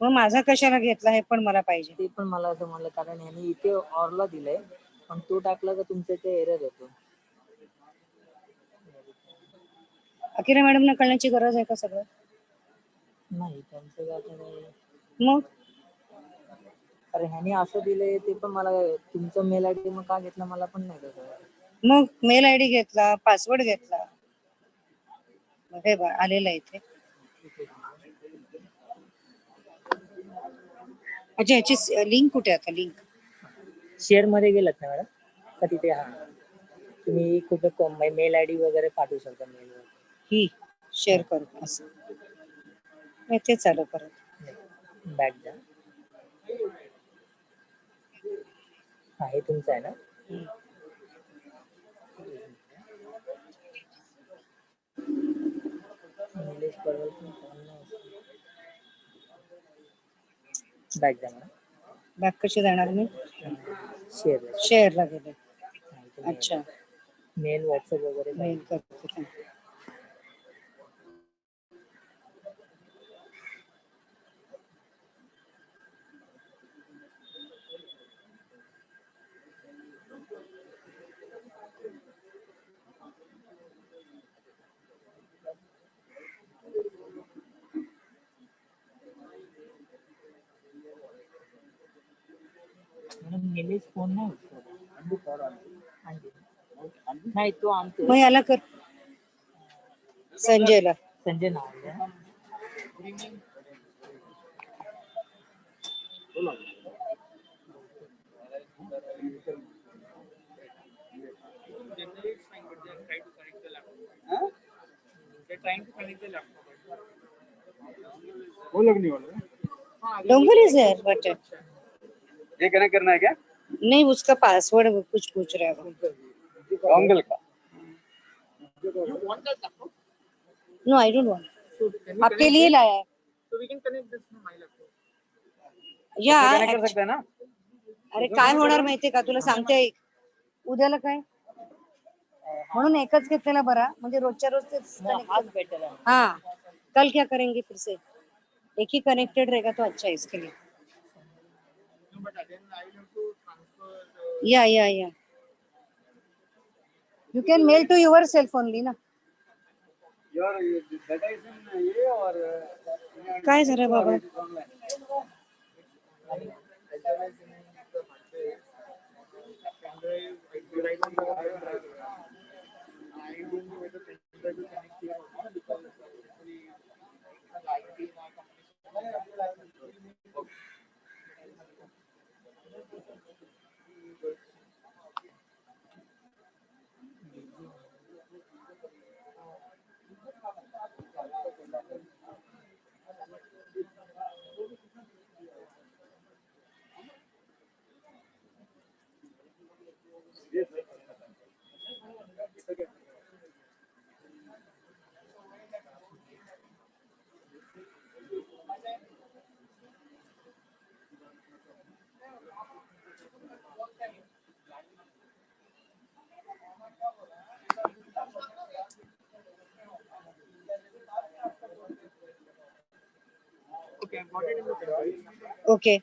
मग माझा कशाला घेतला हे पण मला पाहिजे. ते पण मला असं म्हणलं, कारण ह्यानी इथे ऑरला दिलंय पण तो टाकला तर तुमच्या इथे एरर येतो. अकिरा मॅडमना कळण्याची गरज आहे का सगळं? नाही, त्यांचं काय नाही. मग अरे ह्यानी असं दिलंय ते पण मला, तुमचा मेल आयडी मग का घेतला मला पण नाही कळत. मग मेल आयडी घेतला, पासवर्ड घेतला, मग हे बघ आलेलं आहे इथे. अच्छा, याची लिंक कुठे आता? लिंक शेअर मध्ये गेलात ना मॅडम का तिथे? हा, तुम्ही कुठे मेल आयडी वगैरे पाठवू शकता मेलवर. ही शेअर करू असं नाही, ते चालू करत. बॅक जा. हा, हे तुमचं आहे ना? बॅक जा ना. बॅक कशी जाणार मी? शेअर शेअरला गेले. अच्छा, मेल व्हॉट्सअप वगैरे मेल करते. निलेश फोन नाही नाही, तो आणतो. मग याला कर, संजयला. संजय नाव आहे. वो लोग नहीं बोल रहे। डोंगर इज देयर बट ये कनेक्ट करना है क्या? नहीं, उसका पासवर्ड कुछ पूछ रहा है डोंगल का। नो, आई डोंट वांट, आपके लिए लाया है. So we can connect this to my laptop. या कनेक्ट कर सकते हैं ना? अरे काय होणार माहितीये का तुला सांगते ऐक, उद्याला काय म्हणून एकच घेतलेला बरा, म्हणजे रोजच्या रोज तेच हाच बेटर आहे. हाँ, कल क्या करेंगे फिर से, एक ही कनेक्टेड रहेगा तो अच्छा है इसके लिए. या you can mail to yourself only ना. काय झालं बाबा? ओके.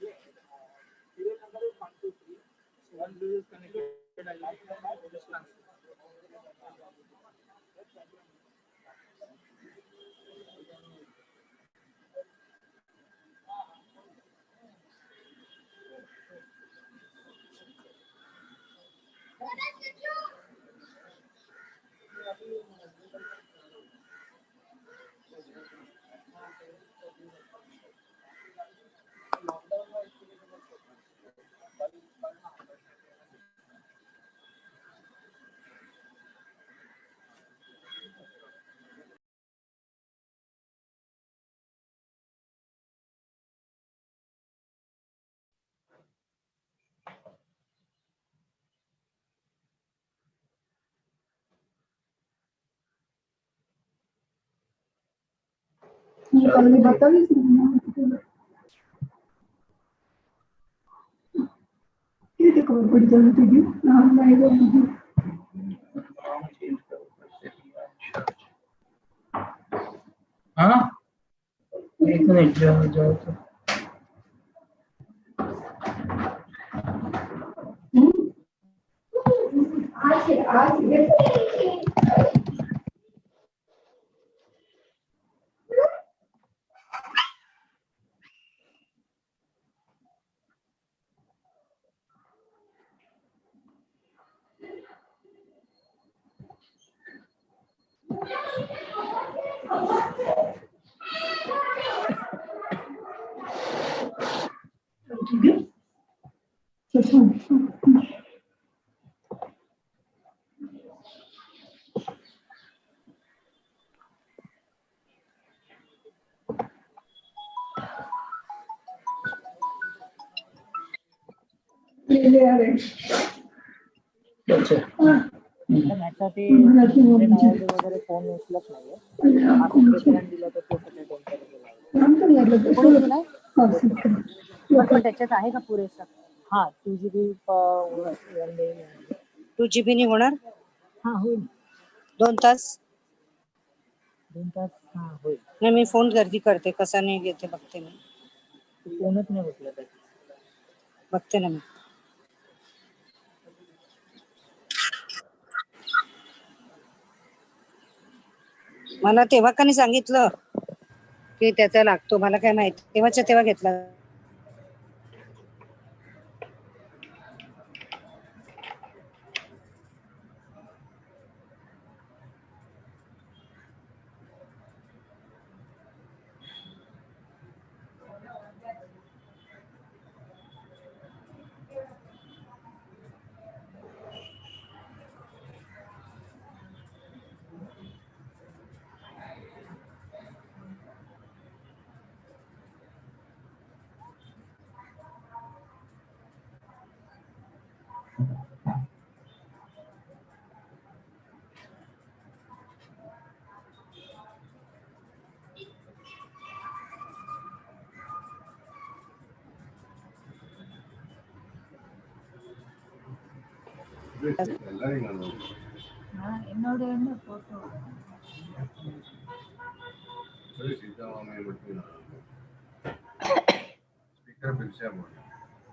हाँ, एक मिनट जाओ. मॅडम ह्याचा ते तुमच्या नावाचे वगैरे फोन उचलत नाहीये. हा कुठेपर्यंत दिला तर तो सगळं त्यांच्याकडे गेला. कोणी दिलाय पण त्याच्यात आहे का पुरेसा? हा 2 GB 2 GB ने होणार? हा होईल 2 तास? 2 तास हा होईल. नाही मी फोन गर्दी करते, कसा नाही घेते बघते मी. फोनच नाही उचलत आहे. बघते ना मी. मला तेव्हा का नाही सांगितलं की त्याचा लागतो? मला काय माहिती, तेव्हाच्या तेव्हा घेतला.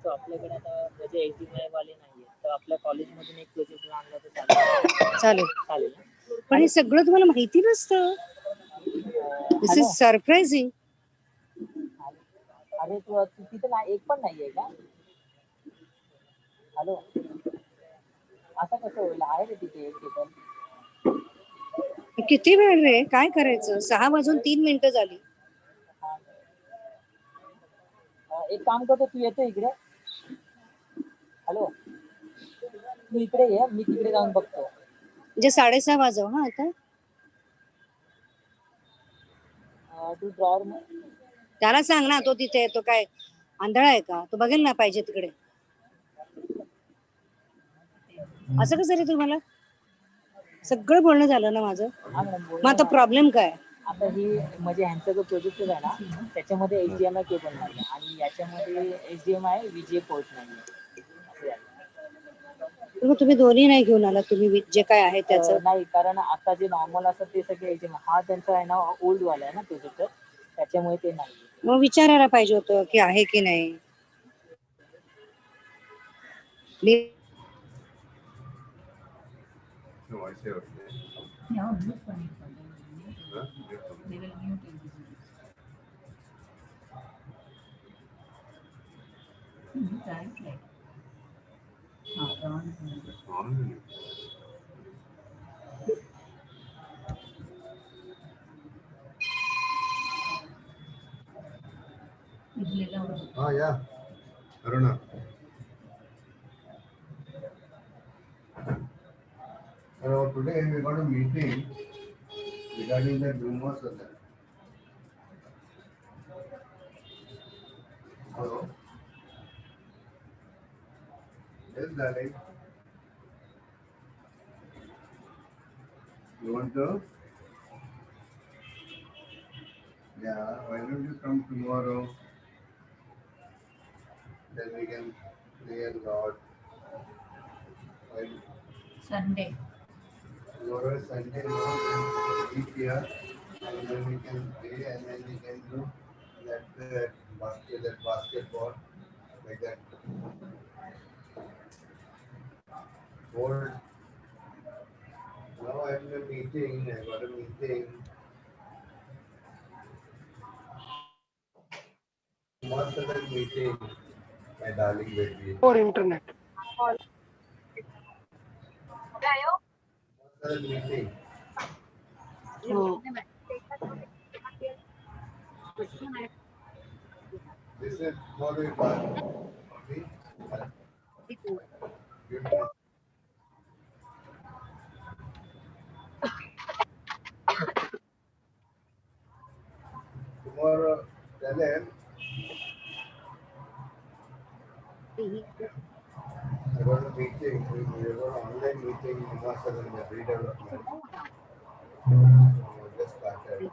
तो आपल्याकडे आता म्हणजे HDMI वाले नाहीये, तर आपल्या कॉलेजमधून एक प्रोजेक्टर आणला तर चालेल. चालेल. चालेल. पण हे सगळं तुम्हाला माहिती नसतं. This is surprising. अरे तू तिथे नाही, एक पण नाहीये का? हॅलो, आता कसं होईल? आहे रे तिथे एक टेबल. किती वेळ रे? काय करायचं? 6:03 झाली. एक काम करतो, तू येतो इकडे. हॅलो, तू इकडे ये, मी तिकडे जाऊन बघतो. म्हणजे 6:30 वाजव हा आता. तू ड्रॉवर त्याला सांग ना, तो तिथे तो काय आंधळा आहे का? तो बघेल ना पाहिजे तिकडे. असं कसं रे तुम्हाला? सगळं बोलणं झालं ना माझं. मग आता प्रॉब्लेम काय? आता ही म्हणजे ह्यांचा जो प्रोजेक्ट आहे ना, त्याच्यामध्ये HDMI केबल नाही आणि याच्यामध्ये HDMI VGA पोर्ट नाही. मग तुम्ही दोन्ही नाही घेऊन आला? तुम्ही जे काय आहे त्याचं नाही, कारण आता जे नॉर्मल असतात ते सगळे HDMI. हा त्यांचा आहे ना ओल्ड वाला आहे ना प्रोजेक्टर, त्याच्यामुळे ते नाही. मग विचारायला पाहिजे होतं की आहे की नाही. Yeah, Aruna. Today we got a meeting regarding the rumors of that. Hello. Yes, darling. You want to? Yeah. Why don't you come tomorrow? Then we can play a lot. Sunday. Tomorrow is Sunday, no? Then eat here, and then we can play, and then we can do that basketball, like that. Board. Now I'm in a meeting. I got a meeting. What's that meeting, my darling baby? For internet. What's that meeting? Oh. This is tomorrow you got me. Tomorrow, tell him I got a meeting. We got an online meeting in Master and redevelopment. Just started.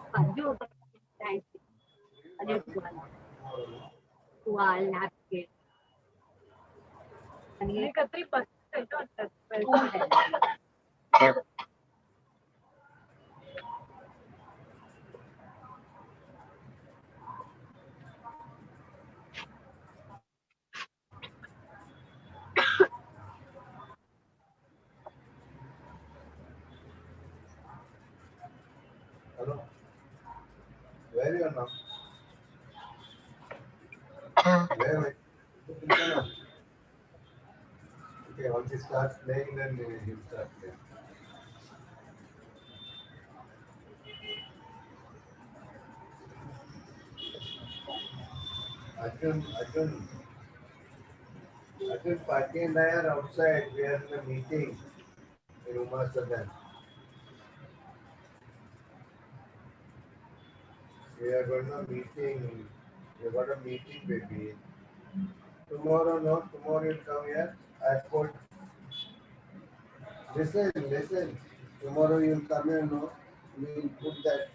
Hello? Where you are now? Where are you? Okay, once he starts playing, then he'll start playing. Arjun, Pati and I are outside. We are in a meeting in Umar Sadan. We are going to meeting. We got a meeting, baby. Tomorrow, no, tomorrow you'll come here. I put. Listen. Tomorrow you'll come here, no. We'll put that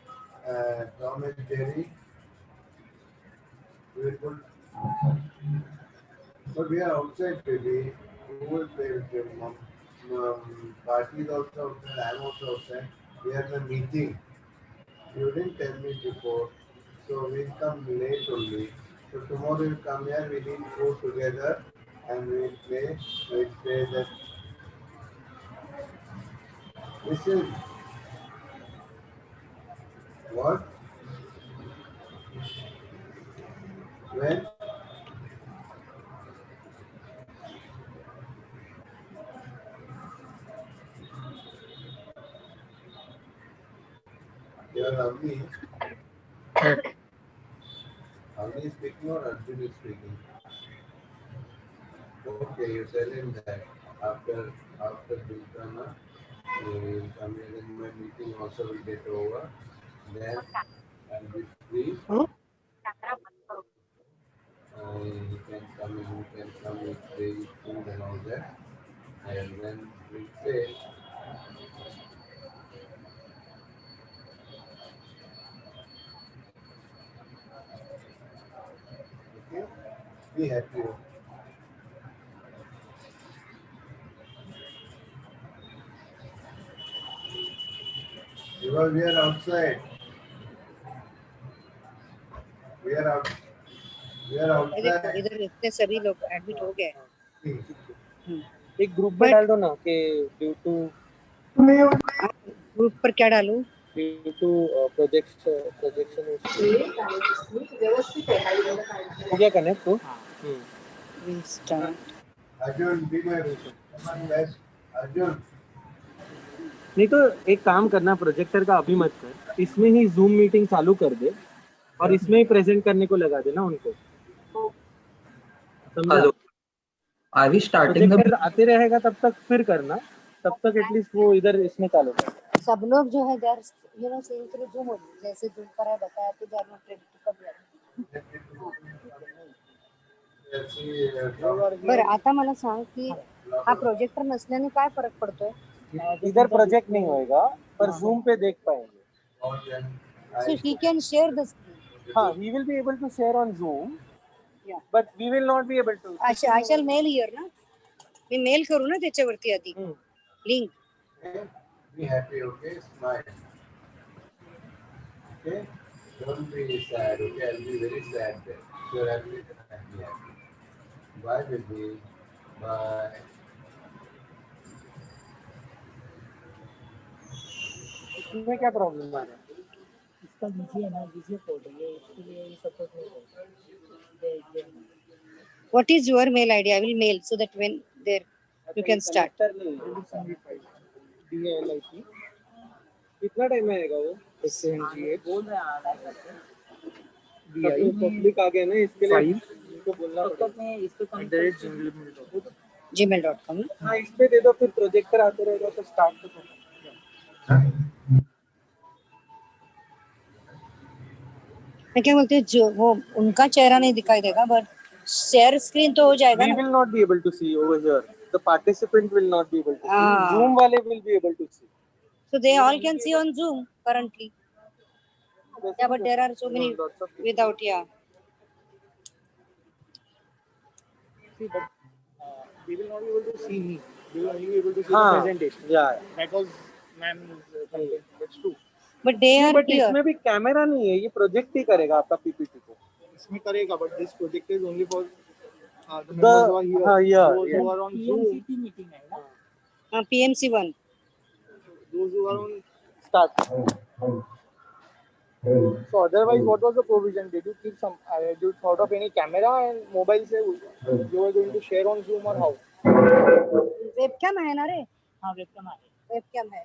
Tom and Jerry. We will put. But we are outside, baby. Who will play with your mom? Party is also outside. I'm also outside. We are in a meeting. You didn't tell me before, so we'll come late only. So tomorrow you come here, we will go together and we'll play. We'll play that. Listen, what? When? You are Avni. Avni is speaking or Arjun is speaking? Okay, you tell him that after Dilkana, you will come here and my meeting also will get over. Then I'll be free. You can come in, you can come with the food and all that. And then we play. Okay? Be happy. Because we are outside. We are out. We are देखो outside. इधर इतने सभी लोग admit हो गए हैं। एक group में डाल दो ना कि ड्यू टू ग्रुप पर क्या डालूं? प्रोजेक्शन हो गया कनेक्ट तो Restart. Arjun, be my best. Arjun. नहीं तो एक काम करना, प्रोजेक्टर का अभी मत कर, इसमें ही जूम मीटिंग चालू कर दे और इसमें ही प्रेजेंट करने को लगा देना उनको, समझा? Are we starting the projector आते रहेगा तब तक फिर करना, तब तक एटलीस्ट वो इधर इसमें चालू कर। सब लोग जो है they saying through Zoom only, जैसे जूम पर है बताया तो they are not ready to come here. बरं आता मला सांग की हा प्रोजेक्टर नसल्याने काय फरक पडतोय? इधर प्रोजेक्ट नहीं होएगा पर जूम पे देख पाएंगे। So he can share the screen. हाँ, he will be able to share on Zoom, Yeah. but we will not be able to. I shall mail here ना, मी मेल करू ना त्याच्यावरती आधी link. Be happy, okay? Smile. Okay? Don't be sad, okay? I'll be very sad then. You're happy, then I'll be happy. Bye, baby. Bye. इसमें क्या problem आ रहा है? इसका लीजिए ना, लीजिए कोड ये इसके लिए सपोर्ट नहीं करता। What is your mail ID? I will mail so that when there you can start. DLIP कितना टाइम में आएगा वो? SNG8 बोल रहे हैं आ रहा है करके। पब्लिक आ गया ना इसके लिए इनको बोलना तब तक मैं इसको कनेक्ट gmail.com। हाँ इस पे दे दो फिर प्रोजेक्टर आते रहेगा तो स्टार्ट तो मैं क्या बोलती हूँ, जो वो उनका चेहरा नहीं दिखाई देगा, बट शेयर स्क्रीन तो हो जाएगा we ना। will not be able to see over here. The participant will not be able to see. Ah. Zoom wale will be able to see. So they all can see on Zoom currently. Yeah, but there are so many Lots of people. without. Yeah. See, but they will not be able to see me. They will only be able to see हाँ, the presentation. yeah. That was ma'am's complaint. That's true. But they are But here. इसमें भी camera नहीं है, ये project ही करेगा आपका PPT को. इसमें करेगा, but this project is only for the The members who are here. हाँ yeah. Those who are on Zoom. PMCT meeting है ना? PMC1. Those who are on. Start. So otherwise, what was the provision? Did you keep some? Did you thought of any camera and mobile? Say you were going to share on Zoom or how? Webcam है ना रे? हाँ webcam है. Webcam है.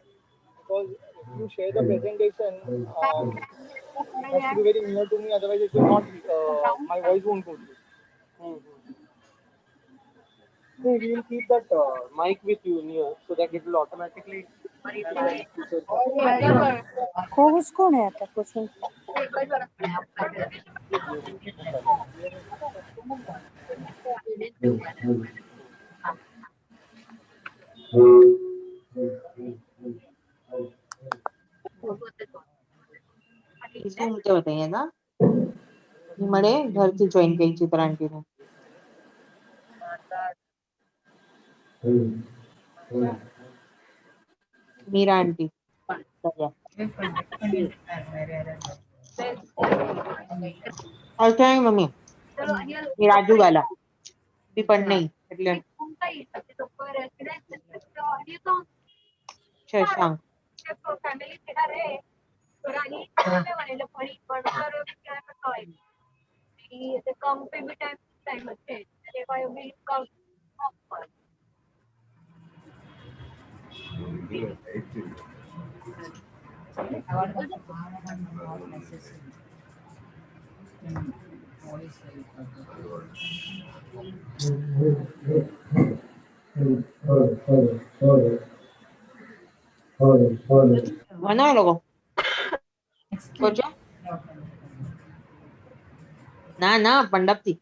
Because if you share the presentation, has to be very near to me. Otherwise, it will not. My voice won't go through. So we will keep that mic with you near so that it will automatically. Host कौन है आता कुछ? इसमें मुझे बताइए ना मड़े घर से ज्वाइन करी चित्रा आंटी ने मीरा आंटी अच्छा है मम्मी मी राजू गाला ती पण नाही એટલે शशांक mana logo kerja ना पंडप थी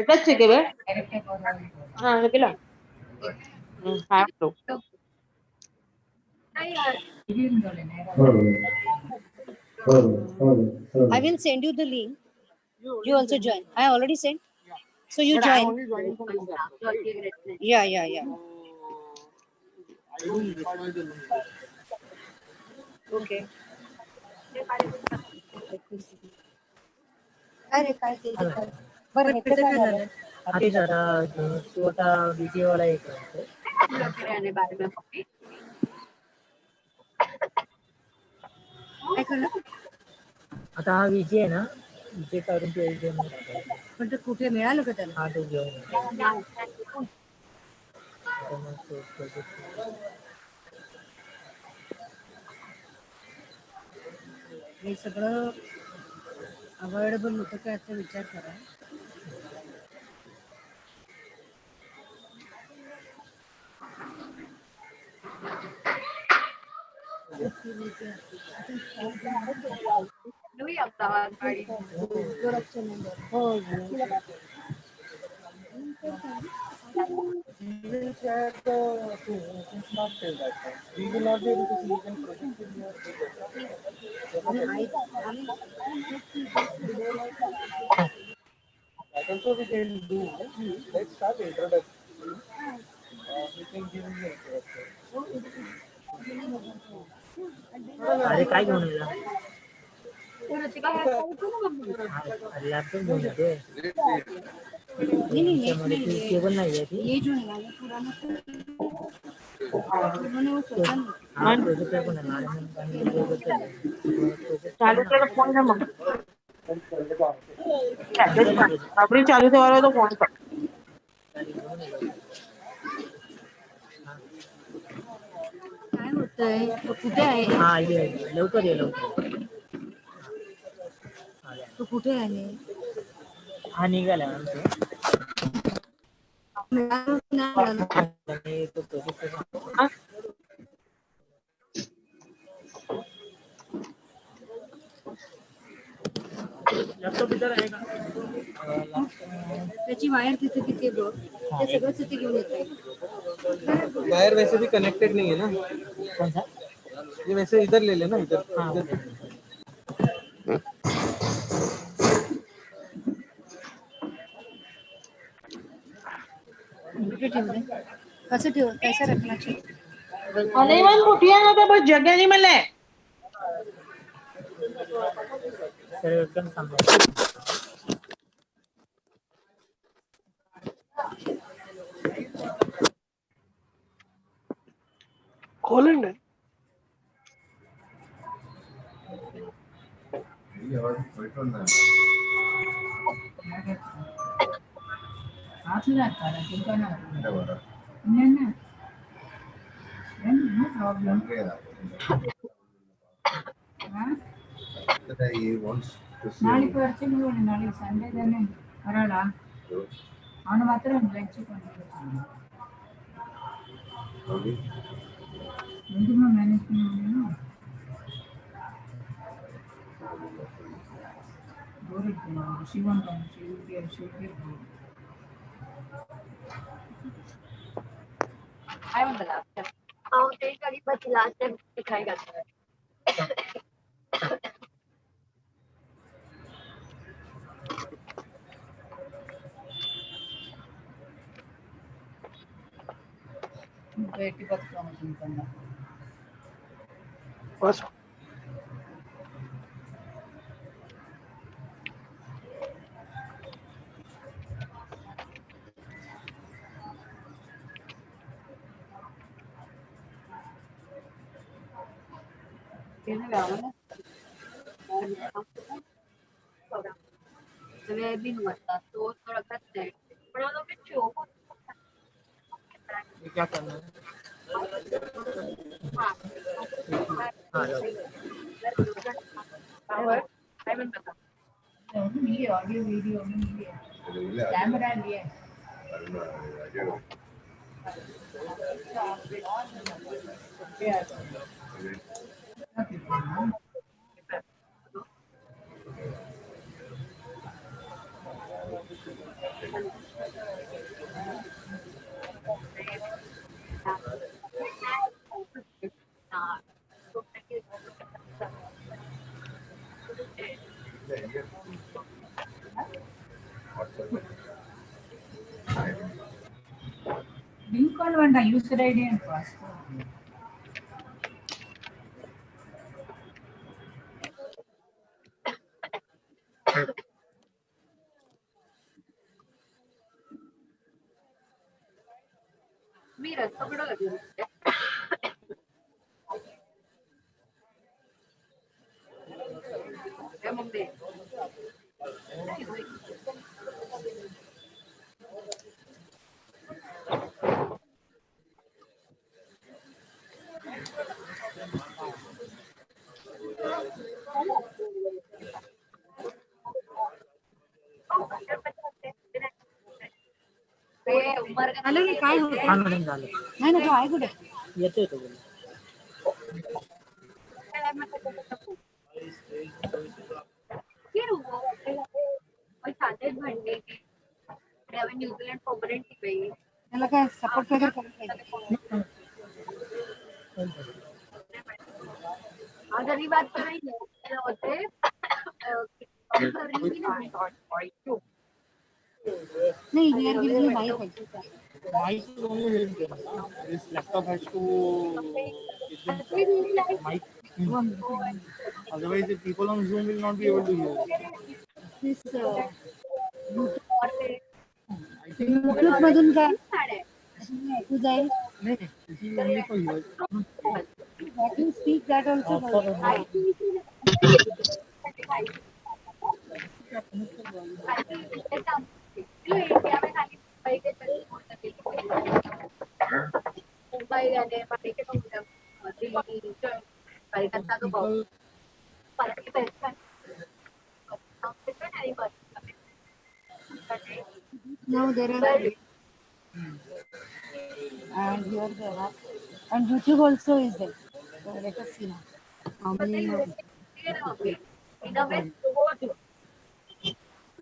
टच છે કે બે હા કેટલા હા તો I will send you the link. You also join. I already sent. So you But I join. only joining from this laptop. Yeah. I don't require the link. Okay. अरे काय ते बरं हे काय झालं? आता जरा तू आता विजय वाला एक काय करणार? आता हा विजय आहे ना विजय काढून ते घेऊन पण ते कुठे मिळालं का त्याला? हा तो घेऊन हे सगळं अवॉइडेबल होतं का याचा विचार करा. We will share the not till that time. We will not be able to see even project in your that also we can do. Let's start introduction. We can give you introduction. अरे काय घेऊन येला laptop घेऊन येते cable नाही आहे ती ये जो है ना वो पुराना उन्होंने वो सोचा नहीं. हा प्रोजेक्टर पण आहे चालू केला फोन ना मग आपली चालू ठेवायला तो फोन कर होतंय तो कुठे आहे हा ये लवकर ये लवकर. तो कुठे आहे हा निघाला आमचं. मिळालं की नाही मिळालं? आणि तो प्रोजेक्ट हा? लॅपटॉप इधर आहे का? त्याची वायर तिथे तिथे बघ ते सगळं तिथे घेऊन येते वायर वैसे भी कनेक्टेड नहीं है ना, कौन सा? ये वैसे इधर ले लेना इधर. हाँ इधर. कुठे ठेवले कसं ठेव कैसा रखना चाहिए अरे मन कुठे ना तर बस जगह नहीं मिले. सर एकदम सामने. खोलेंगे. He wants to see. ನಾಳೆಗೆ ಬರ್ತೀನಿ ನೋಡಿ ನಾಳೆಗೆ ಸಂಡೇ ತಾನೆ ಬರೋಣ ಅವನು ಮಾತ್ರ ಲಂಚ್ ಮುಂದೆ ಮ್ಯಾನೇಜ್ ನೀನು ಬೋರ್ ಇತ್ತು ಶಿವಂತ ಶಿವಗೆ काय म्हणतात आता ते कधी पण लास्ट टाइम काय करतात टिपक तुमकडनं बस. सोयाबीन होता तो थोड़ा कच्चा है पण लोग चो ये क्या करना है? हाँ हाँ लो. काय म्हणतात लिए ऑडियो वीडियो लिए कैमरा लिए ಲಿಂಕ್ ಆನ್ ಬಂಡ ಯೂಸರ್ ಐಡಿ ಅಂಡ್ ಪಾಸ್ವರ್ಡ್ मी रस्ता कुठं लागलो मग ते आलं की काय होतं हाँ मॅडम झालं. नाही ना तो आहे कुठे येतोय तो बोल. न्यूजीलैंड परमानेंट की गई त्याला काय सपोर्ट वगैरे करायला अगर ये बात कर रही है होते नहीं here will be mic Mic is only helping. This laptop has to mic. Otherwise, the people on Zoom will not be able to hear. This I think Bluetooth मधून काय ऐकू जाईल no, this is only for you. What you speak that also Mumbai People, Now there are and here there are and YouTube also is there. So let us see now. How many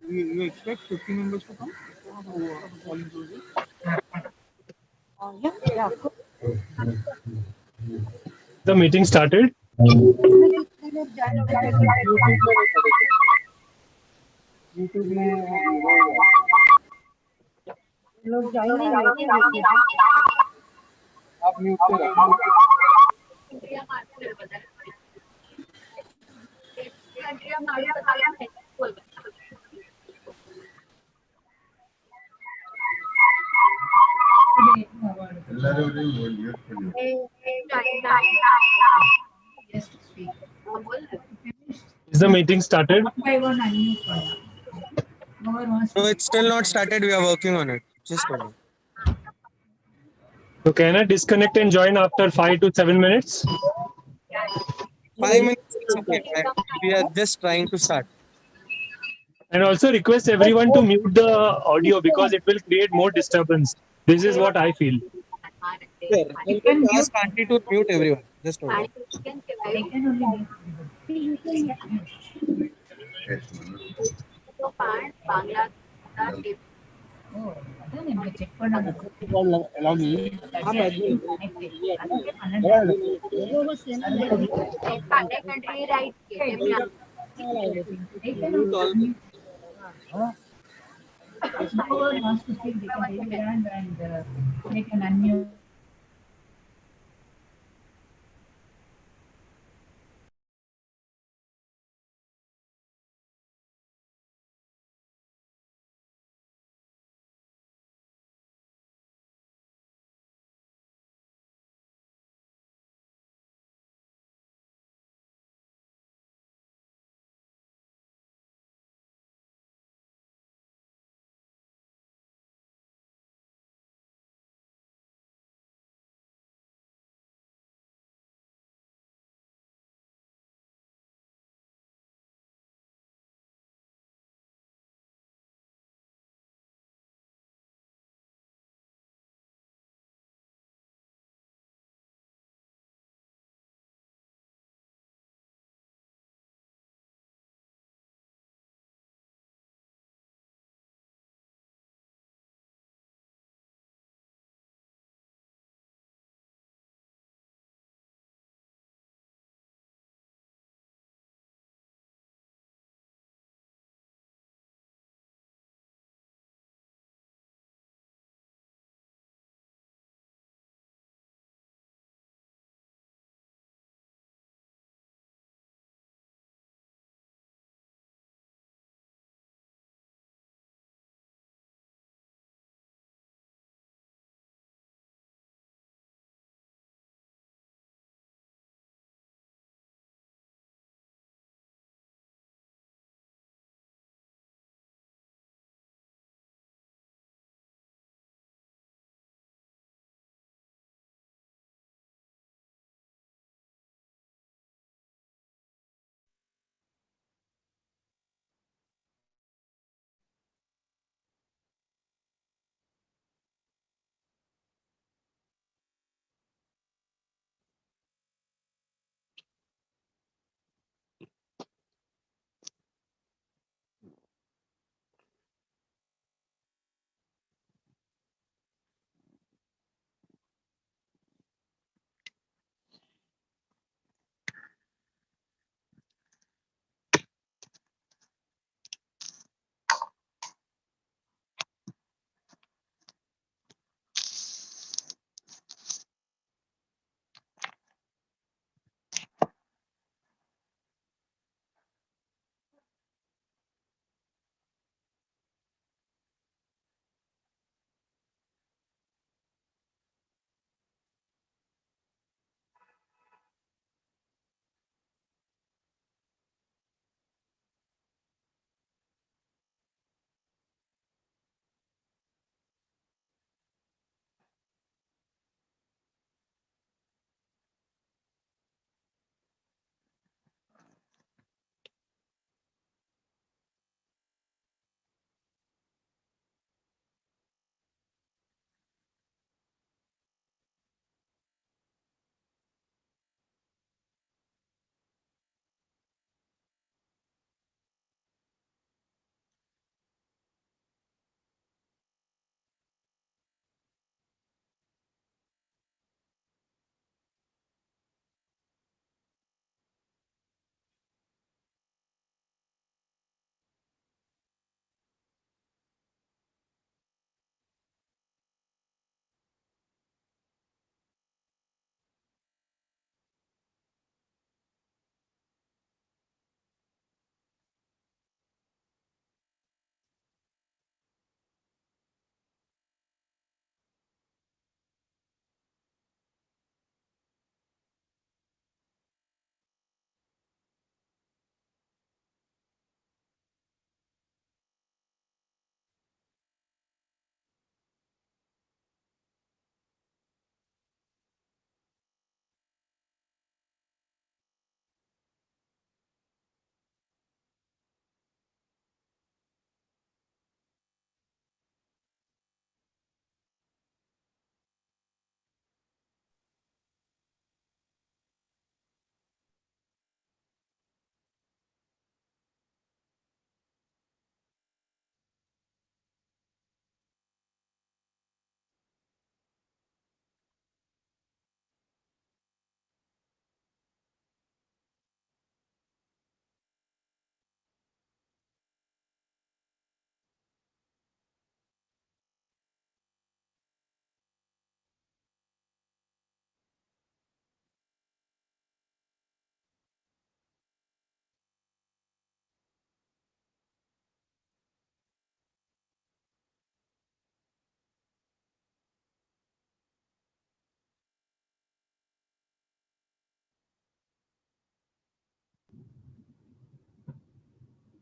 you expect 50 members to come? All inclusive? yeah, yeah, of course. The meeting started. कितने लोग join करेंगे? YouTube में वो हुआ लोग join नहीं हुए क्या देखिए? आप म्यूट पे रखो എല്ലാവരും മ്യൂട്ട് ചെയ്യും. Is the meeting started? No, it's still not started. We are working on it. Just hold on. So can I disconnect and join after 5 to 7 minutes? 5 minutes is okay. We are just trying to start. And also request everyone to mute the audio because it will create more disturbance. This is what I feel. Sure. We'll just ask Auntie to mute everyone. Just hold on. Allow me. Wants to speak, they can raise their hand and they can unmute.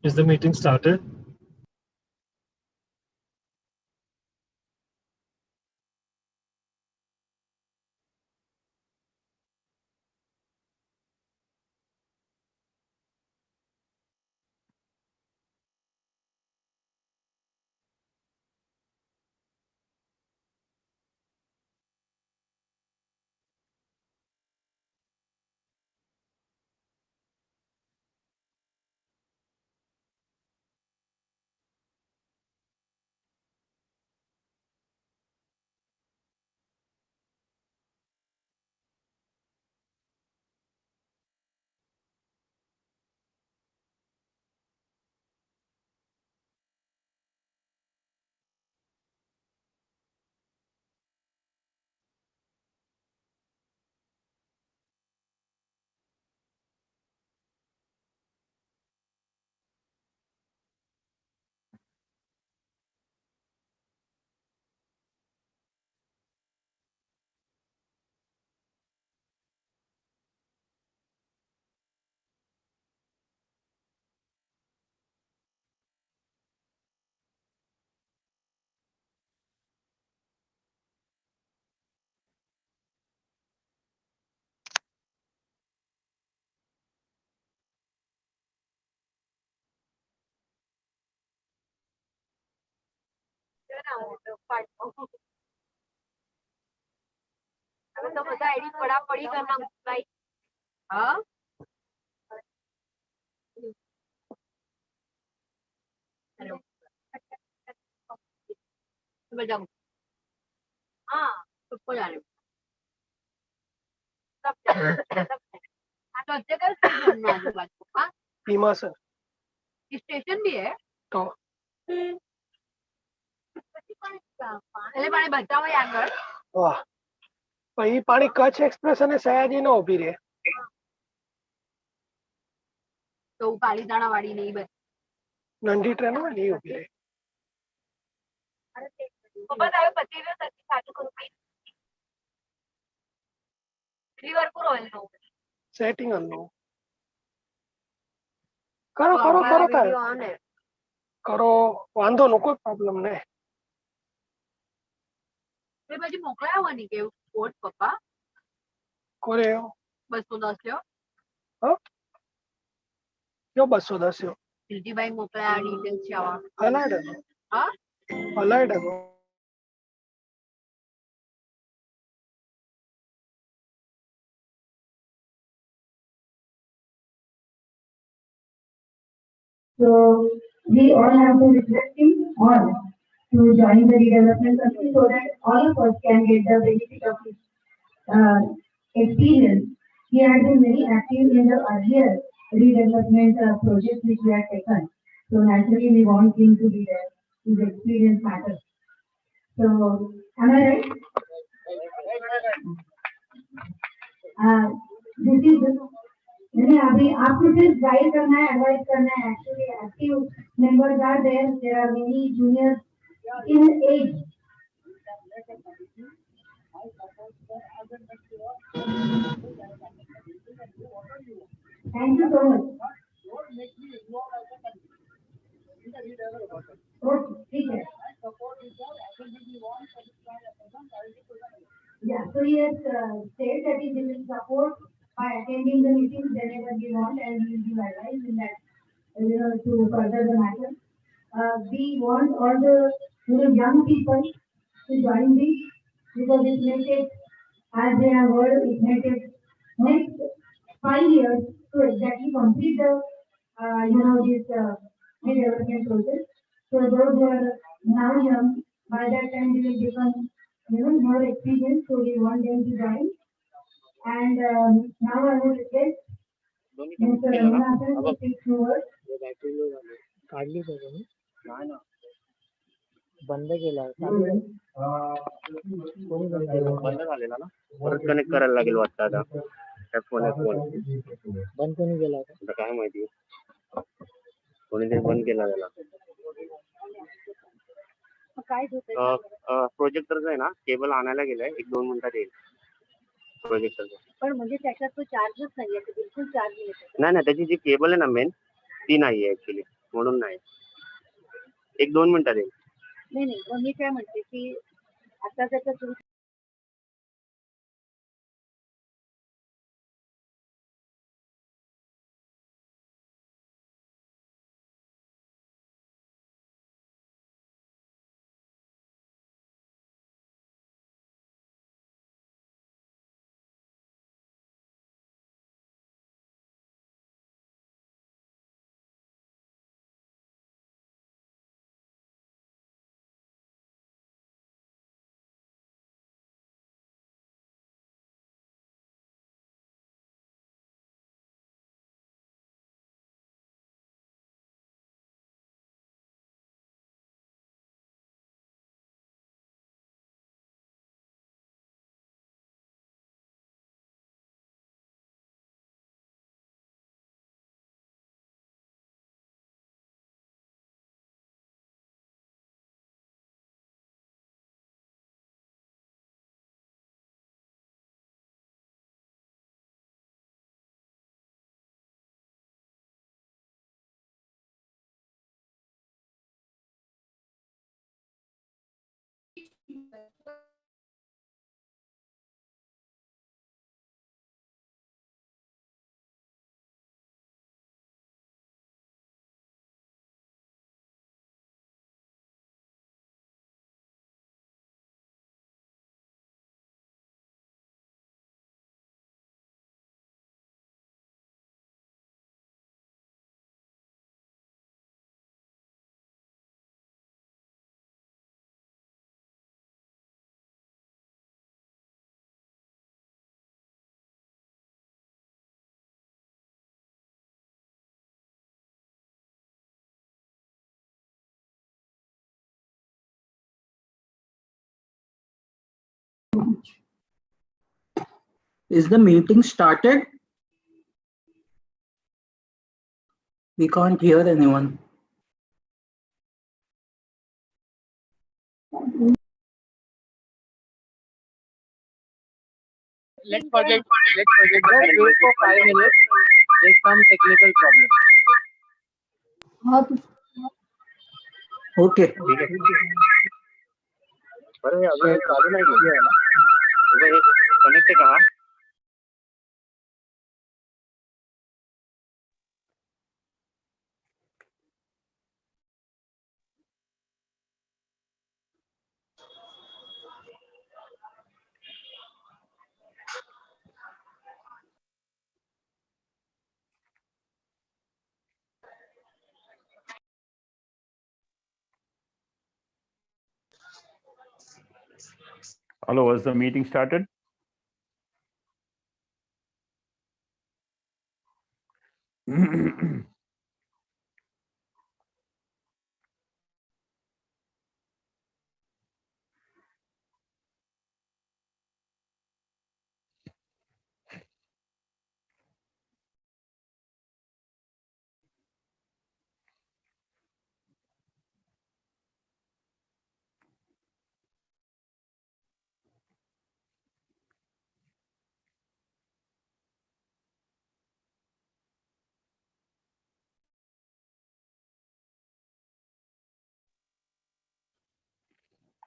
Is the meeting started? तो બધા edit પડાપડી કરના ભાઈ હા hello બજાઉ हाँ सबको जाने सब हाँ तो अच्छे कर स्टेशन में आजू बाजू हाँ भीमा सर स्टेशन भी है तो એટલે પાણી બચાવો આગળ વાહ પણ ઈ પાણી કચ્છ એક્સપ્રેસ અને સયાજી નો ઉભી રહે તો પાલીતાણા વાળી નહીં બસ નંદી ટ્રેન માં નહીં ઉભી રહે પપ્પા તારે પતિ રહ્યો સચ્ચી સાચું કરું please Liverpool oil no setting અનનો કરો કરો કરો તારે કરો વાંધો નો કોઈ પ્રોબ્લેમ નહીં એ પછી મોકલાયો ની કે કોડ પપ્પા કોરે 210 લ્યો હા જો 210 યો દિલજીભાઈ મોકલાયા ડિટેલ્સ છે આવા અલાઈડ હા અલાઈડ So we all have to request him all to join the redevelopment company so that all of us can get the benefit of his experience. He had been very active in the earlier redevelopment projects which we had taken. So naturally we want him to be there. His experience matters. So am I right? This is नहीं अभी आपको सिर्फ guide करना है advice करना है actually active members are there are many juniors in age thank you so much okay ठीक है yeah so he has said that he will support by attending the meetings whenever we want and we will give advice in that, to further the matter. We want all the young people to join this because it may take, as they have heard, it may take next 5 years to exactly complete the, this development process. So those who are now young, by that time they will become, more experienced, so we want them to join. And now I would request Mr. Ramanathan to speak few words. काढली का तुम्ही बंद केला बंद झालेला ना परत connect करायला लागेल वाटतं आता त्या फोन बंद कोणी केला आता काय माहिती कोणीतरी बंद केला त्याला काय होतंय प्रोजेक्टरचं आहे ना केबल आणायला गेलाय 1-2 मिनिटात येईल प्रोजेक्टरचं पण म्हणजे त्याच्यात तो चार्जच नाहीये बिलकुल चार्ज नाही त्याची जी केबल आहे ना मेन ती नाहीये ऍक्च्युली म्हणून नाही. 1-2 मिनिटात येईल. नाही मग मी काय म्हणते की आता त्याचा सुरू Is the meeting started? We can't hear anyone. Let's forget. Just wait for 5 minutes. There's some technical problem. Okay. ठीक आहे. बरं हे अजून चालू नाही केलं. हे कनेक्ट आहे का? Hello, was the meeting started?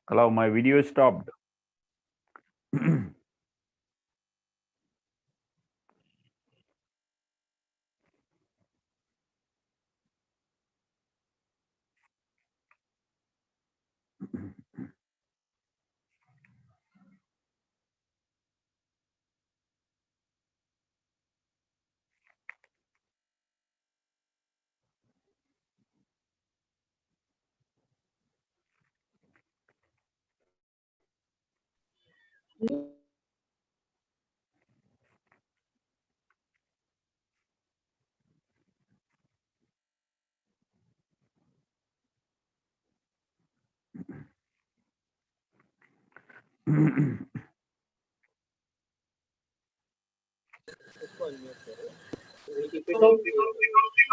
Hello, my video is stopped.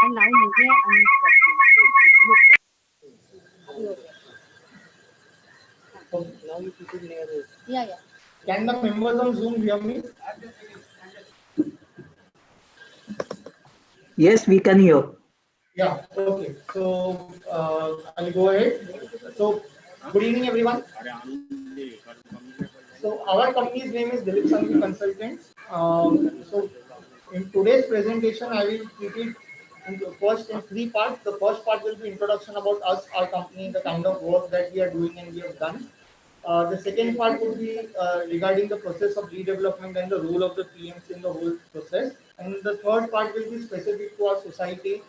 and now media and Now you put it near it. yeah. Can the members on Zoom hear me? Yes, we can hear. Yeah, okay. So I'll go ahead. So good evening, everyone. So our company's name is Dilip Sanghvi Consultants. So in today's presentation, I will keep it in three parts. The first part will be introduction about us, our company, the kind of work that we are doing and we have done. The second part would be regarding the process of redevelopment and the role of the PMs in the whole process. And the third part will be specific to our society,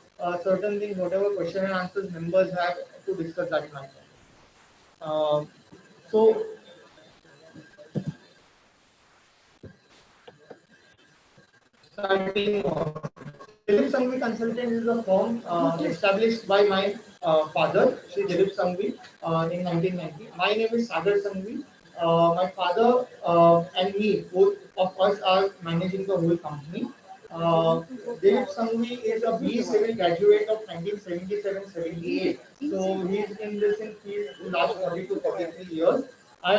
certain things, whatever question and answers members have to discuss that matter. So starting off, Dilip Sanghvi Consultants is a firm established by my father, Shri Dilip Sanghvi, in 1990. My name is Sagar Sanghvi. My father and me, both of us are managing the whole company. Dilip Sanghvi is a BE Civil graduate of 1977-78. So he's in this in field last 40 to 43 years. I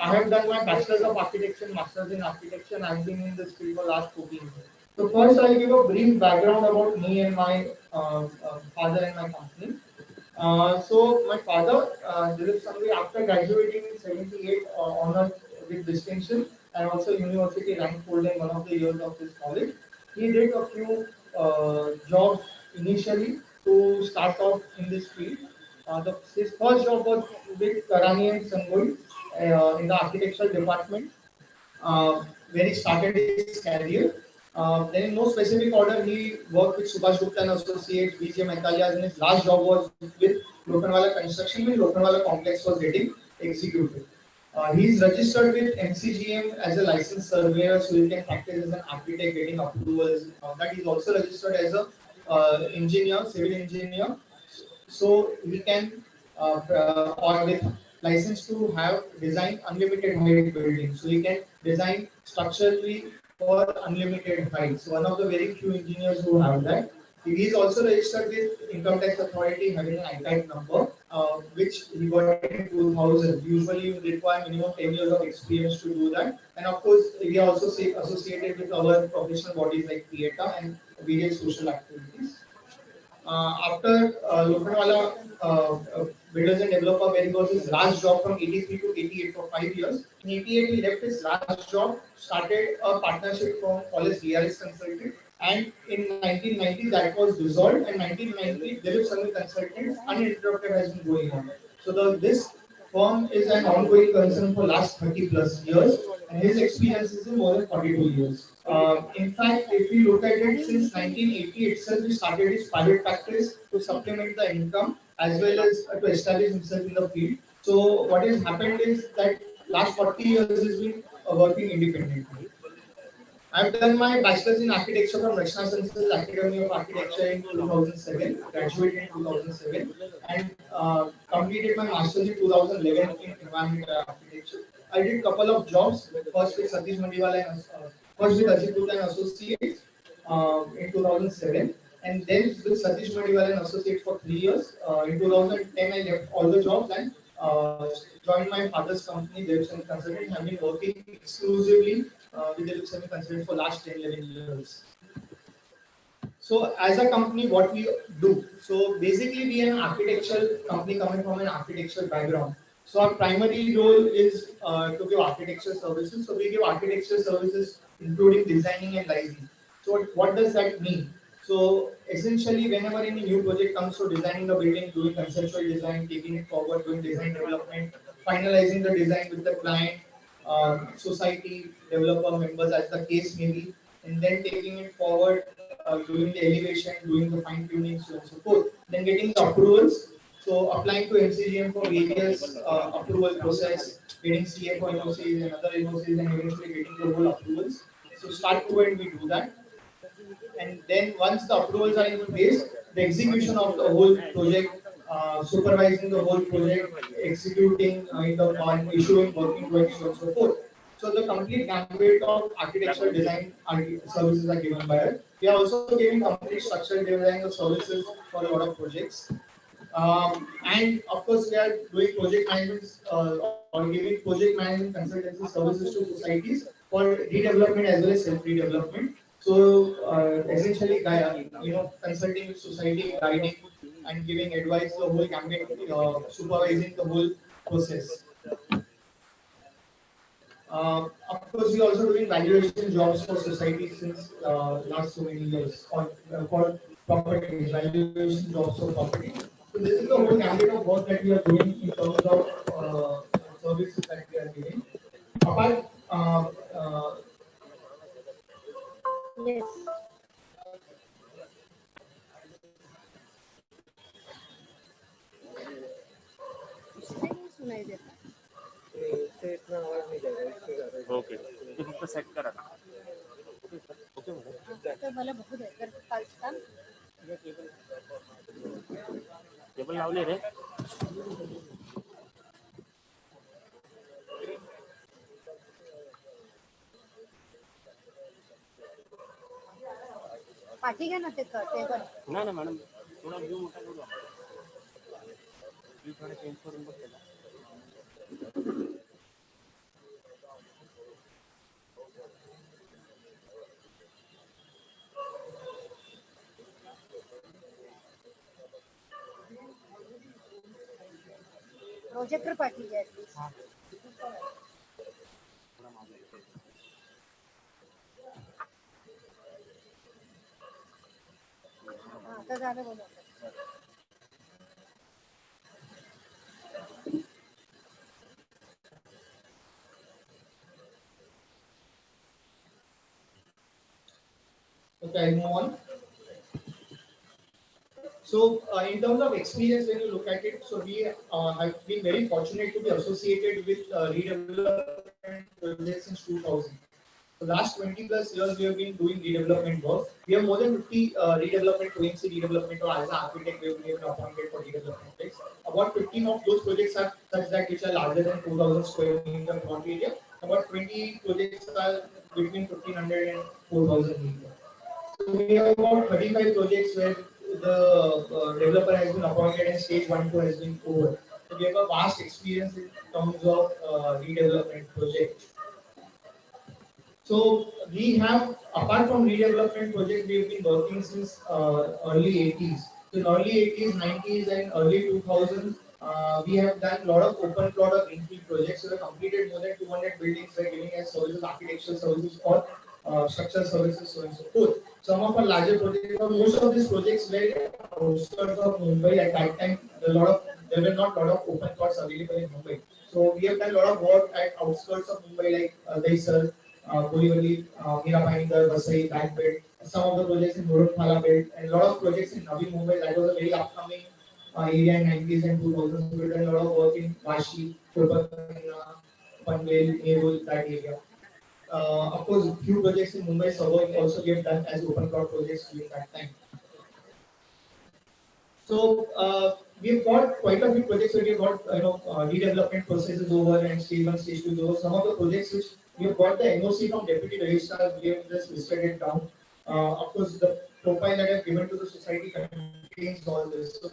have done my bachelor's of architecture, masters in architecture, and I've been in this field for last 14 years. So first, I'll give a brief background about me and my father and my company. So my father, Dilip Sanghvi, after graduating in 78, honors with distinction and also university rank holder in one of the years of his college. He did a few jobs initially to start off in this field. His first job was with Karani and Sangoi in the architectural department, where he started his career. Then in no specific order, he worked with Subhash Gupta and Associates, BJ Mehtalia, and his last job was with Lokhandwala Construction when Lokhandwala Complex was getting executed. He is registered with MCGM as a licensed surveyor, so he can practice as an architect, getting approvals. That he is also registered as a engineer, civil engineer, so he can or with license to have design unlimited height buildings. So he can design structurally for unlimited height. So one of the very few engineers who have that. He is also registered with Income Tax Authority having an ITAC number, which he got in 2000. Usually you require minimum 10 years of experience to do that. And of course, we are also associated with our professional bodies like PIETA and various social activities. After Lokhandwala Builders and Developer, where he was his last job from 83 to 88 for 5 years. In 88, he left his last job, started a partnership firm called as DRS Consulting. And in 1990, that was dissolved. And 1990, Dilip Sanghvi Consultants uninterrupted has been going on. So this firm is an ongoing concern for last 30 plus years, and his experience is in more than 42 years. In fact, if we look at it, since 1980 itself, he started his private practice to supplement the income as well as to establish himself in the field. So what has happened is that last 40 years he's been working independently. I've done my bachelor's in architecture from Rachna Sansal Academy of Architecture in 2007, graduated in 2007, and completed my master's in 2011 in environmental architecture. I did a couple of jobs, first with Satish Mandiwala and first with Ajit Gupta and Associates in 2007, and then with Satish Mandiwala and Associates for 3 years. In 2010, I left all the jobs and joined my father's company, Dilip Sanghvi Consulting. Have been working exclusively with Dilip Sanghvi Consulting for last 10-11 years. So as a company, what we do? So basically, we are an architectural company coming from an architectural background. So our primary role is to give architecture services. So we give architecture services including designing and licensing. So what does that mean? So essentially, whenever any new project comes, so designing the building, doing conceptual design, taking it forward, doing design development, finalizing the design with the client, society, developer members, as the case may be, and then taking it forward, doing the elevation, doing the fine tuning, so on and so forth. Then getting the approvals. So applying to MCGM for various approval process, getting CA for NOCs and other NOCs, and eventually getting the whole approvals. So start to end we do that. And then once the approvals are in place, the execution of the whole project, supervising the whole project, executing issuing working drawings, so on and so forth. So the complete gambit of architectural design services are given by us. We are also giving complete structural design of services for a lot of projects. And of course, we are doing project management or giving project management consultancy services to societies for redevelopment as well as self-redevelopment. So essentially, essentially consulting with society, guiding and giving advice to the whole campaign, supervising the whole process. Of course, we are also doing valuation jobs for society since last so many years for property, valuation jobs for property. So this is the whole gamut of work that we are doing in terms of services that we are giving. Apart, Yes. उससे नहीं सुनाई देता. इससे इतना आवाज नहीं जाएगा, इससे ज्यादा. ओके ते फक्त सेट करा ना. Okay madam. तर मला बघू दे तर कालचं काम. केबल लावले रे. पाठी घ्या ना ते टेबल. नाही ना मॅडम, थोडा व्ह्यू मोठा करू आपण. व्ह्यू थोडा चेंज करून बघ त्याला. प्रोजेक्टर पाठी घ्या ऍटलीस्ट. आता झालं बोला. Okay, I move on. So, in terms of experience, when you look at it, so we have been very fortunate to be associated with redevelopment projects since 2000. The last 20 plus years, we have been doing redevelopment work. We have more than 50 redevelopment, OMC redevelopment, or as an architect, we have been appointed for redevelopment projects. About 15 of those projects are such that which are larger than 2,000 square meter plot area. About 20 projects are between 1,500 and 4,000 meter. So we have about 35 projects where the developer has been appointed and stage 1 2 has been over. So we have a vast experience in terms of redevelopment projects. So we have, apart from redevelopment project, we have been working since early 80s. So in early 80s, 90s and early 2000s, we have done a lot of open plot of greenfield projects. So we have completed more than 200 buildings. We are giving as services, architectural services or structural services, so on and so forth. Some of our larger projects, most of these projects were outskirts of Mumbai at that time. There were not a lot of open plots available in Mumbai. So we have done a lot of work at outskirts of Mumbai like Dahisar, Borivali, Mira Bhayandar, Vasai, Backbed, some of the projects in Murudphala Belt, and a lot of projects in Navi Mumbai. That was a very upcoming area in 90s and 2000s. We did a lot of work in Vashi, Kolkata, Panvel, Nerul, that area. Of course, a few projects in Mumbai suburb also we have done as open plot projects during that time. So we've got quite a few projects where we've got redevelopment processes over and stage 1, stage 2 is over. Some of the projects which we have got the NOC from Deputy Registrar, we have just listed it down. Of course, the profile that I have given to the society contains all this. So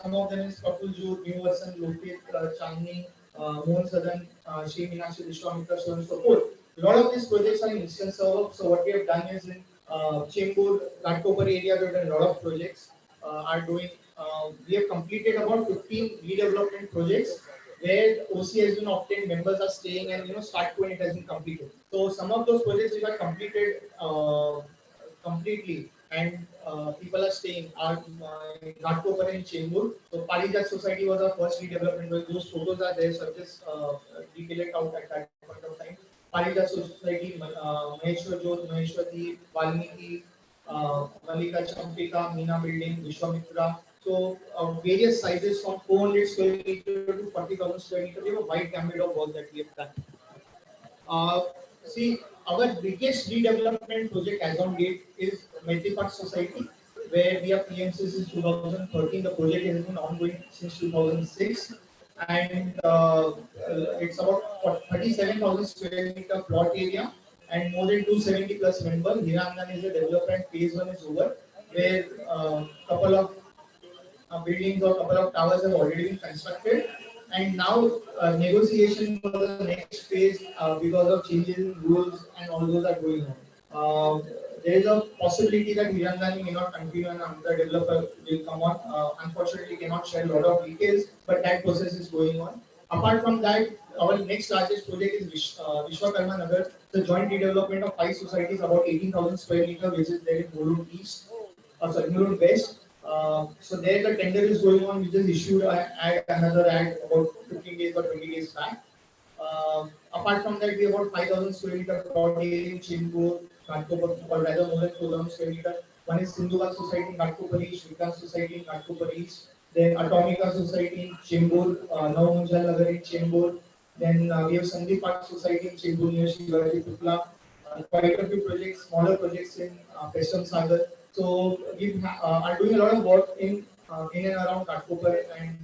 some of them is Kapul Joor, New Vasan, Lokit, Chandni, Mohan Sadan, Shri Meenakshi, Vishwamitra, so on and so forth. A lot of these projects are in instance server. So what we have done is in Chembur, Ghatkopar area, we have done a lot of projects. We have completed about 15 redevelopment projects where OC has been obtained, members are staying, and start to it has been completed. So some of those projects which are completed completely and people are staying are Ghatkopar and Chembur. So Parijat Society was our first redevelopment project. Those photos are there, so just detail it out at that point of time. Parijat Society, Maheshwar Jyot, Maheshwati, Valmiki, Malika Champika, Meena Building, Vishwamitra. So various sizes from 400 square meter to 40,000 square meter. We have a wide gamut of work that we have done. See, our biggest redevelopment project as on date is Maitripad Society, where we are PMC since 2013. The project has been ongoing since 2006, and it's about 37,000 square meter plot area and more than 270 plus members. Hirangan is a developer and phase 1 is over, where couple of buildings or couple of towers have already been constructed, and now negotiation for the next phase because of changes in rules and all those are going on. there is a possibility that Hirandani may not continue and another developer will come on. Unfortunately, cannot share a lot of details, but that process is going on. Apart from that, our next largest project is Vishwakarma Nagar, the joint redevelopment of 5 societies, about 18,000 square meter, which is there in Mulund East, Mulund West. So there the tender is going on. We just issued another ad about 15 days or 20 days back. Apart from that, we have about 5,000 square meter plot area in Chimpur, Ghatkopar, or rather more than 4,000 square meter. One is Sindhuval Society in Ghatkopar East, Shrikant Society in Ghatkopar East, then Atomica Society in Chembur, Navamunjal Nagar in Chembur, then we have Sandeep Park Society in Chembur near Shivaji Putla, quite a few projects, smaller projects in Pestam Sagar. So we are doing a lot of work in and around Ghatkopar and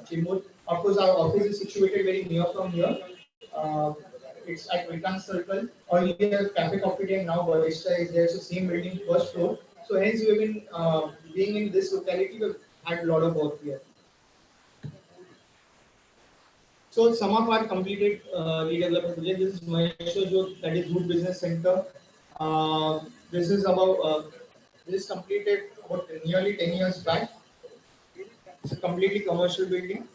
Chembur. Of course, our office is situated very near from here. It's at Vikrant Circle. Earlier, Cafe Coffee Day, and now Barista is there. So same building, first floor. So hence, we've been being in this locality. We've had a lot of work here. So some of our completed redevelopment projects. This is Maheshwar Jyot, that is Root Business Center. This is about this is completed about nearly 10 years back. It's a completely commercial building.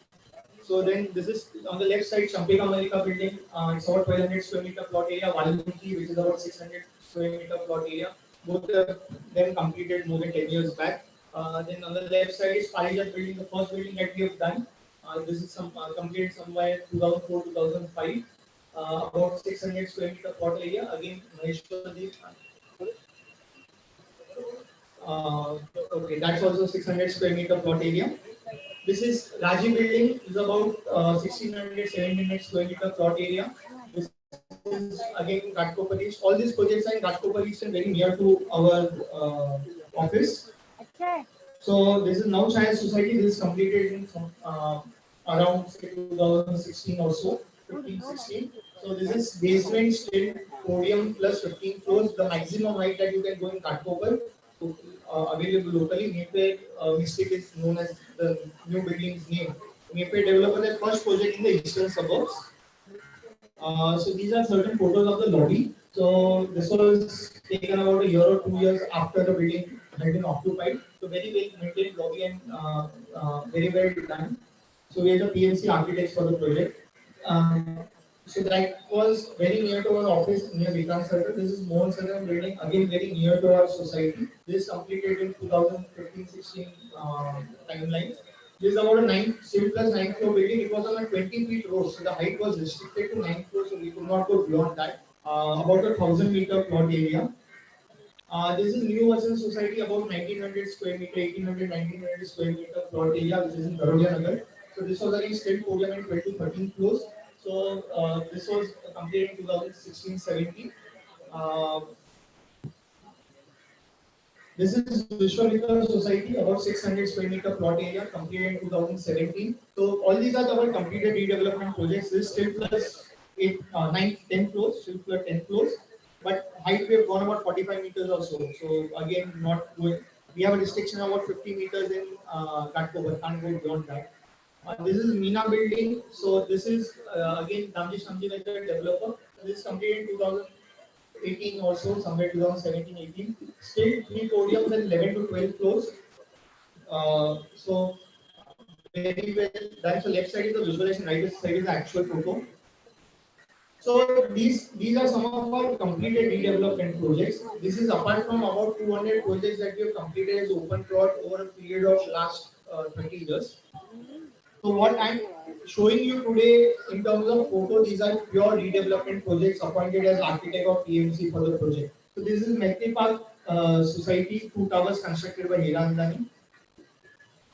So then this is on the left side, Champika Malika building. It's about 1200 square meter plot area. Valmiki, which is about 600 square meter plot area. Both of them completed more than 10 years back. Then on the left side is Parijat building, the first building that we have done. This is completed somewhere 2004, 2005. About 600 square meter plot area. Again, Maheshwar. Okay, that's also 600 square meter plot area. This is Raji building, is about 1600, 1700 square meter plot area. This is again Ghatkopar East. All these projects are in Ghatkopar East and very near to our office. So this is now Chaya Society. This is completed in around 2016 or so, 15, 16. So this is basement, still podium plus 15 floors. The maximum height that you can go in Ghatkopar. Available locally. Mayfair Mystic is known as the new building's name. Mayfair developed their first project in the eastern suburbs. So these are certain photos of the lobby. So this was taken about a year or 2 years after the building had been occupied. So very well maintained lobby and very well done. So we are the PMC architects for the project. So that was very near to our office near Vikrant Circle. This is Mohan Sagar building, again very near to our society. This is completed in 2015-16 timeline. This is about a 9 plus 9 floor building. It was on a 20 feet road, so the height was restricted to 9 floors, so we could not go beyond that. About a 1,000 meter plot area. This is New Vasan Society, about 1900 square meter, 1800, 1900 square meter plot area, which is in Garodia Nagar. So this was again still podium and 13 floors. So this was completed in 2016-17. This is Vishwakarma Society, about 600 square meter plot area, completed in 2017. So all these are our completed redevelopment projects. This is still plus 10 floors, still plus 10 floors. But height we have gone about 45 meters or so. So again, not good. We have a restriction of about 50 meters in Ghatkopar, can't go beyond that. This is Meena building. So this is again Damji Shamji like the developer. This is completed in 2018 or so, somewhere 2017-18. Still 3 podiums and 11 to 12 floors. So very well done. So left side is the visualization, right side is the actual photo. So these are some of our completed redevelopment projects. This is apart from about 200 projects that we have completed as open plot over a period of last 20 years. So what I'm showing you today in terms of photo, these are pure redevelopment projects appointed as architect of PMC for the project. So this is Mehti Park Society, 2 towers constructed by Hirandani.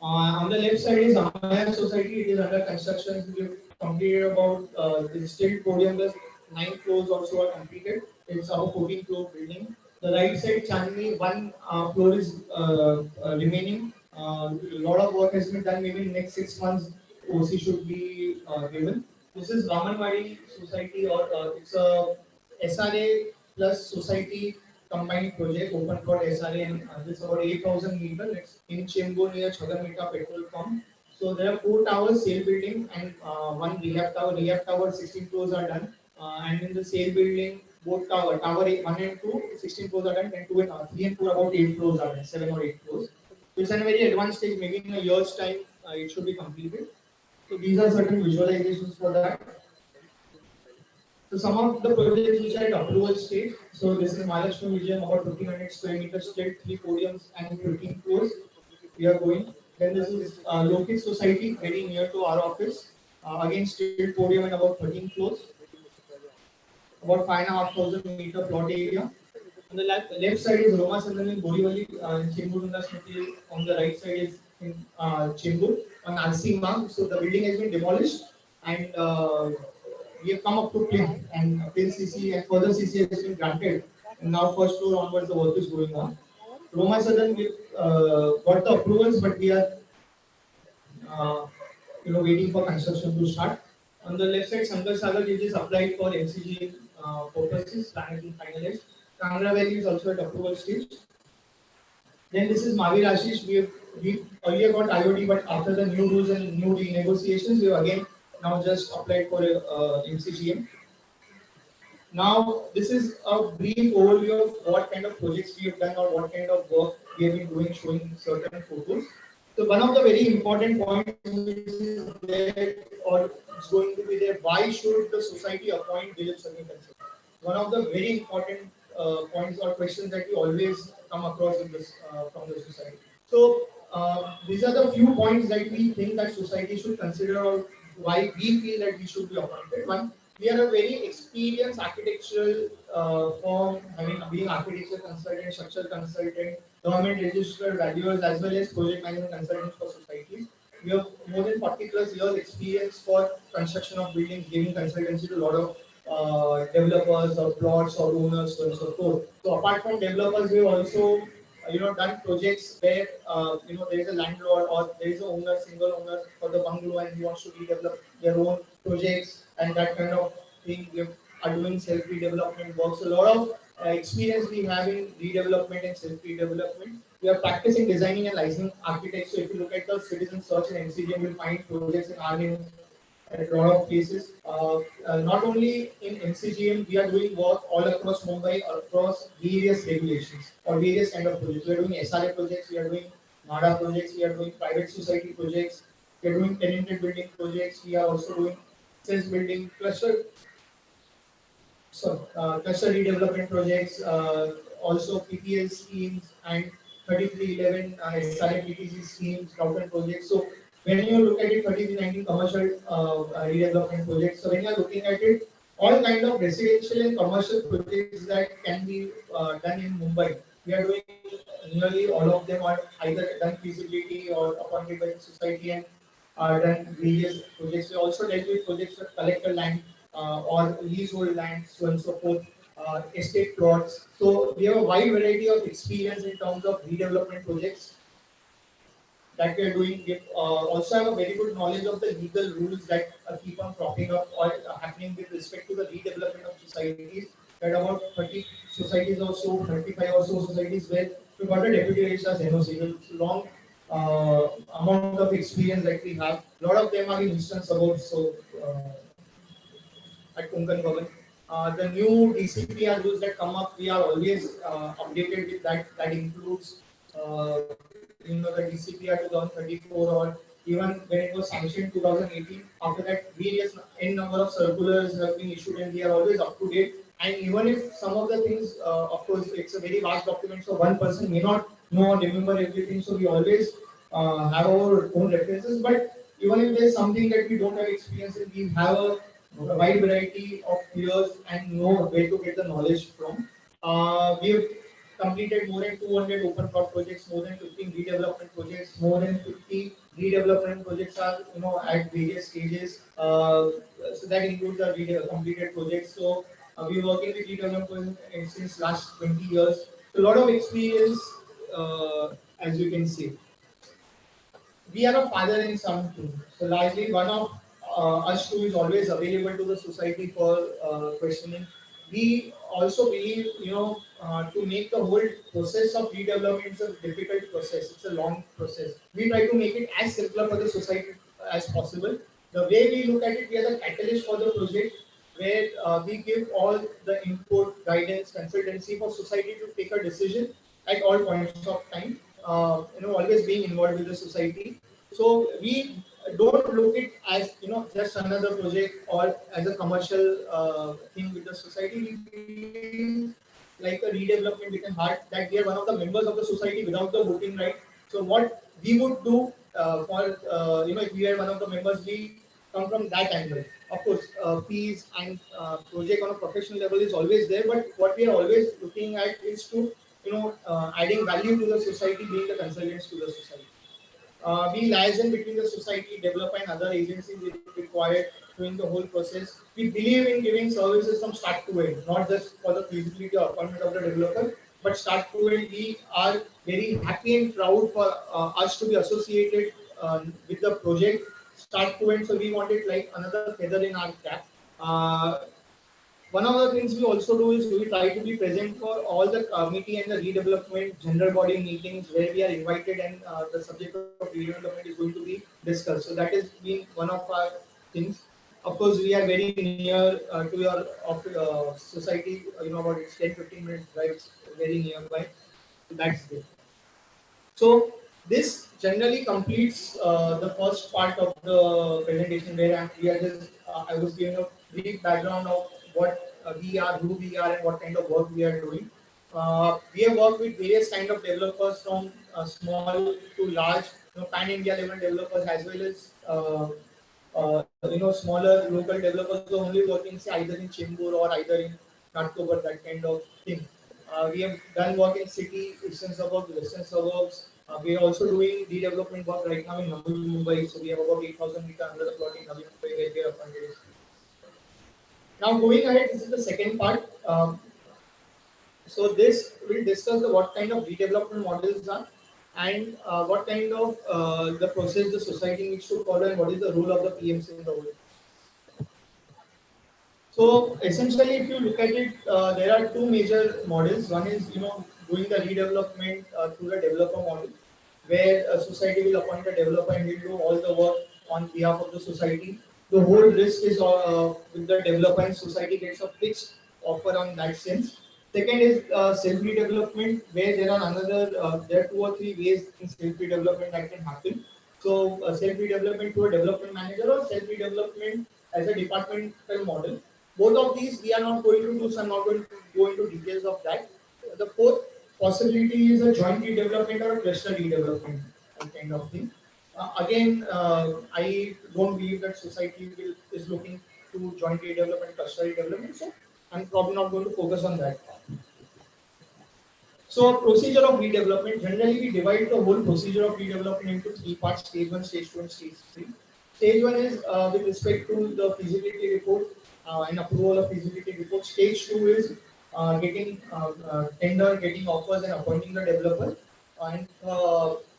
On the left side is Amaya Society. It is under construction. We have completed about the still podium plus 9 floors also are completed. It's our 14 floor building. The right side Chandni, 1 floor is remaining. A lot of work has been done. Maybe in next 6 months, OC should be given. This is Ramanwadi Society, or it's a SRA plus society combined project, open for SRA, and this is about 8,000 meters. It's in Chembur near Chagamita petrol pump. So there are 4 towers, sale building, and 1 rehab tower. Rehab tower 16 floors are done, and in the sale building both tower 1 and 2, 16 floors are done, and 2 and 3 and 4 about 8 floors are done, 7 or 8 floors. So it's in a very advanced stage. Maybe in a year's time, it should be completed. So these are certain visualizations for that. So some of the projects which are at approval stage. So this is Mahalakshmi Museum, about 1500 square meters split, 3 podiums and 15 floors. We are going. Then this is Lokit Society, very near to our office. Again, still podium and about 13 floors. About 5,500 meter plot area. On the left side is Roma Sadan in Borivali, Chembur Smriti. On the right side is in Chembur on RC Mark. So the building has been demolished and we have come up to PIN and PIN CC and further CC has been granted. And now first floor onwards the work is going on. Roma Sadan we got the approvals, but we are waiting for construction to start. On the left side, Shankar Sagar, which is applied for MCG purposes, plan has been finalized. Kangra Valley is also at approval stage. Then this is Mahavir Ashish. We earlier got IOD, but after the new rules and new renegotiations, we have again now just applied for MCGM. Now, this is a brief overview of what kind of projects we have done or what kind of work we have been doing, showing certain photos. So one of the very important points which is there or is going to be there, why should the society appoint Dilip Sanghvi Consultant? One of the very important points or questions that we always come across in this from the society. So these are the few points that we think that society should consider or why we feel that we should be appointed. One, we are a very experienced architectural firm, being architecture consultant, structural consultant, government registered valuers, as well as project management consultants for societies. We have more than 40 plus years experience for construction of buildings, giving consultancy to a lot of developers or plots or owners, so on and so forth. So apart from developers, we have also done projects where there is a landlord or there is a owner, single owner for the bungalow and he wants to redevelop their own projects and that kind of thing. We are doing self redevelopment work. So a lot of experience we have in redevelopment and self redevelopment. We are practicing designing and licensing architects. So if you look at the citizen search and MCGM, you will find projects in our name at a lot of places. Not only in MCGM, we are doing work all across Mumbai, across various regulations or various kind of projects. We are doing SRA projects, we are doing NADA projects, we are doing private society projects, we are doing tenanted building projects, we are also doing sense building, cluster redevelopment projects, also PPL schemes and 3311 SRA PTC schemes, Downtown projects. So when you look at it, 3319 commercial redevelopment projects. So when you are looking at it, all kind of residential and commercial projects that can be done in Mumbai, we are doing nearly all of them are either done feasibility or appointed by the society and are done various projects. We also dealt with projects with collector land or leasehold land, so on and so forth, estate plots. So we have a wide variety of experience in terms of redevelopment projects that we are doing. We also have a very good knowledge of the legal rules that keep on cropping up or happening with respect to the redevelopment of societies. There are about 30 societies or so, 35 or so societies where we got a deputy registrar's NOC. It's a long amount of experience that we have. A lot of them are in eastern suburbs, so at Konkan Bhavan. The new DCPR rules that come up, we are always updated with that. That includes the DCPR 2034 or even when it was sanctioned 2018. After that, various n number of circulars have been issued and we are always up to date. And even if some of the things, of course, it's a very vast document, so one person may not know or remember everything. So we always have our own references. But even if there's something that we don't have experience in, we have a wide variety of peers and know where to get the knowledge from. We have completed more than 200 open plot projects, more than 15 redevelopment projects, more than 50 redevelopment projects are at various stages. So that includes the completed projects. So we're working with redevelopment since last 20 years. So a lot of experience, as you can see. We are a father and son too. So largely one of us two is always available to the society for questioning. We also believe, to make the whole process of redevelopment is a difficult process. It's a long process. We try to make it as simpler for the society as possible. The way we look at it, we are the catalyst for the project. where we give all the input, guidance, consultancy for society to take a decision at all points of time. Always being involved with the society. So we don't look it as just another project or as a commercial thing with the society. We like a redevelopment with a heart that we are one of the members of the society without the voting right. So what we would do if we are one of the members, we come from that angle. Of course, fees and project on a professional level is always there, but what we are always looking at is to adding value to the society, being the consultants to the society. We liaison between the society, developer, and other agencies if required during the whole process. We believe in giving services from start to end, not just for the feasibility or appointment of the developer, but start to end. We are very happy and proud for us to be associated with the project start to end. So we want it like another feather in our cap. One of the things we also do is we try to be present for all the committee and the redevelopment general body meetings where we are invited and the subject of redevelopment is going to be discussed. So that is being one of our things. Of course, we are very near to your society, about it's 10-15 minutes drive, it's very nearby. So that's good. So this generally completes the first part of the presentation where I was giving a brief background of what we are, who we are, and what kind of work we are doing. We have worked with various kind of developers from small to large, pan-India level developers as well as smaller local developers who are only working say either in Chembur or either in Ghatkopar, that kind of thing. We have done work in city, eastern suburbs, western suburbs. We are also doing redevelopment work right now in Navi Mumbai. So we have about 8,000 meter under the plot in Navi Mumbai where we are appointed. Now going ahead, this is the second part. So this will discuss what kind of redevelopment models are and what kind of the process the society needs to follow and what is the role of the PMC in the whole. So essentially, if you look at it, there are two major models. One is doing the redevelopment through the developer model, where a society will appoint a developer and will do all the work on behalf of the society. The whole risk is with the developer and society gets a fixed offer on that sense. Second is self-redevelopment, where there are 2 or 3 ways in self-redevelopment that can happen. So self-redevelopment through a development manager or self-redevelopment as a departmental model. Both of these we are not going to do, so I'm not going to go into details of that. The fourth possibility is a joint redevelopment or a cluster redevelopment kind of thing. I don't believe that society is looking to joint redevelopment, cluster redevelopment, so I'm probably not going to focus on that. So procedure of redevelopment, generally we divide the whole procedure of redevelopment into 3 parts, stage 1, stage 2 and stage 3. Stage 1 is with respect to the feasibility report and approval of feasibility report. Stage 2 is getting tender, getting offers and appointing the developer. And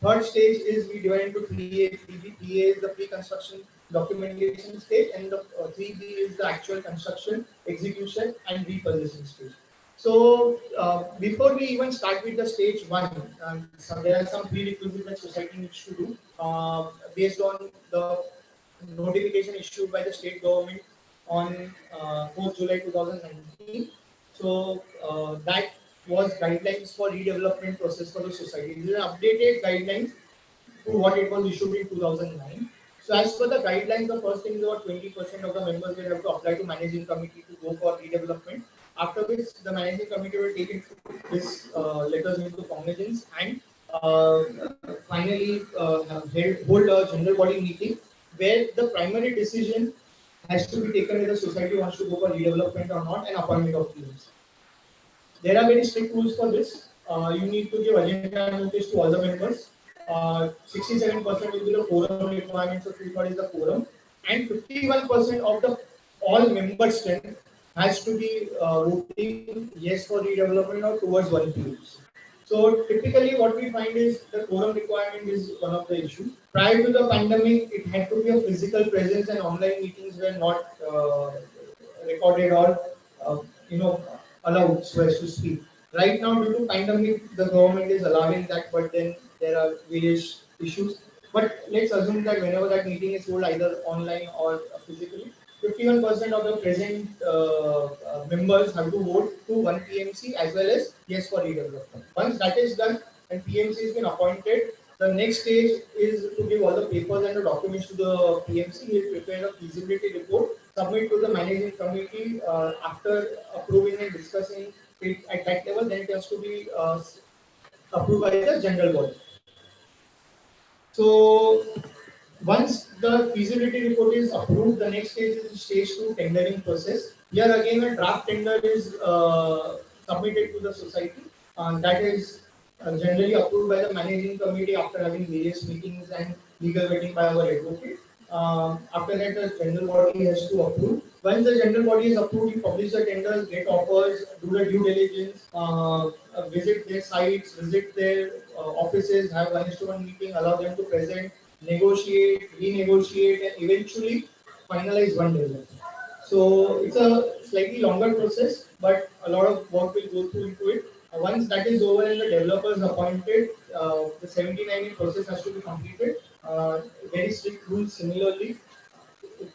third stage is we divide into 3A, 3B. 3A is the pre-construction documentation stage and the 3B is the actual construction, execution and repossession stage. So before we even start with the stage 1, there are some prerequisites that society needs to do based on the notification issued by the state government on 4th July 2019. So that was guidelines for redevelopment process for the society. These are updated guidelines to what it was issued in 2009. So as per the guidelines, the first thing is about 20% of the members will have to apply to managing committee to go for redevelopment. After which the managing committee will take it this letters into cognizance and finally hold a general body meeting where the primary decision has to be taken whether the society wants to go for redevelopment or not and appointment of PMs. There are very strict rules for this. You need to give agenda notice to all the members. 67% will be the quorum requirement, so 3/4 is the quorum, and 51% of the all member strength has to be voting yes for redevelopment or towards one PM. So typically what we find is the quorum requirement is one of the issues. Prior to the pandemic, it had to be a physical presence and online meetings were not recorded or allowed, so as to speak. Right now, due to pandemic, the government is allowing that, but then there are various issues. But let's assume that whenever that meeting is held either online or physically, 51% of the present members have to vote to one PMC as well as yes for redevelopment. Once that is done and PMC has been appointed, the next stage is to give all the papers and the documents to the PMC. He will prepare a feasibility report, submit to the managing committee. After approving and discussing it at that level, then it has to be approved by the general body. So once the feasibility report is approved, the next stage is stage 2 tendering process. Here again a draft tender is submitted to the society. That is generally approved by the managing committee after having various meetings and legal vetting by our advocate. After that, the general body has to approve. Once the general body is approved, we publish the tenders, get offers, do the due diligence, visit their sites, visit their offices, have 1:1 meeting, allow them to present, negotiate, renegotiate, and eventually finalize one development. So it's a slightly longer process, but a lot of work will go through into it. Once that is over and the developer is appointed, the 79 process has to be completed. Very strict rules similarly.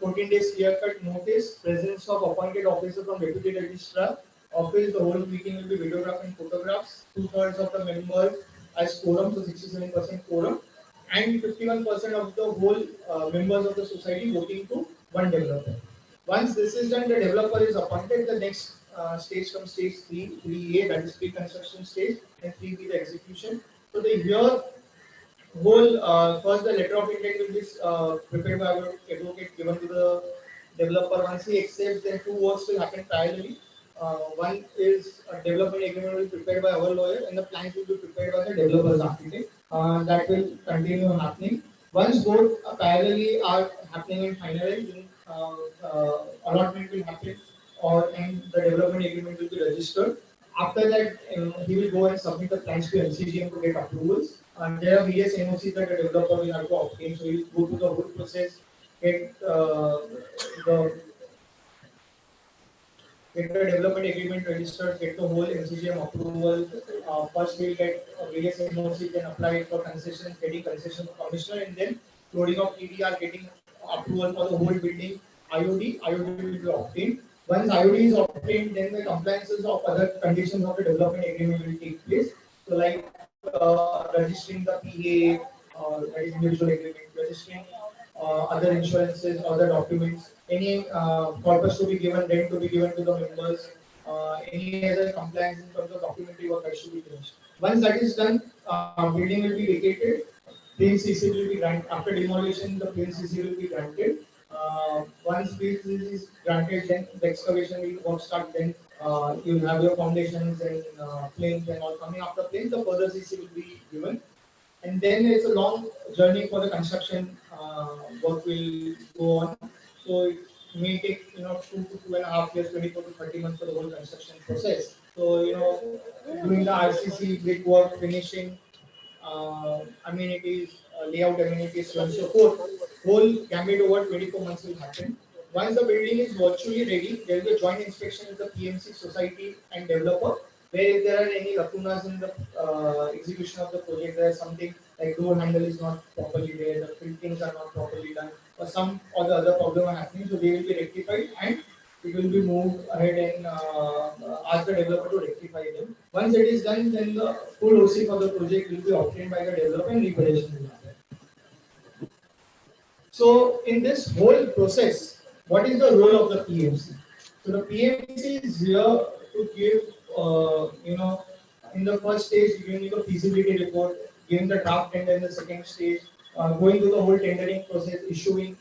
14 days clear-cut notice, presence of appointed officer from deputy registrar office. The whole meeting will be videographed and photographs. 2/3 of the members as quorum, so 67% quorum, and 51% of the whole members of the society voting to one developer. Once this is done, the developer is appointed. The next stage comes stage 3A, that is pre-construction stage, and 3B, the execution. So the year whole first the letter of intent will be prepared by our advocate, given to the developer. Once he accepts, then two works will happen parallelly. One is a development agreement will be prepared by our lawyer, and the plans will be prepared by the developer's architect. That will continue happening. Once both parallelly are happening and finalized, then allotment will happen, and the development agreement will be registered. After that, he will go and submit the plans to MCGM to get approvals. And there are various NOCs that the developer will have to obtain. So he will go through the whole process, get the development agreement registered, get the whole MCGM approval. First, we'll get various NOCs, then apply it for concession, getting concession from commissioner, and then loading of TDR, getting approval for the whole building. IOD will be obtained. Once IOD is obtained, then the compliances of other conditions of the development agreement will take place. So, like registering the PA, that is individual agreement, registering other insurances, other documents, any corpus to be given, rent to be given to the members, any other compliance in terms of documentary work that should be finished. Once that is done, building will be vacated, plain CC will be granted. After demolition, the plain CC will be granted. Once plain CC is granted, then the excavation will work start. Then you will have your foundations and planes and all coming. After planes, the further CC will be given. And then it's a long journey for the construction work will go on. So it may take 2 to 2.5 years, 24 to 30 months for the whole construction process. So doing the RCC, brickwork, finishing, amenities, layout amenities, so on and so forth. Whole gambit over 24 months will happen. Once the building is virtually ready, there will be a joint inspection with the PMC society and developer. Where if there are any lacunas in the execution of the project, there is something like door handle is not properly there, the filtings are not properly done, or some or the other problem are happening, so they will be rectified and it will be moved ahead and ask the developer to rectify them. Once it is done, then the full OC for the project will be obtained by the developer and repossession will happen. So in this whole process, what is the role of the PMC? So the PMC is here to give, in the first stage, giving you the feasibility report, giving the draft tender in the second stage, going through the whole tendering process, issuing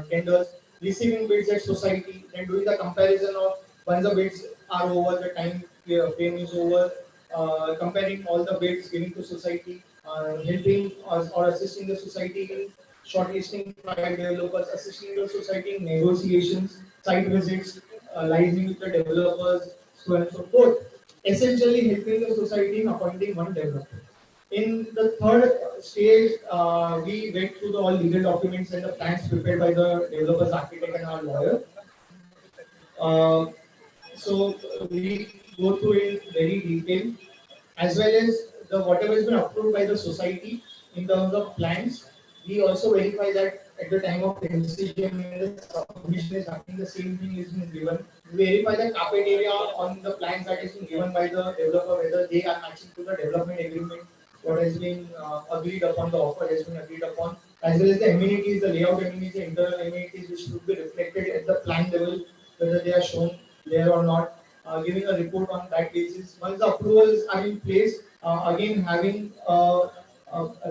tenders, receiving bids at society, then doing the comparison of once the bids are over, the time frame is over, comparing all the bids, giving to society, helping us or assisting the society in shortlisting private developers, assisting the society in negotiations, site visits, liaising with the developers, so on and so forth. Essentially helping the society in appointing one developer. In the third stage, we went through all legal documents and the plans prepared by the developer's architect and our lawyer. So we go through it very detailed, as well as the whatever has been approved by the society in terms of plans. We also verify that at the time of MCGM, when the submission is happening, the same thing is being given. We verify the carpet area on the plans that is being given by the developer, whether they are matching to the development agreement, what has been agreed upon, the offer has been agreed upon, as well as the amenities, the layout amenities, the internal amenities, which should be reflected at the plan level, whether they are shown there or not. Giving a report on that basis. Once the approvals are in place, again having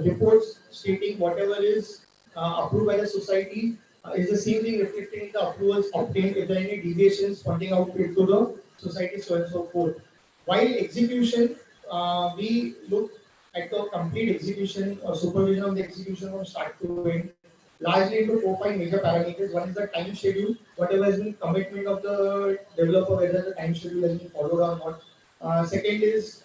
reports stating whatever is approved by the society is the same thing reflecting in the approvals obtained. If there are any deviations, pointing out it to the society, so and so forth. While execution, we look at the complete execution or supervision of the execution from start to end, largely into 4-5 major parameters. One is the time schedule, whatever has been commitment of the developer, whether the time schedule has been followed or not. Second is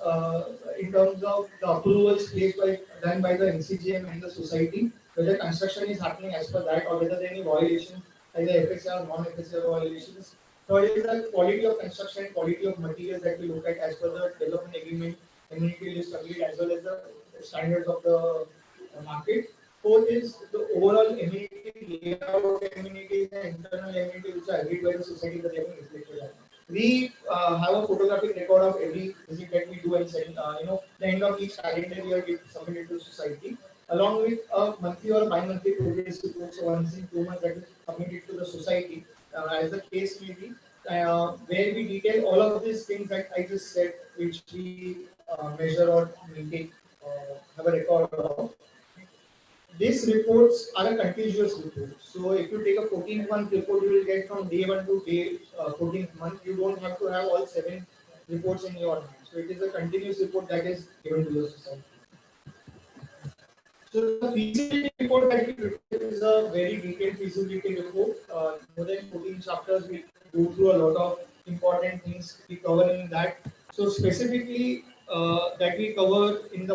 in terms of the approvals placed done by the NCGM and the society, whether construction is happening as per that or whether there are any violations, either FSR or non-FSR violations. Third is the quality of construction, quality of materials that we look at as per the development agreement, community list agreed, as well as the standards of the market. Fourth is the overall amenity, layout amenities and internal amenities which are agreed by the society that they have been reflected on. We have a photographic record of every visit that we do and send, the end of each calendar year we submit it to society, along with a monthly or bi-monthly progress report, so once in 2 months that is submitted to the society, as the case may be, where we detail all of these things that I just said, which we measure or maintain, have a record of. These reports are a continuous report. So if you take a 14th-month report, you will get from day 1 to day 14th month. You don't have to have all 7 reports in your hand. So it is a continuous report that is given to the society. So the feasibility report that we prepare is a very detailed feasibility report. More than 14 chapters, we go through a lot of important things we cover in that. So specifically, that we cover in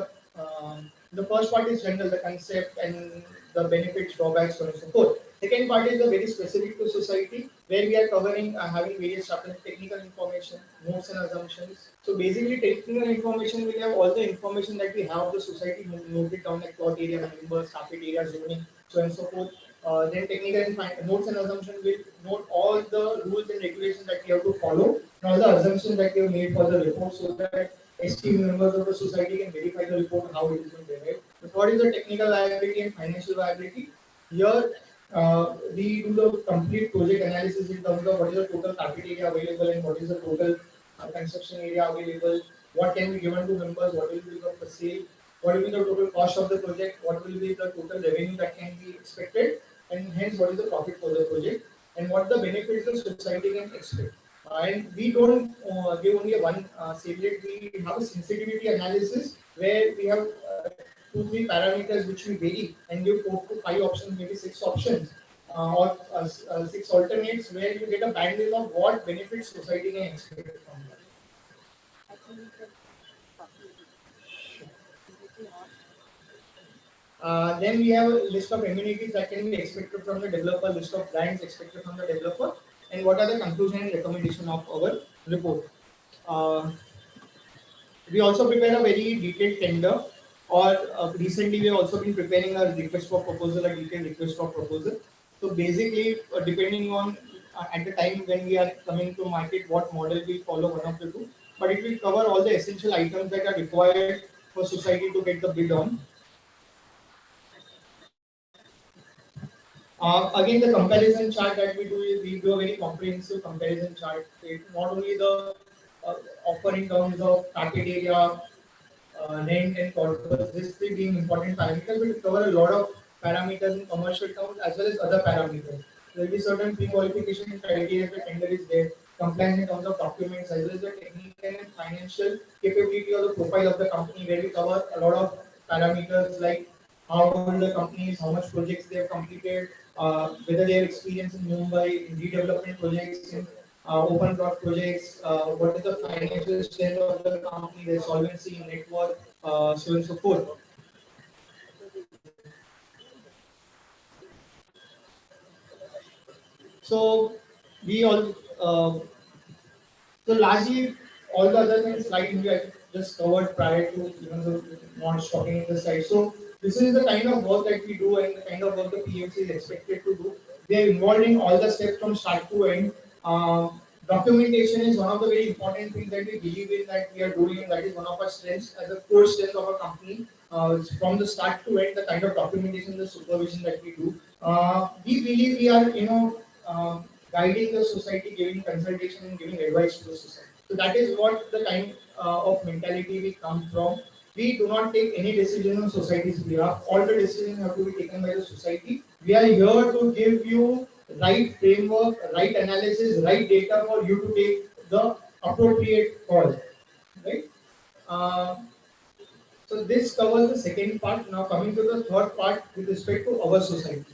the first part is general, the concept and the benefits, drawbacks, so on and so forth. Second part is the very specific to society, where we are covering having various chapters, technical information, notes and assumptions. So basically, technical information will have all the information that we have of the society noted down, like plot area, numbers, carpet area, zoning, so on and so forth. Then technical notes and assumptions will note all the rules and regulations that we have to follow, and all the assumptions that we have made for the report, so that esteemed members of the society can verify the report how it is being derived. The third is the technical viability and financial viability. Here, we do the complete project analysis in terms of what is the total carpet area available and what is the total construction area available, what can be given to members, what will be the sale, what will be the total cost of the project, what will be the total revenue that can be expected, and hence what is the profit for the project, and what the benefits the society can expect. And we don't give only a one salient, we have a sensitivity analysis where we have 2-3 parameters which we vary and give 4 to 5 options, maybe 6 options, or 6 alternates where you get a bandwidth of what benefits society can expect from that. Then we have a list of amenities that can be expected from the developer, list of brands expected from the developer, and what are the conclusion and recommendation of our report. We also prepare a very detailed tender, or recently we have also been preparing a request for proposal, a detailed request for proposal. So basically, depending on at the time when we are coming to market, what model we follow, one of the two, but it will cover all the essential items that are required for society to get the bid on. Again, the comparison chart that we do is we do a very comprehensive comparison chart. Not only the offer in terms of target area, rent and corpus, this three being important parameters, but we cover a lot of parameters in commercial terms as well as other parameters. There will be certain pre-qualification criteria if the tender is there, compliance in terms of documents as well as the technical and financial capability or the profile of the company, where we cover a lot of parameters like how old the company is, how much projects they have completed, whether they have experience in Mumbai, in redevelopment projects, in open plot projects, what is the financial strength of the company, their solvency, net worth, so on and so forth. So we all, so largely all the other things like we just covered prior to not stopping in the slide. So This is the kind of work that we do and the kind of work the PMC is expected to do. We are involved in all the steps from start to end. Documentation is one of the very important things that we believe in, that we are doing. That is one of our strengths as a core strength of our company. From the start to end, the kind of documentation, the supervision that we do. We believe we are, guiding the society, giving consultation and giving advice to the society. So that is what the kind of mentality we come from. We do not take any decision on society's behalf. All the decisions have to be taken by the society. We are here to give you right framework, right analysis, right data for you to take the appropriate call. Right? So this covers the second part. Now coming to the third part with respect to our society.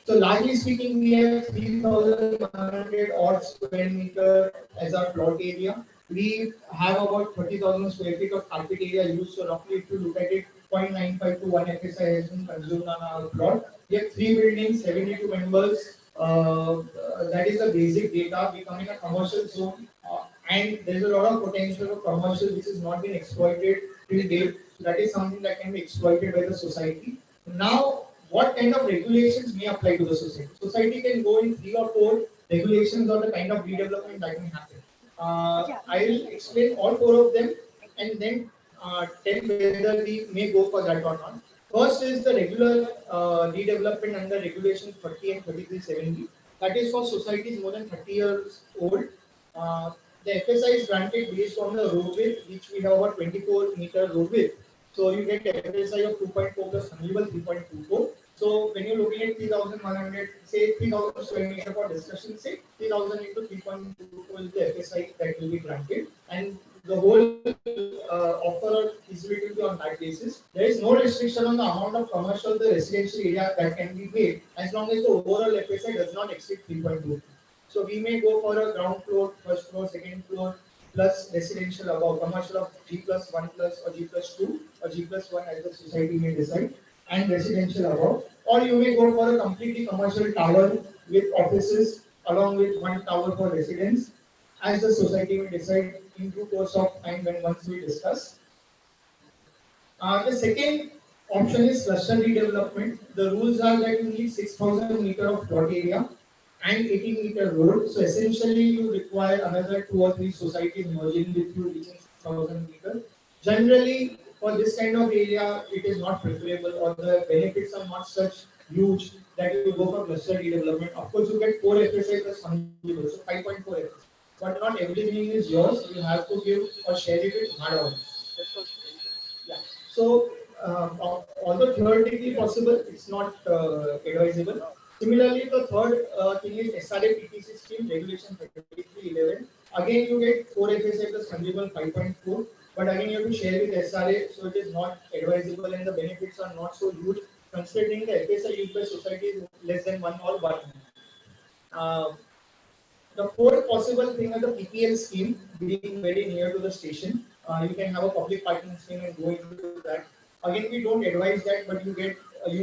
So largely speaking, we have 3,100 odd square meter as our plot area. We have about 30,000 square feet of carpet area used. So roughly, if you look at it, 0.95 to 1 FSI has been consumed on our plot. We have 3 buildings, 72 members. That is the basic data. Becoming a commercial zone, and there is a lot of potential for commercial which has not been exploited till date. So that is something that can be exploited by the society. Now, what kind of regulations may apply to the society? Society can go in 3 or 4 regulations on the kind of redevelopment that may happen. I will explain all 4 of them and then tell whether we may go for that or not. First is the regular redevelopment under regulation 30 and 3370. That is for societies more than 30 years old. The FSI is granted based on the road width, which we have about 24 meter road width. So you get FSI of 2.4 plus fungible 3.24. So when you're looking at 3,100, say 3,000 square meter for discussion sake, 3,000 into 3.24 is the FSI that will be granted, and the whole offer feasibility will be on that basis. There is no restriction on the amount of commercial the residential area that can be made, as long as the overall FSI does not exceed 3.2. So we may go for a ground floor, first floor, second floor, plus residential above, commercial of G plus 1 plus or G plus 2 or G plus 1 as the society may decide, and residential above. Or you may go for a completely commercial tower with offices along with 1 tower for residents, as the society may decide in due course of time when once we discuss. The second option is cluster redevelopment. The rules are that you need 6,000 meter of plot area and 18 meter road. So essentially you require another 2 or 3 societies merging with you reaching 6,000 meter. Generally, for this kind of area, it is not preferable, or the benefits are not such huge that you go for cluster redevelopment. Of course, you get 4 FSI plus fungible, so 5.4 FSI. But not everything is yours. You have to give or share it with Madhav. Yeah. So, although theoretically possible, it's not advisable. Similarly, the third thing is SRA PTC scheme, regulation 3311. Again, you get 4 FSI plus fungible 5.4. But again, you have to share with SRA, so it is not advisable and the benefits are not so huge, considering the FSI used by society is less than 1 or 1. The fourth possible thing is the PPL scheme, being very near to the station. You can have a public parking scheme and go into that. Again, we don't advise that, but you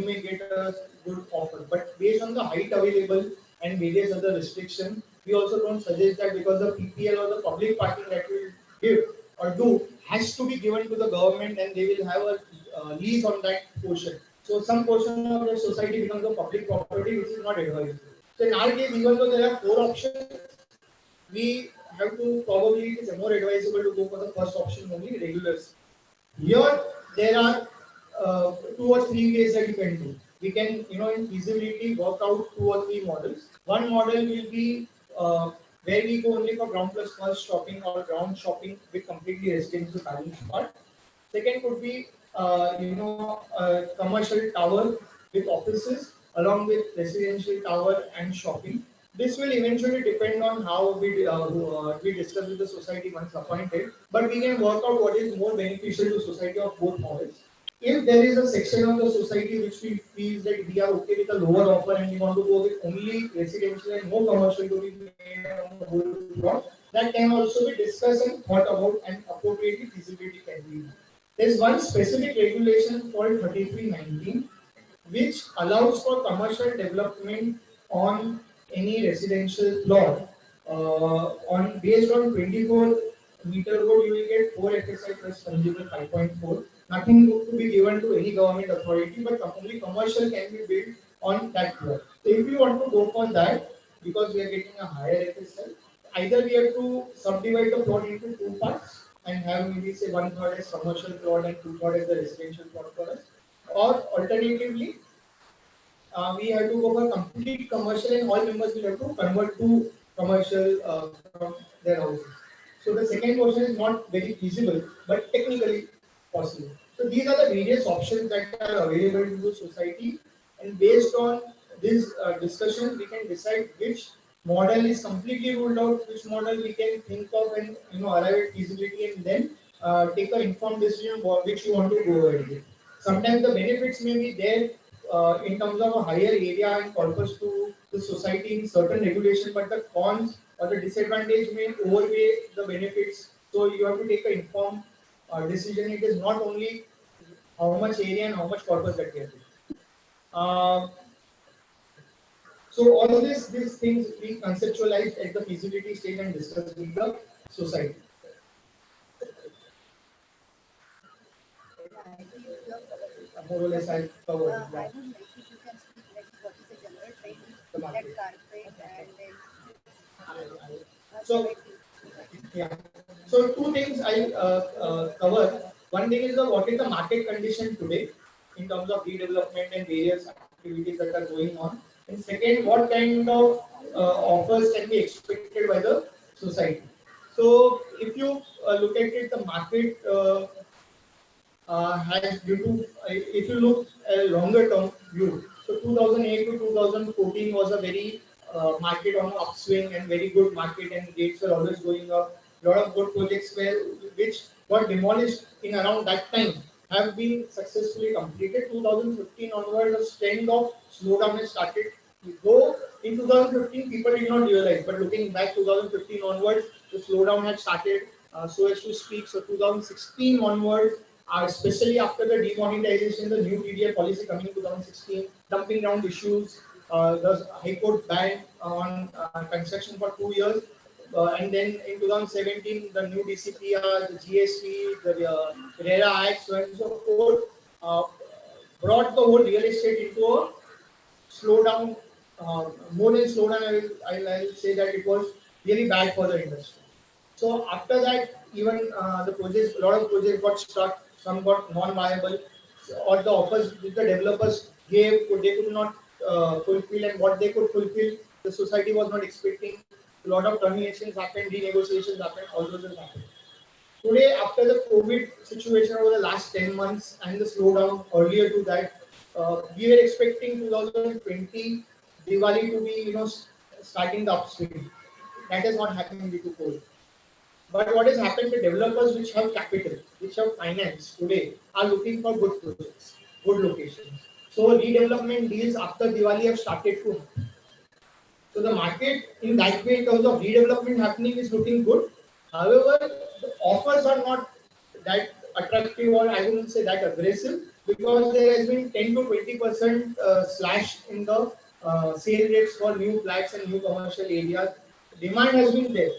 may get a good offer. But based on the height available and various other restrictions, we also don't suggest that, because the PPL or the public parking that we give or do has to be given to the government, and they will have a lease on that portion. So some portion of the society becomes a public property, which is not advisable. So in our case, even though there are 4 options, we have to probably, it is more advisable to go for the first option only, regulars. Here there are 2 or 3 ways that you can do. We can, in feasibility, work out 2 or 3 models. One model will be where we go only for ground plus first shopping or ground shopping with completely residential balance part. Second could be, a commercial tower with offices along with residential tower and shopping. This will eventually depend on how we discuss with the society once appointed, but we can work out what is more beneficial to society of both models. If there is a section of the society which we feel that we are okay with a lower offer and we want to go with only residential and no commercial to be made on the whole plot, that can also be discussed and thought about, and appropriately feasibility can be done. There is one specific regulation called 3319, which allows for commercial development on any residential plot. Based on 24 meter road, you will get 4 FSI plus fungible 5.4. Nothing to be given to any government authority, but only commercial can be built on that plot. So if you want to go for that, because we are getting a higher FSL, either we have to subdivide the plot into two parts and have maybe say 1/3 as commercial plot and 2/3 as the residential plot for us, or alternatively, we have to go for complete commercial and all members will have to convert to commercial from their houses. So the second option is not very feasible, but technically possible. So these are the various options that are available to the society, and based on this discussion, we can decide which model is completely ruled out, which model we can think of and arrive at feasibility, and then take an informed decision which you want to go ahead with. Sometimes the benefits may be there in terms of a higher area and corpus to the society in certain regulation, but the cons or the disadvantage may overweigh the benefits. So you have to take an informed decision. It is not only how much area and how much corpus that we have to do. So all these things being conceptualized at the feasibility stage and discussed with the society. More or less I covered. I would like if you can speak like what is the general trend in that carpet and then So yeah. So two things I cover. One thing is what is the market condition today in terms of redevelopment and various activities that are going on. And second, what kind of offers can be expected by the society. So if you look at it, the market has due to if you look at a longer term view. So 2008 to 2014 was a very market on upswing and very good market, and rates were always going up. A lot of good projects which got demolished in around that time have been successfully completed. 2015 onward, the trend of slowdown has started. Though in 2015 people did not realize, but looking back 2015 onwards, the slowdown had started, so as to speak. So 2016 onwards, especially after the demonetization, the new TDI policy coming in 2016, dumping ground issues, the High Court ban on construction for 2 years, and then in 2017, the new DCPR, the GST, the RERA Act, so on and so forth, brought the whole real estate into a slowdown. More than slowdown, I'll say that it was really bad for the industry. So after that, even the projects, a lot of projects got stuck, some got non-viable, or the offers which the developers gave, they could not fulfill, and what they could fulfill, the society was not expecting. A lot of terminations happened, renegotiations happened, all those things happened. Today, after the COVID situation over the last 10 months and the slowdown earlier to that, we were expecting 2020 Diwali to be, starting the upswing. That has not happened due to COVID. But what has happened, the developers which have capital, which have finance today, are looking for good projects, good locations. So redevelopment deals after Diwali have started to happen. So the market in that way, in terms of redevelopment happening, is looking good. However, the offers are not that attractive, or I wouldn't say that aggressive, because there has been 10 to 20% slash in the sale rates for new flats and new commercial areas. Demand has been there.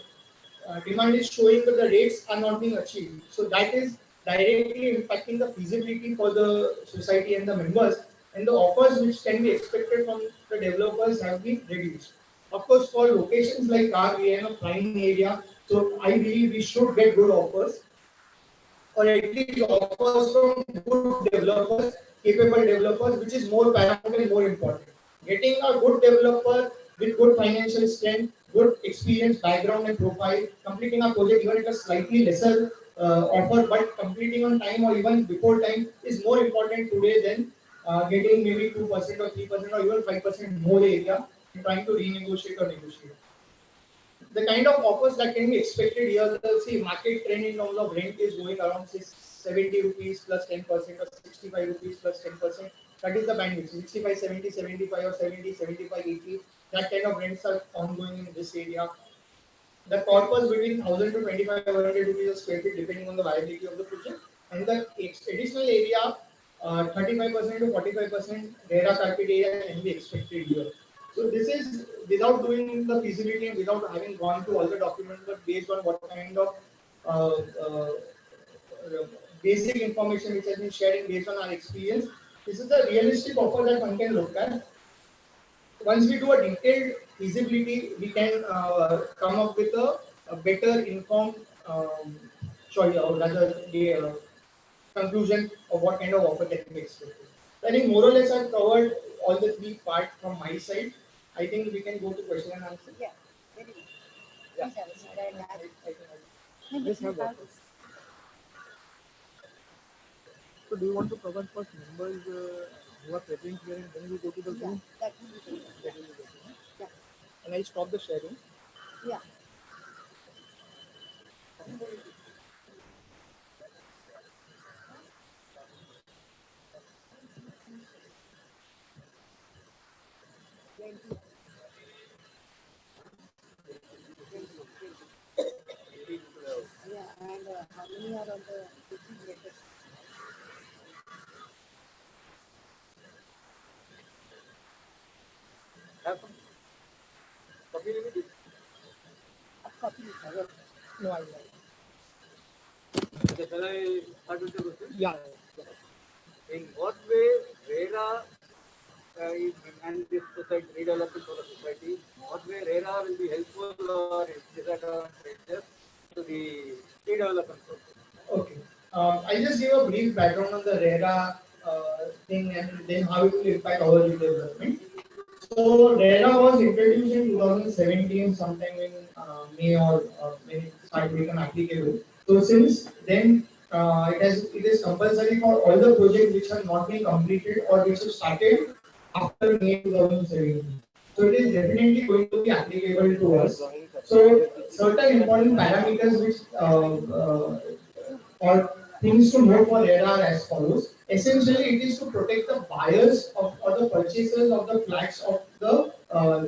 Demand is showing, but the rates are not being achieved. So that is directly impacting the feasibility for the society and the members, and the offers which can be expected from the developers have been reduced. Of course, for locations like our, we are in a prime area, so I believe we should get good offers, or at least offers from good developers, capable developers, which is more paramount and more important. Getting a good developer with good financial strength, good experience, background and profile, completing a project even at a slightly lesser offer, but completing on time or even before time is more important today than getting maybe 2% or 3% or even 5% more area and trying to renegotiate or negotiate. The kind of offers that can be expected here, see, market trend in terms of rent is going around say 70 rupees plus 10% or 65 rupees plus 10%. That is the bandwidth, 65, 70, 75 or 70, 75, 80. That kind of rents are ongoing in this area. The corpus between 1000 to 2500 rupees a square feet depending on the viability of the project. And the additional area, 35% to 45% RERA carpet area can be expected here. So this is without doing the feasibility and without having gone through all the documents, but based on what kind of basic information which has been shared based on our experience. This is a realistic offer that one can look at. Once we do a detailed feasibility, we can come up with a better informed choice, or rather the conclusion of what kind of offer can be expected. I think more or less I've covered all the three parts from my side. I think we can go to question and answer. Yeah, very good. Yeah. Please have a seat. I'll have it. Yes, have that. So do you want to cover first members who are present here and then we go to the Yeah, Zoom? that will be good. That will be better, no? Yeah. And I'll stop the sharing. Yeah. Yeah, and how many are on the teaching letters? Have some copy with it? A copy. No, I will. Okay, shall I start with the question? Yeah. In what way RERA is and this society redevelopment for the society, what way RERA will be helpful or disadvantageous to the redevelopment process? Okay. I'll just give a brief background on the RERA thing and then how it will impact our development. So RERA was introduced in 2017, sometime in May or when it started to become applicable. So since then, it is compulsory for all the projects which have not been completed or which have started after May 2017. So it is definitely going to be applicable to us. So certain important parameters which or things to note for RERA are as follows. Essentially, it is to protect the buyers of, or the purchasers of the flats of the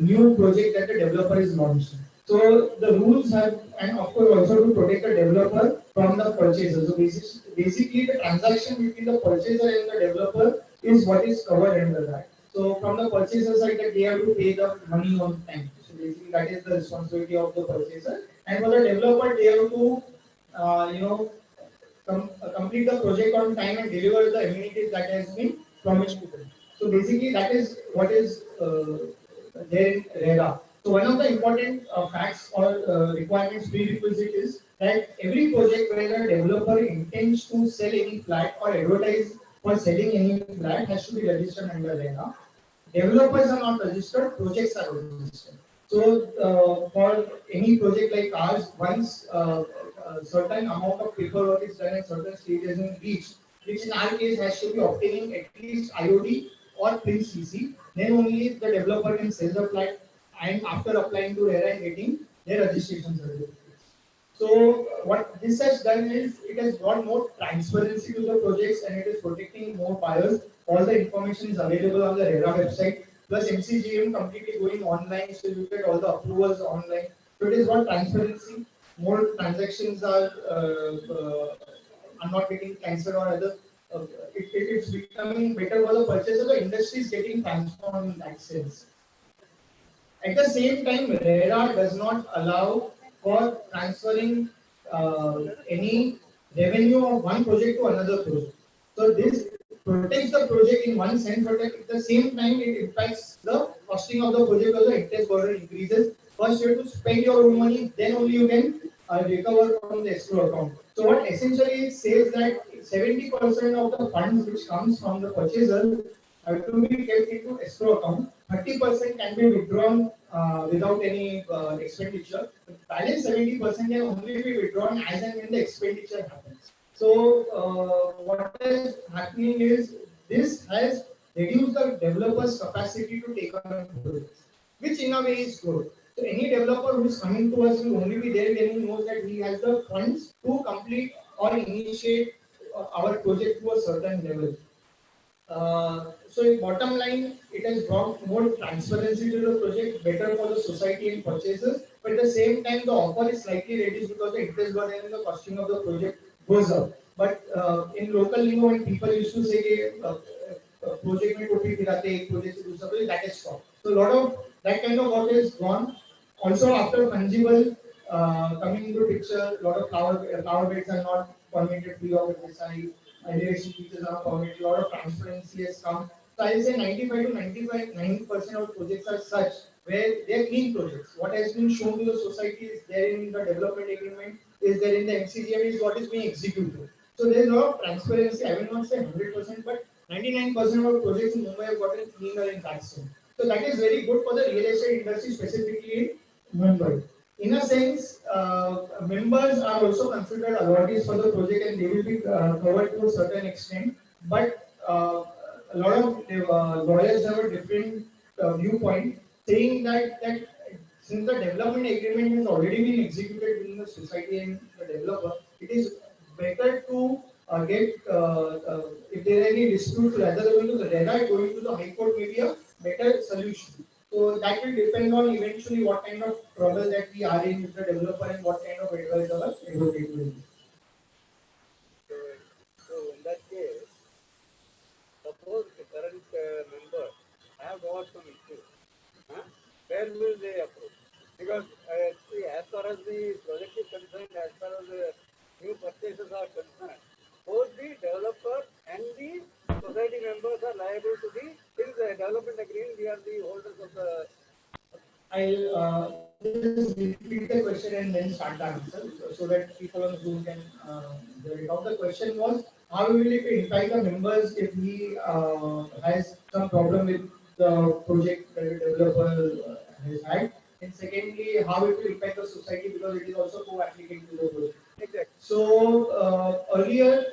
new project that the developer is launching. So the rules have, and of course also to protect the developer from the purchaser. So basically the transaction between the purchaser and the developer is what is covered under that. So from the purchaser side, that they have to pay the money on time. So basically that is the responsibility of the purchaser. And for the developer, they have to complete the project on time and deliver the amenities that has been promised to them. So basically, that is what is there in RERA. So one of the important facts or requirements, prerequisite is that every project where the developer intends to sell any flat or advertise for selling any flat has to be registered under RERA. Developers are not registered, projects are registered. So for any project like ours, once a certain amount of paperwork is done and certain stage has been reached, which in our case has to be obtaining at least IOD or Prince CC, then only the developer can sell the flat and after applying to RERA and getting their registration certificates. So what this has done is it has brought more transparency to the projects and it is protecting more buyers. All the information is available on the RERA website. Plus MCGM completely going online, so you get all the approvals online. So it is one transparency. More transactions are not getting cancelled or other. It's becoming better for the purchaser. The industry is getting transformed in that sense. At the same time, RERA does not allow for transferring any revenue of one project to another project. So this protects the project in one sense, but at the same time it impacts the costing of the project because the interest burden increases. First you have to spend your own money, then only you can recover from the escrow account. So what essentially it says that 70% of the funds which comes from the purchaser have to be kept into escrow account. 30% can be withdrawn without any expenditure. The balance 70% can only be withdrawn as and when the expenditure happens. So what is happening is this has reduced the developer's capacity to take on projects, which in a way is good. So any developer who is coming to us will only be there when he knows that he has the funds to complete or initiate our project to a certain level. So in bottom line, it has brought more transparency to the project, better for the society and purchasers. But at the same time, the offer is slightly reduced because the interest burden and the costing of the project goes up. But in local lingo, when people used to say, project mein koti firate, ek project se dusra, that is stopped. So a lot of that kind of work is gone. Also, after fungible coming into picture, a lot of flower beds are not permitted free of FSI, elevation features are permitted, a lot of transparency has come. So I will say 95 to 99% of projects are such where they are clean projects. What has been shown to the society is there in the development agreement, is there in the MCGM, is what is being executed. So there is a lot of transparency. I will not say 100%, but 99% of projects in Mumbai have gotten cleaner in that sense. So that is very good for the real estate industry, specifically in Mumbai. In a sense, members are also considered authorities for the project and they will be covered to a certain extent. But a lot of lawyers have a different viewpoint, saying that since the development agreement has already been executed within the society and the developer, it is better to get if there are any disputes rather than going to the High Court may be a better solution. So that will depend on eventually what kind of trouble that we are in with the developer and what kind of advice our advocate will give. So in that case, suppose the current member have got some issue, where will they approach? Because see, as far as the project is concerned, as far as the new purchases are concerned, both the developer and the society members are liable to the, since the development agreement, we are the holders of the. I'll just repeat the question and then start the answer so that people on Zoom can hear it out. The question was, how will it impact the members if he has some problem with the project that the developer has had? And secondly, how it will impact the society because it is also co-applicant to the project. Exactly. So earlier,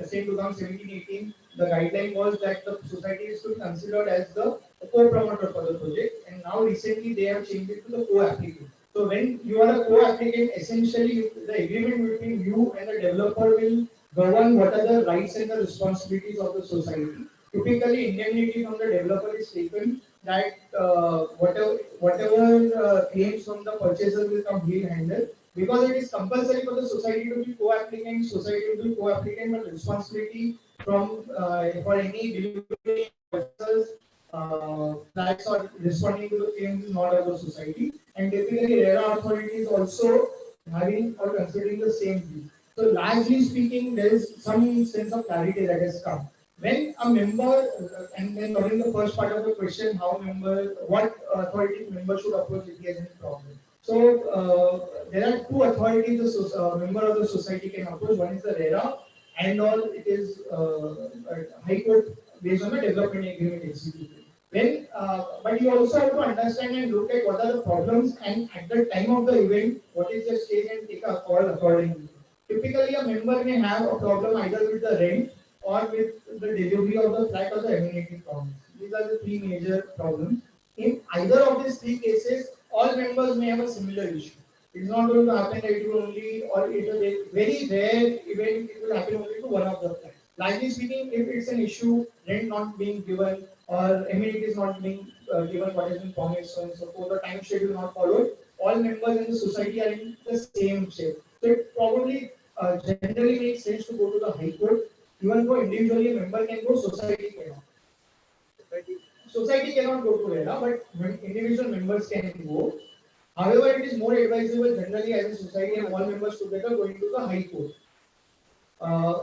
say 2017-18, the guideline was that the society is to be considered as the co-promoter for the project, and now recently they have changed it to the co-applicant. So when you are a co-applicant, essentially the agreement between you and the developer will govern what are the rights and the responsibilities of the society. Typically, indemnity from the developer is taken that whatever claims from the purchaser will come he'll handle. Because it is compulsory for the society to be co-applicant, society to be co-applicant, but responsibility from for any delivery flats or responding to the claims is not of the society. And typically, RERA authority is also having or considering the same thing. So largely speaking, there is some sense of clarity that has come. When a member, and then during the first part of the question, what authority member should approach if he has any problem. So there are two authorities a member of the society can approach. One is the RERA, and all it is High Court based on the development agreement executed. But you also have to understand and look at what are the problems, and at the time of the event, what is the stage, and take a call accordingly. Typically, a member may have a problem either with the rent or with the delivery of the flat or the amenity problems. These are the three major problems. In either of these three cases, all members may have a similar issue. It's not going to happen that it will only, or it will be very rare event, it will happen only to one of the flats. Largely speaking, if it's an issue, rent not being given or amenities not being given what has been promised, so the time schedule not followed, all members in the society are in the same shape. So it probably generally makes sense to go to the High Court. Even though individually a member can go, society cannot. Society cannot go to RERA, but individual members can go. However, it is more advisable generally as a society and all members together going to the High Court.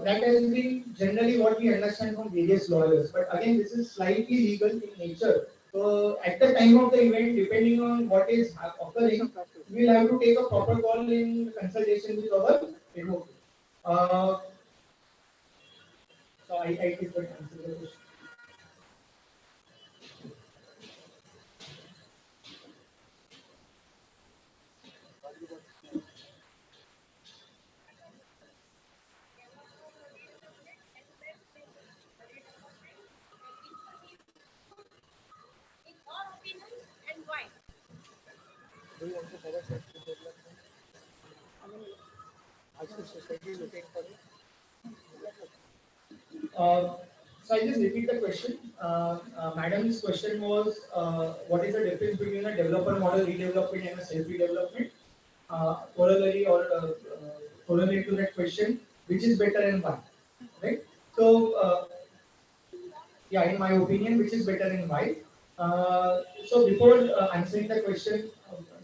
That has been generally what we understand from various lawyers. But again, this is slightly legal in nature. So at the time of the event, depending on what is occurring, we will have to take a proper call in consultation with our advocate. So I think that answers the question. Do you want to have a safety development? Also, society looking for it. So I just repeat the question. Madam's question was, what is the difference between a developer model redevelopment and a self-redevelopment? Corollary to that question, which is better and why? Right? So, yeah, in my opinion, which is better and why? So before answering the question,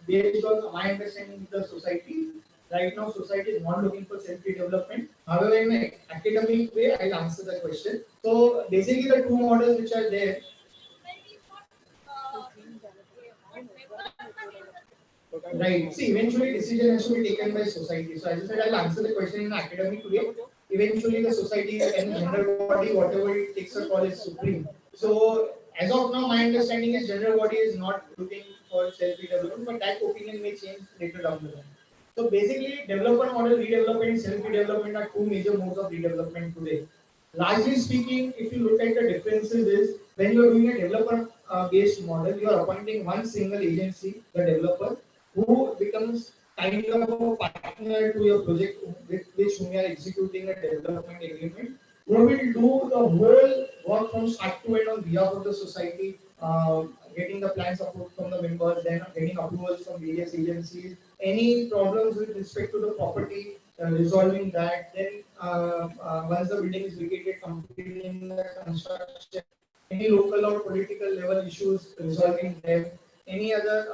based on my understanding of the society, right now society is not looking for self-development. However, in an academic way, I'll answer the question. So basically the two models which are there. Right. See, eventually decision has to be taken by society. So as I said, I'll answer the question in an academic way. Eventually the society and general body, whatever it takes a call is supreme. So as of now, my understanding is general body is not looking for self-development, but that opinion may change later down the line. So basically, developer model, redevelopment, and self-redevelopment are two major modes of redevelopment today. Largely speaking, if you look at the differences is when you are doing a developer based model, you are appointing one single agency, the developer, who becomes kind of a partner to your project with which whom you are executing a development agreement, who will do the whole work from start to end on behalf of the society, getting the plans approved from the members, then getting approvals from various agencies, any problems with respect to the property, resolving that, then once the building is vacated, completing the construction, any local or political level issues, resolving them, any other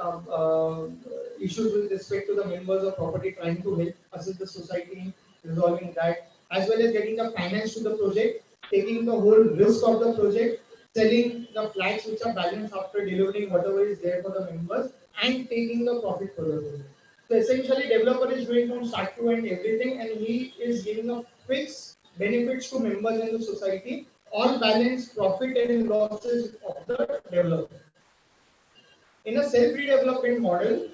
issues with respect to the members of property, trying to help assist the society in resolving that, as well as getting the finance to the project, taking the whole risk of the project, selling the flats which are balanced after delivering whatever is there for the members, and taking the profit for the project. So essentially, developer is doing from start to end everything, and he is giving a fixed benefits to members in the society, all balanced profit and losses of the developer. In a self-redevelopment model,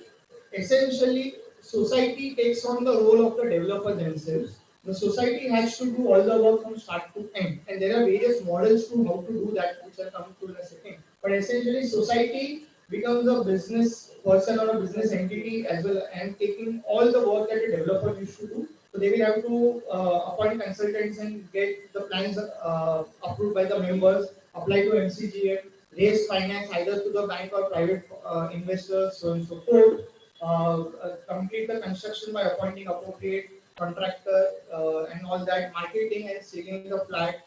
essentially society takes on the role of the developer themselves. The society has to do all the work from start to end, and there are various models to how to do that, which I'll come to in a second. But essentially, society becomes a business person or a business entity as well, and taking all the work that a developer used to do. So they will have to appoint consultants and get the plans approved by the members, apply to MCGM, raise finance either to the bank or private investors, so and so forth. Complete the construction by appointing appropriate contractor and all that, marketing and selling the flats,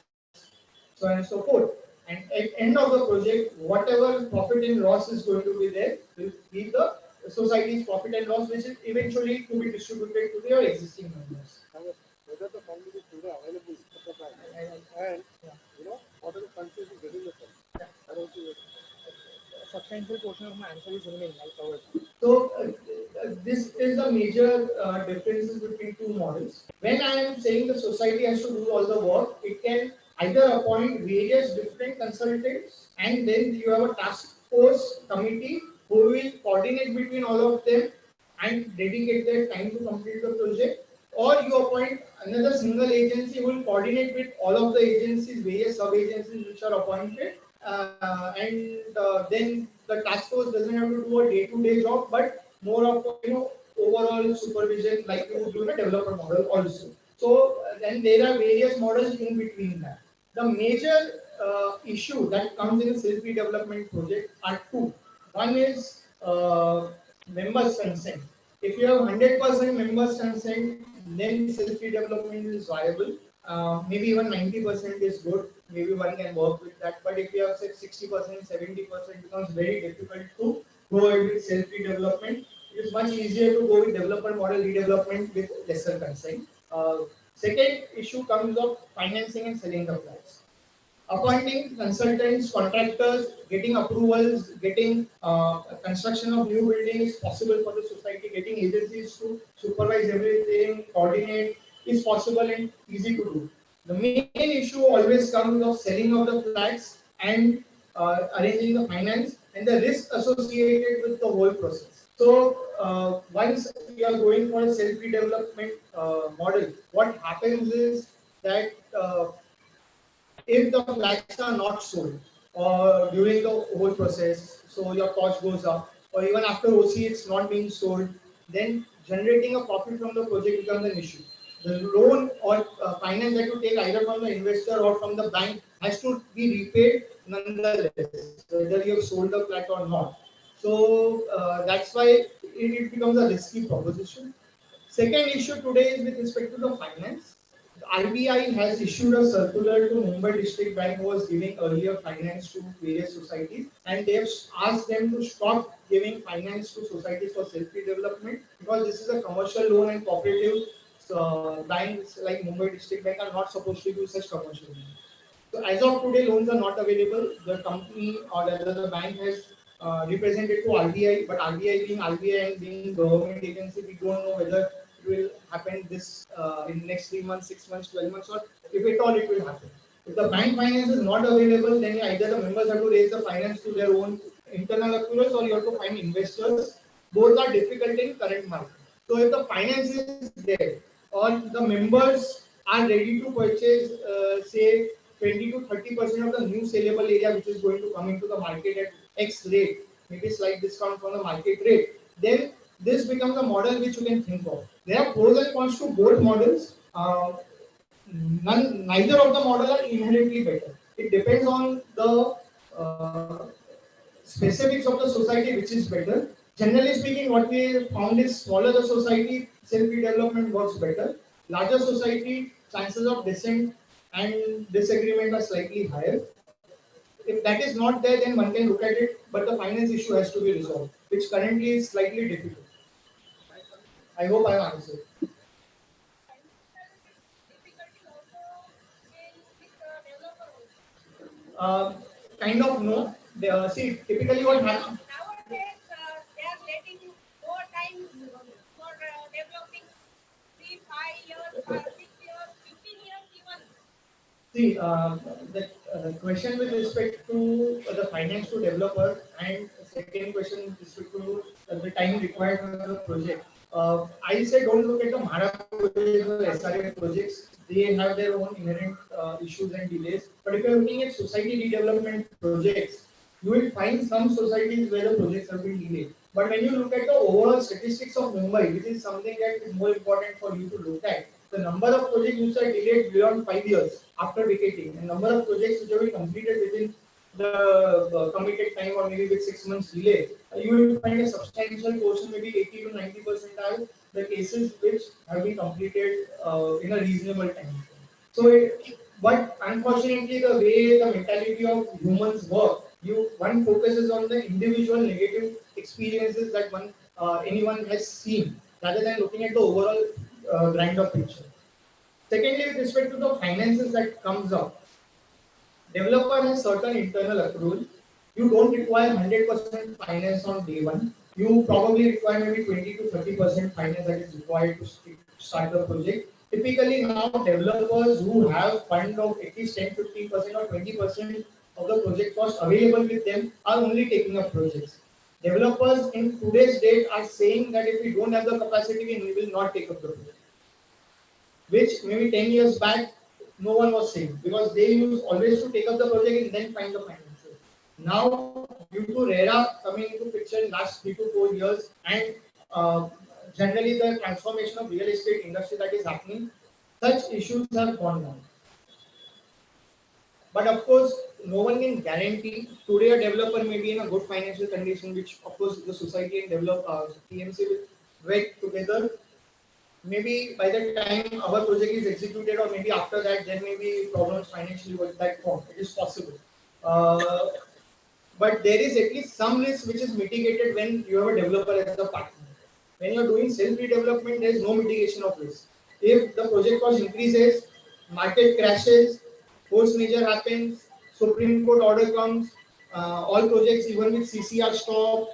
so on and so forth. And at end of the project, whatever profit and loss is going to be there will be the society's profit and loss, which is eventually to be distributed to their existing members. Whether the fund is today available at the bank, and what are the countries getting the fund? I don't see it. A substantial portion of my answer is remaining. I'll cover it. So this is the major differences between two models. When I am saying the society has to do all the work, it can either appoint various different consultants, and then you have a task force committee who will coordinate between all of them and dedicate their time to complete the project, or you appoint another single agency who will coordinate with all of the agencies, various sub-agencies which are appointed, then the task force doesn't have to do a day-to-day job, but more of overall supervision like you would do in a developer model also. So then there are various models in between that. The major issue that comes in a self-development project are two. One is members' consent. If you have 100% members' consent, then self-development is viable. Maybe even 90% is good. Maybe one can work with that. But if you have say 60%, 70%, it becomes very difficult to go ahead with self-development. It is much easier to go with developer model redevelopment with lesser consent. Second issue comes of financing and selling the flats. Appointing consultants, contractors, getting approvals, getting construction of new buildings is possible for the society. Getting agencies to supervise everything, coordinate is possible and easy to do. The main issue always comes of selling of the flats and arranging the finance and the risk associated with the whole process. So once you are going for a self-development model, what happens is that if the flats are not sold or during the whole process, so your cost goes up, or even after OC it's not being sold, then generating a profit from the project becomes an issue. The loan or finance that you take either from the investor or from the bank has to be repaid nonetheless, whether you have sold the flat or not. So that's why it becomes a risky proposition. Second issue today is with respect to the finance. RBI has issued a circular to Mumbai District Bank, who was giving earlier finance to various societies, and they have asked them to stop giving finance to societies for self-development, because this is a commercial loan and cooperative banks like Mumbai District Bank are not supposed to do such commercial loans. So as of today, loans are not available. The company or rather the bank has represented to RBI, but RBI being RBI and being government agency, we don't know whether it will happen this in next 3 months, 6 months, 12 months, or if at all it will happen. If the bank finance is not available, then either the members have to raise the finance to their own internal accruals, or you have to find investors. Both are difficult in current market. So if the finance is there, or the members are ready to purchase, say 20 to 30% of the new saleable area which is going to come into the market at X rate, maybe slight discount from the market rate, then this becomes a model which you can think of. There are pros and cons to both models. Neither of the model are inherently better. It depends on the specifics of the society which is better. Generally speaking, what we found is smaller the society, self-development works better. Larger society, chances of dissent and disagreement are slightly higher. If that is not there, then one can look at it, but the finance issue has to be resolved, which currently is slightly difficult. I hope I have answered. Kind of no. See, typically what happens. Nowadays, they are letting more time for developing 3, 5 years, 6 years, 15 years even. See, the question with respect to the finance to developer, and second question with respect to the time required for the project. I say don't look at the Mahara projects or SRF projects. They have their own inherent issues and delays. But if you are looking at society redevelopment projects, you will find some societies where the projects have been delayed. But when you look at the overall statistics of Mumbai, which is something that is more important for you to look at, the number of projects which are delayed beyond 5 years after vacating, and number of projects which have been completed within the committed time or maybe with 6 months delay, you will find a substantial portion, maybe 80 to 90% are the cases which have been completed in a reasonable time. So, but unfortunately, the way the mentality of humans work, one focuses on the individual negative experiences that anyone has seen, rather than looking at the overall grander picture. Secondly, with respect to the finances that comes up, developer has certain internal accrual. You don't require 100% finance on day one. You probably require maybe 20 to 30% finance that is required to start the project. Typically now developers who have fund of at least 10-15% or 20% of the project cost available with them are only taking up projects. Developers in today's date are saying that if we don't have the capacity, we will not take up the project. Which maybe 10 years back, no one was saying, because they used always to take up the project and then find the finances. Now, due to RERA coming into picture in last 3 to 4 years, and generally the transformation of real estate industry that is happening, such issues have gone down. But of course, no one can guarantee. Today, a developer may be in a good financial condition, which of course the society and TMC will work together. Maybe by the time our project is executed, or maybe after that, there may be problems financially with that form. It is possible. But there is at least some risk which is mitigated when you have a developer as a partner. When you are doing self-redevelopment, there is no mitigation of risk. If the project cost increases, market crashes, force majeure happens, Supreme Court order comes, all projects even with CCR stop,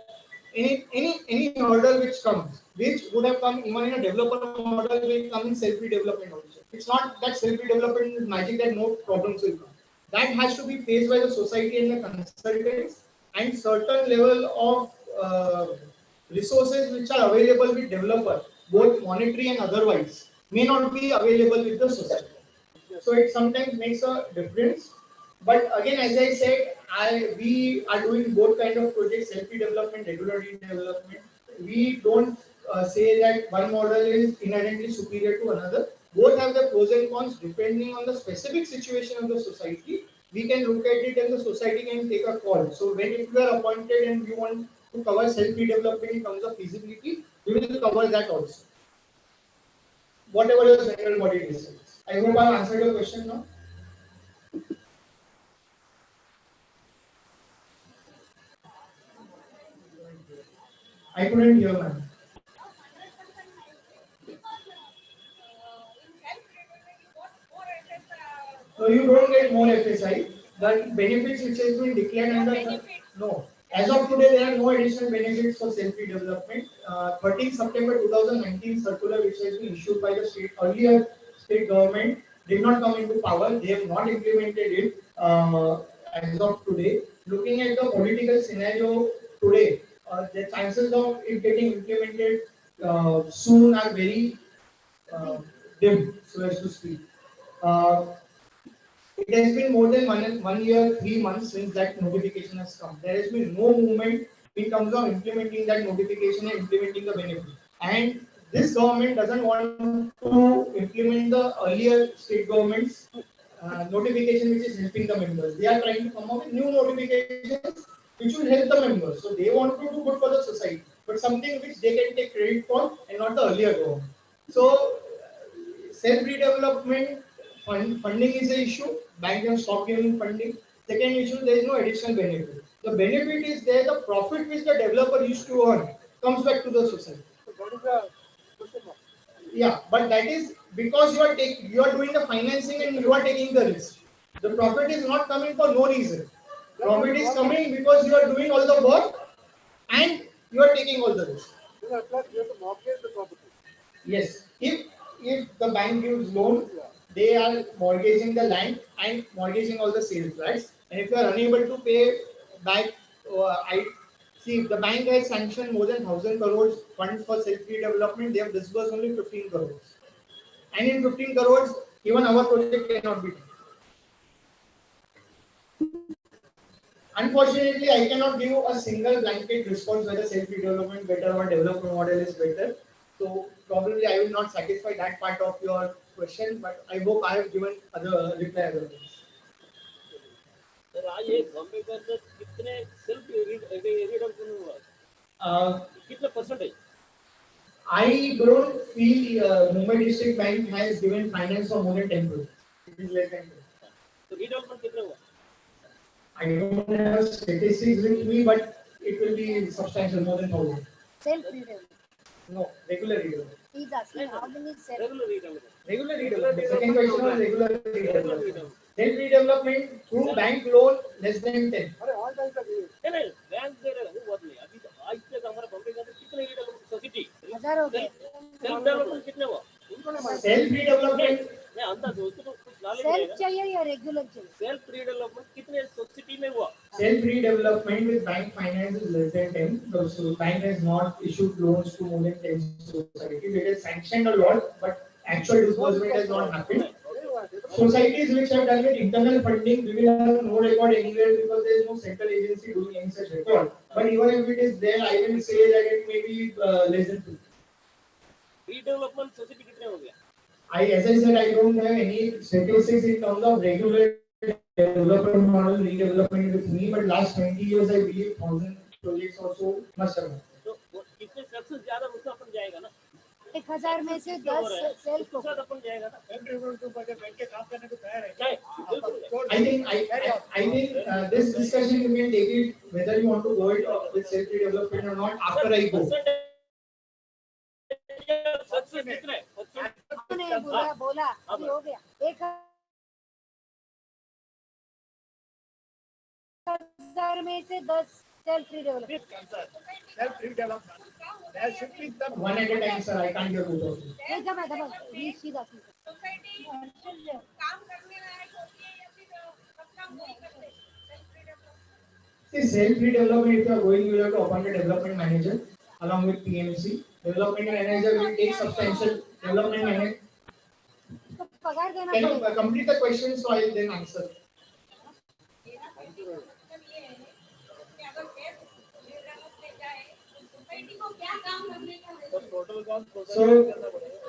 any order which comes, which would have come even in a developer model, will come in self-redevelopment also. It's not that self-redevelopment is magic that no problems will come. That has to be faced by the society and the consultants, and certain level of resources which are available with developer, both monetary and otherwise, may not be available with the society. So it sometimes makes a difference. But again, as I said, we are doing both kind of projects, self-development, regular development. We don't say that one model is inherently superior to another. Both have the pros and cons depending on the specific situation of the society. We can look at it and the society can take a call. So when if you are appointed and you want to cover self-development in terms of feasibility, we will cover that also. Whatever the general body decides. I hope I answered your question now. I couldn't hear, ma'am. No, you don't get more FSI. The benefits which has been declared under no. As of today, there are no additional benefits for self-development. 13 September 2019 circular, which has been issued by the state earlier state government, did not come into power. They have not implemented it as of today. Looking at the political scenario today, the chances of it getting implemented soon are very dim, so as to speak. It has been more than 1 year, 3 months since that notification has come. There has been no movement in terms of implementing that notification and implementing the benefit. And this government doesn't want to implement the earlier state government's notification which is helping the members. They are trying to come up with new notifications which will help the members. So they want to do good for the society, but something which they can take credit for and not the earlier government. So self-redevelopment funding is an issue. Bank have stopped giving funding. Second issue, there is no additional benefit. The benefit is there, the profit which the developer used to earn comes back to the society. Yeah, but that is because you are doing the financing and you are taking the risk. The profit is not coming for no reason. Profit is coming because you are doing all the work and you are taking all the risk. You have to mortgage the property. Yes, if the bank gives loan, they are mortgaging the land and mortgaging all the sales flats. And if you are unable to pay back, I see if the bank has sanctioned more than 1,000 crores funds for self-redevelopment, they have disbursed only 15 crores. And in 15 crores, even our project cannot be done. Unfortunately, I cannot give a single blanket response whether self-redevelopment better or developer model is better. So probably I will not satisfy that part of your question, but I hope I have given other reply otherwise. Sir आज ये बॉम्बे के अंदर कितने self redemption हुआ कितने percentage I don't feel Mumbai District Bank has given finance for more than 10%. It is less than 10%. तो redevelopment कितने हुआ I don't have statistics with me, but it will be substantial, more than 1,000. Self-redevelopment. No, regular redevelopment. He's asking how many self. Regular redevelopment Regular redevelopment. Second question was regular redevelopment. Self-redevelopment through bank loan less than 10. नहीं bank दे रहे हो बहुत नहीं अभी तो आज तक हमारा बॉम्बे के अंदर कितने रिडेवलपमेंट सोसाइटी 1000 हो गए सेल्फ डेवलपमेंट कितने हुआ Self-redevelopment. मैं अंदाज उसको तो कुछ नॉलेज सेल्फ चाहिए या रेगुलर चाहिए सेल्फ रिडेवलपमेंट कितने सोसाइटी में हुआ Self-redevelopment with bank finance is less than 10. So bank has not issued loans to more than 10 societies. It has sanctioned a lot, but actual disbursement has not happened. Societies which have done with internal funding, we will have no record anywhere because there is no central agency doing any such record. But even if it is there, I will say that it may be less than 2. Redevelopment society कितने हो गया As I said, I don't have any statistics in terms of regular development model redevelopment with me, but last 20 years, I believe 1,000 projects or so must have. तो कितने success ज्यादा उसका अपन जाएगा ना 1000 में से 10 सेल्फ उसका अपन जाएगा ना बैंक के काम करने को तैयार है I think this discussion you can take it whether you want to go it with self-redevelopment or not after I go. Success कितने नहीं बोला अभी हो गया 1000 में से 10 self redevelopment There should be the One at a time, sir. I can't hear both of you. नहीं जब मैं दबा शी दस See, self-redevelopment, if you are going, you will have to appoint a development manager along with PMC. Development manager will take substantial development manager. पगार देना Can you complete the question so I will then answer? So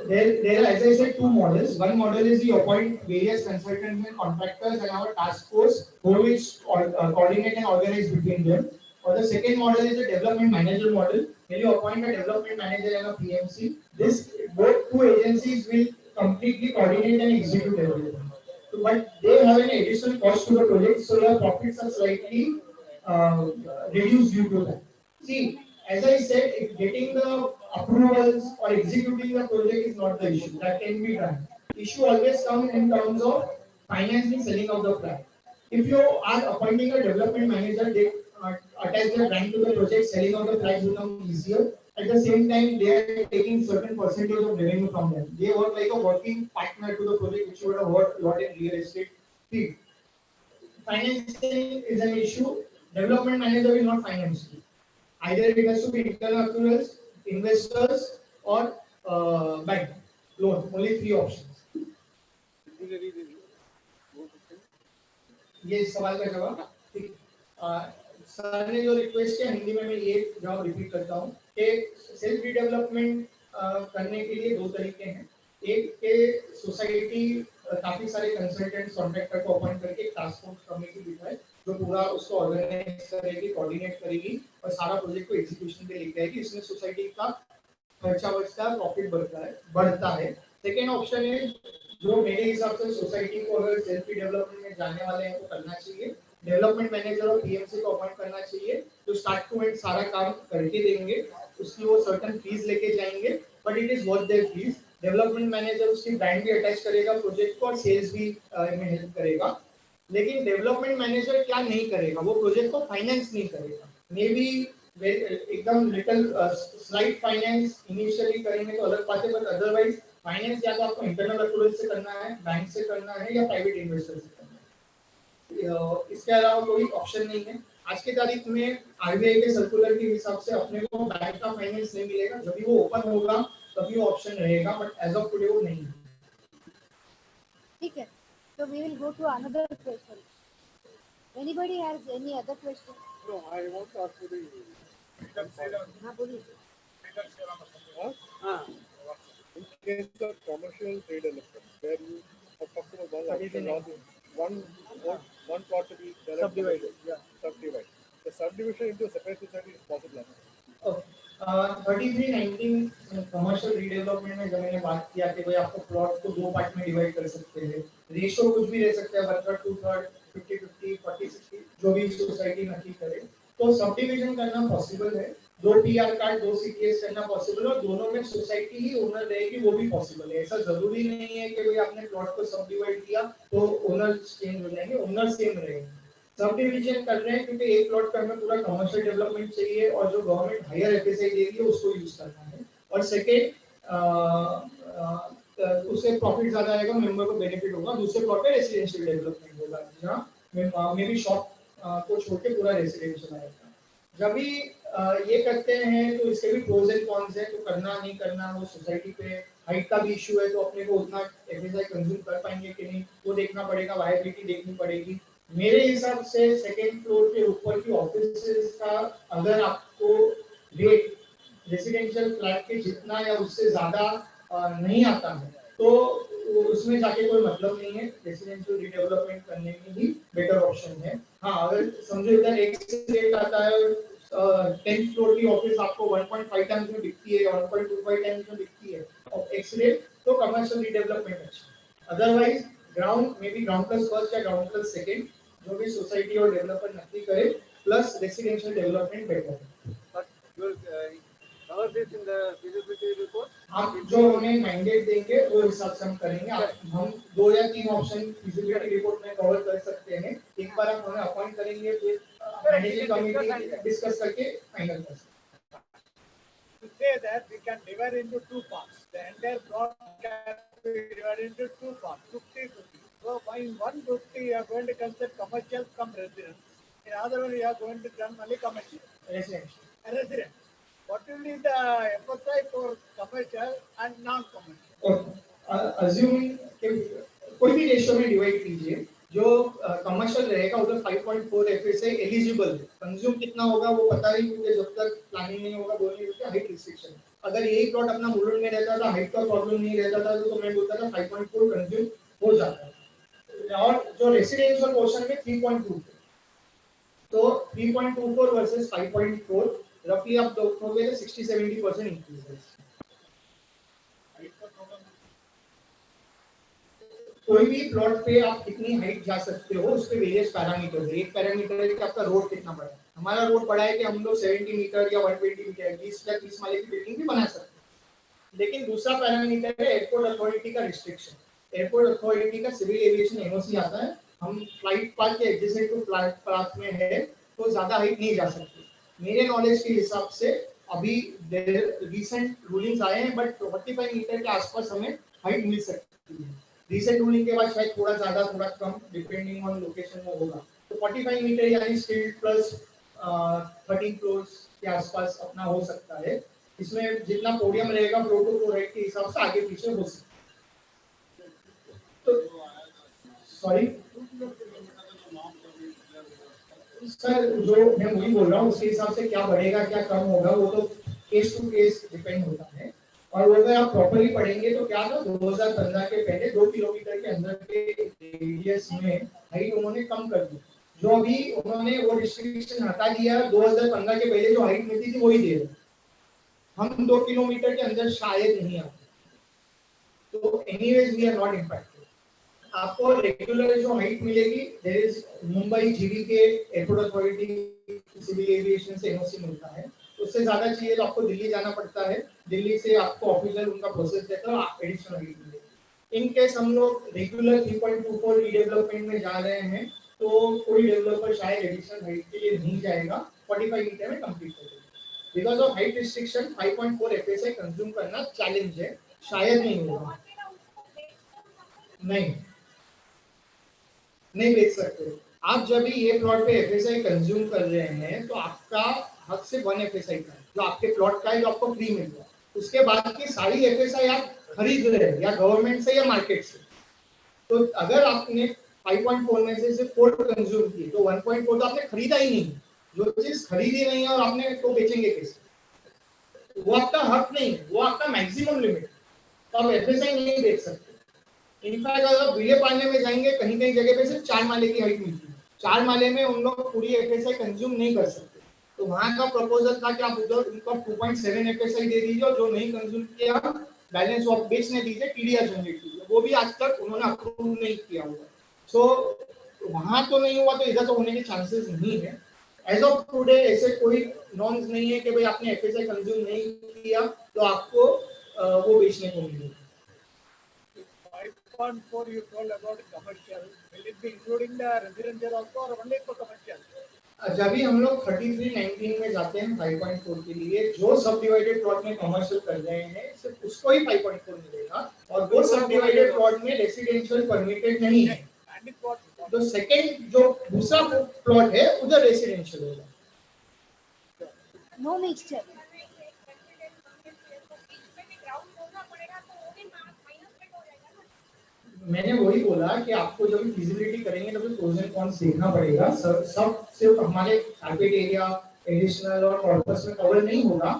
there, as I said, two models. One model is you appoint various consultants and contractors and our task force who will coordinate and organize between them. Or the second model is the development manager model, where you appoint a development manager and a PMC. This both two agencies will completely coordinate and execute everything. So, but they have an additional cost to the project, so your profits are slightly reduced due to that. See, as I said, getting the approvals or executing the project is not the issue. That can be done. Issue always comes in terms of financing, selling of the flat. If you are appointing a development manager, they attach their brand to the project, selling of the flats become easier. At the same time, they are taking certain percentage of revenue from them. They work like a working partner to the project, which you would have worked a lot in real estate field. Financing is an issue. Development manager will not finance you. Either it has to be internal accruals, investors, or bank loan. Only three options. ये सवाल का जवाब ठीक sir ने जो request किया हिंदी में मैं ये जवाब रिपीट करता हूँ कि सेल्फ डेवलपमेंट करने के लिए दो तरीके हैं एक के सोसाइटी काफी सारे कंसल्टेंट्स कॉन्ट्रैक्टर को अपॉइंट करके एक टास्क फोर्स कमेटी बिठाए जो पूरा उसको ऑर्गेनाइज करेगी कोऑर्डिनेट करेगी और सारा प्रोजेक्ट को एग्जीक्यूशन पे लेके आएगी इसमें सोसाइटी का खर्चा बचता है प्रॉफिट बढ़ता है सेकेंड ऑप्शन है जो मेरे हिसाब से सोसाइटी को अगर सेल्फ डेवलपमेंट में जाने वाले हैं तो करना चाहिए डेवलपमेंट मैनेजर और पीएमसी को अपॉइंट करना चाहिए तो स्टार्ट टू एंड सारा काम करके देंगे उसकी वो सर्टेन फीस लेके जाएंगे but it is worth there fees development manager उसकी ब्रांड भी अटैच करेगा प्रोजेक्ट को और सेल्स भी में हेल्प करेगा लेकिन डेवलपमेंट मैनेजर क्या नहीं करेगा वो प्रोजेक्ट को फाइनेंस नहीं करेगा मे बी एकदम लिटिल स्लाइट फाइनेंस इनिशियली करेंगे तो अलग बात है बट अदरवाइज फाइनेंस या तो आपको इंटरनल अप्रूवल से करना है बैंक से करना है या प्राइवेट इन्वेस्टर से करना है इसके अलावा कोई ऑप्शन नहीं है आज के तारीख में आरबीआई के सर्कुलर के हिसाब से अपने को बैंक का फाइनेंस नहीं मिलेगा जब भी वो ओपन होगा तभी वो ऑप्शन रहेगा बट एज ऑफ टुडे वो नहीं है ठीक है so we will go to another question anybody has any other question No, I want to ask you the हाँ बोलिए in case of commercial redevelopment, where you have talked about one plot to be Subdivided, yeah. subdivided. The subdivision into a separate society is possible. 3319 commercial redevelopment में जब मैंने बात किया कि भाई आपको प्लॉट को दो पार्ट में डिवाइड कर सकते हैं रेशियो कुछ भी रह सकता है 1/3 2/3 50-50 40-60 जो भी सोसाइटी नक्की करे तो सब डिवीजन करना पॉसिबल है दो पीआर कार्ड दो सीटीएस करना पॉसिबल है और दोनों में सोसाइटी ही ओनर रहेगी वो भी पॉसिबल है ऐसा जरूरी नहीं है कि भाई आपने प्लॉट को सब डिवाइड किया तो ओनर चेंज हो जाएंगे ओनर सेम रहेंगे सब डिवीजन कर रहे हैं क्योंकि एक प्लॉट का हमें पूरा कमर्शियल डेवलपमेंट चाहिए और जो गवर्नमेंट हायर एफएसआई दे रही है उसको यूज करना है और सेकेंड उससे प्रॉफिट ज्यादा आएगा मेंबर को बेनिफिट होगा दूसरे प्लॉट पे रेसिडेंशियल डेवलपमेंट होगा जहाँ मे बी शॉप को छोड़ के पूरा रेसिडेंशियल आएगा जब भी ये करते हैं तो इसके भी प्रोज एंड कॉन्स है तो करना नहीं करना वो सोसाइटी पे हाइट का भी इशू है तो अपने को उतना एफएसआई कंज्यूम कर पाएंगे कि नहीं वो देखना पड़ेगा वायबिलिटी देखनी पड़ेगी मेरे हिसाब से सेकेंड फ्लोर के ऊपर की ऑफिसेस का अगर आपको रेट रेसिडेंशियल फ्लैट के जितना या उससे ज्यादा नहीं आता है तो उसमें जाके कोई मतलब नहीं है रेसिडेंशियल रीडेवलपमेंट करने में ही बेटर ऑप्शन है हाँ अगर समझो इधर एक रेट आता है 10th फ्लोर की ऑफिस आपको 1.5 टाइम्स में बिकती है 1.25 टाइम्स में बिकती है और एक्स रेट तो कमर्शियल रीडेवलपमेंट अच्छा otherwise ground may be ground plus first या ग्राउंड प्लस सेकंड जो भी सोसाइटी और डेवलपर नक्की करे प्लस रेसिडेंशियल डेवलपमेंट बेटर है But you will cover this in the feasibility report. आप जो हमें मैंडेट देंगे वो हिसाब से हम करेंगे हम 2 या 3 ऑप्शन फिजिबिलिटी रिपोर्ट में कवर कर सकते हैं एक बार आप हमें अपॉइंट करेंगे फिर मैनेजिंग कमेटी डिस्कस करके फाइनल कर सकते हैं To say that we can divide into two parts. The entire plot can be divided into two parts, 50-50. So in 150 you are going to consider commercial come residence. In other one you are going to run only commercial. Resident. What will be the FSI for commercial and non-commercial? Assuming कि कोई भी ratio में divide कीजिए जो commercial रहेगा उधर 5.4 FSI eligible है consume कितना होगा वो पता नहीं क्योंकि जब तक प्लानिंग नहीं होगा बोल नहीं सकते हाइट रिस्ट्रिक्शन अगर यही प्लॉट अपना मुलुंड में रहता था हाइट का प्रॉब्लम नहीं रहता था तो मैं बोलता था 5.4 कंज्यूम हो जाता है और जो रेसिडेंशियल पोर्शन में 3.2 तो 3.24 वर्सेस 5.4 रफली आप देखोगे तो 60-70% इंक्रीज है कोई भी प्लॉट पे आप कितनी हाइट जा सकते हो, उस पे वेरियस पैरामीटर है। एक पैरामीटर है कि आपका रोड कितना बड़ा है। हमारा रोड बड़ा है कि हम लोग 70 मीटर या 120 मीटर 20 माले की बिल्डिंग भी बना सकते हैं। लेकिन दूसरा पैरामीटर है एयरपोर्ट अथॉरिटी का रिस्ट्रिक्शन। एयरपोर्ट अथॉरिटी का सिविल एविएशन एनओसी आता है, हम फ्लाइट पाथ के एडजेसेंट टू फ्लाइट पाथ में है तो ज्यादा हाइट नहीं जा सकती। मेरे नॉलेज के हिसाब से अभी रिसेंट रूलिंग्स आए हैं, बट 45 मीटर के आसपास हमें हाइट मिल सकती है। रिसेंट रूलिंग के बाद शायद थोड़ा ज्यादा थोड़ा कम डिपेंडिंग ऑन लोकेशन में होगा। तो 45 मीटर यानी स्टील प्लस 13 फ्लोर्स के आसपास अपना हो सकता है। इसमें जितना पोडियम रहेगा फ्लोर टू फ्लोर हाइट के हिसाब से आगे पीछे हो सकता है। तो सॉरी सर, जो मैं वही बोल रहा हूँ, उसके हिसाब से क्या बढ़ेगा क्या कम होगा वो तो केस टू केस डिपेंड होता है। और अगर आप प्रॉपर्ली पढ़ेंगे तो क्या था, 2015 के पहले 2 किलोमीटर के अंदर के रेडियस में हाइट उन्होंने कम कर दी। जो अभी उन्होंने वो रिस्ट्रिक्शन हटा दिया, 2015 के पहले जो हाइट मिलती थी वही दे रहे। हम 2 किलोमीटर के अंदर शायद नहीं आते, तो anyways we are not impacted. आपको रेगुलर जो हाइट मिलेगी, देयर इज मुंबई जीवी के एयरपोर्ट अथॉरिटी सिविल एविएशन से एनओसी मिलता है। उससे ज्यादा चाहिए तो आपको दिल्ली जाना पड़ता है, दिल्ली से आपको ऑफिशियल उनका प्रोसेस देता है, आप एडिशनल हाइट मिलेगी। इन केस हम लोग रेगुलर 3.24 रीडेवलपमेंट में जा रहे हैं तो कोई डेवलपर शायद एडिशनल हाइट के लिए नहीं जाएगा, 45 मीटर में कंप्लीट कर देगा। Because of height restriction 5.4 FSI consume करना चैलेंज है, शायद नहीं होगा। नहीं बेच सकते। आप जब भी ये प्लॉट पे एफएसआई कंज्यूम कर रहे हैं तो आपका हक से 1 एफएसआई का है, जो आपके प्लॉट का है, जो आपको फ्री मिल रहा है। उसके बाद की सारी एफएसआई आप खरीद रहे हैं या गवर्नमेंट से या मार्केट से। तो अगर आपने 5.4 में से सिर्फ 4 कंज्यूम की तो 1.4 तो आपने खरीदा ही नहीं। जो चीज खरीदी नहीं है और आपने तो बेचेंगे कैसे? वो आपका हक नहीं, वो आपका मैक्सिमम लिमिट। तो आप एफएसआई नहीं बेच सकते। इनफैक्ट अगर विले पालने में जाएंगे, कहीं कहीं जगह पे सिर्फ 4 माले की हाइट मिलती है, 4 माले में उन लोग पूरी एफएसआई कंज्यूम नहीं कर सकते। तो वहां का प्रपोजल था कि आप उधर उनको 2.7 एफएसआई दे दीजिए और जो नहीं कंज्यूम किया बैलेंस वो आप बेचने दीजिए, टीडीआर जनरेट कीजिए। वो भी आज तक उन्होंने अप्रूव नहीं किया हुआ। सो वहां तो नहीं हुआ तो इधर तो होने के चांसेस नहीं है। एज ऑफ टुडे ऐसे कोई नॉर्म्स नहीं है कि भाई आपने एफएसआई कंज्यूम नहीं किया तो आपको वो बेचने को मिलेगा। 5.4 you told about commercial. Will it be including the residential also or only for commercial? जब भी हम लोग 3319 में जाते हैं 5.4 के लिए, जो सब डिवाइडेड प्लॉट में कमर्शियल कर रहे हैं सिर्फ उसको ही 5.4 मिलेगा, और वो सब डिवाइडेड प्लॉट में रेसिडेंशियल परमिटेड नहीं है। तो सेकंड जो दूसरा प्लॉट है उधर रेसिडेंशियल होगा। No mixture. मैंने वही बोला कि आपको जब फिजिबिलिटी करेंगे तब प्रोज एंड कॉन्स देखना पड़ेगा। सब सिर्फ हमारे टारगेट एरिया एडिशनल और कॉर्पस में कवर नहीं होगा,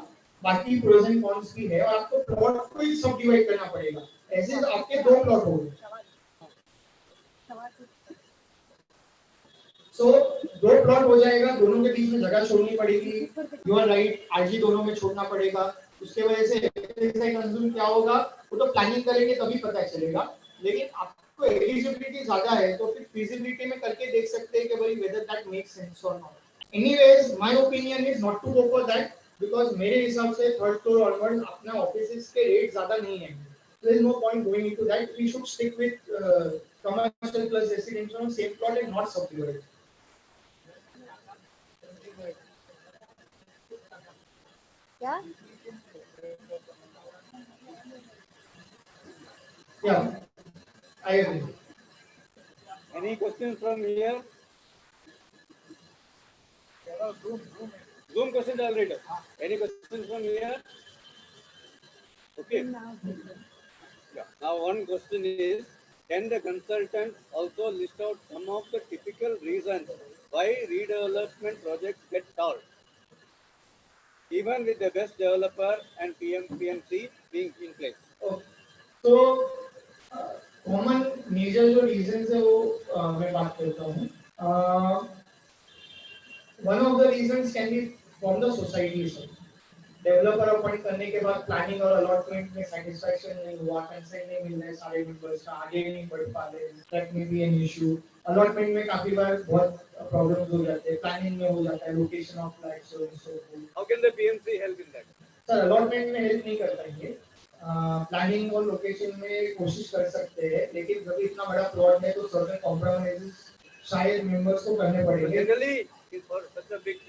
बाकी प्रोज एंड कॉन्स भी है और आपको प्लॉट को ही सब डिवाइड करना पड़ेगा। ऐसे आपके 2 प्लॉट होंगे। सो 2 प्लॉट हो जाएगा, दोनों के बीच में जगह छोड़नी पड़ेगी। यू आर राइट, आरजी दोनों में छोड़ना पड़ेगा। उसके वजह से एफएसआई कंज्यूम क्या होगा वो तो प्लानिंग करेंगे तभी पता चलेगा। लेकिन आपको एलिजिबिलिटी ज्यादा है तो फिर फिजिबिलिटी में करके देख सकते हैं कि भाई वेदर दैट मेक्स सेंस और not. Anyways my opinion is not to go for that, because मेरे हिसाब से 3rd फ्लोर ऑनवर्ड अपना ऑफिसेस के रेट ज्यादा नहीं है। There is no point going into that. We should stick with commercial plus residential on same plot and not subdivided. क्या? Yeah, I agree. Any questions from here? Zoom questions I'll read. Any questions from here? Okay. Yeah. Now one question is, can the consultant also list out some of the typical reasons why redevelopment projects get stalled, even with the best developer and PMC being in place? Okay. So common major जो reasons है वो मैं बात करता हूँ। One of the reasons can be from the society. Developer appoint करने के बाद प्लानिंग और अलॉटमेंट में सेटिस्फैक्शन नहीं हुआ, कंसेंट नहीं मिल रहे सारे मेंबर्स का, आगे नहीं बढ़ पा रहे, that may be an issue. Allotment में काफी बार बहुत प्रॉब्लम्स हो जाते हैं, प्लानिंग में हो जाता है, location of flat so How can the PMC help in that? Sir allotment में हेल्प नहीं कर पाएंगे, प्लानिंग और लोकेशन में कोशिश कर सकते हैं, लेकिन जब इतना बड़ा प्लॉट है तो सर्टेन कॉम्प्रोमाइजेस शायद मेंबर्स को करने पड़ेंगे। Generally, for such a big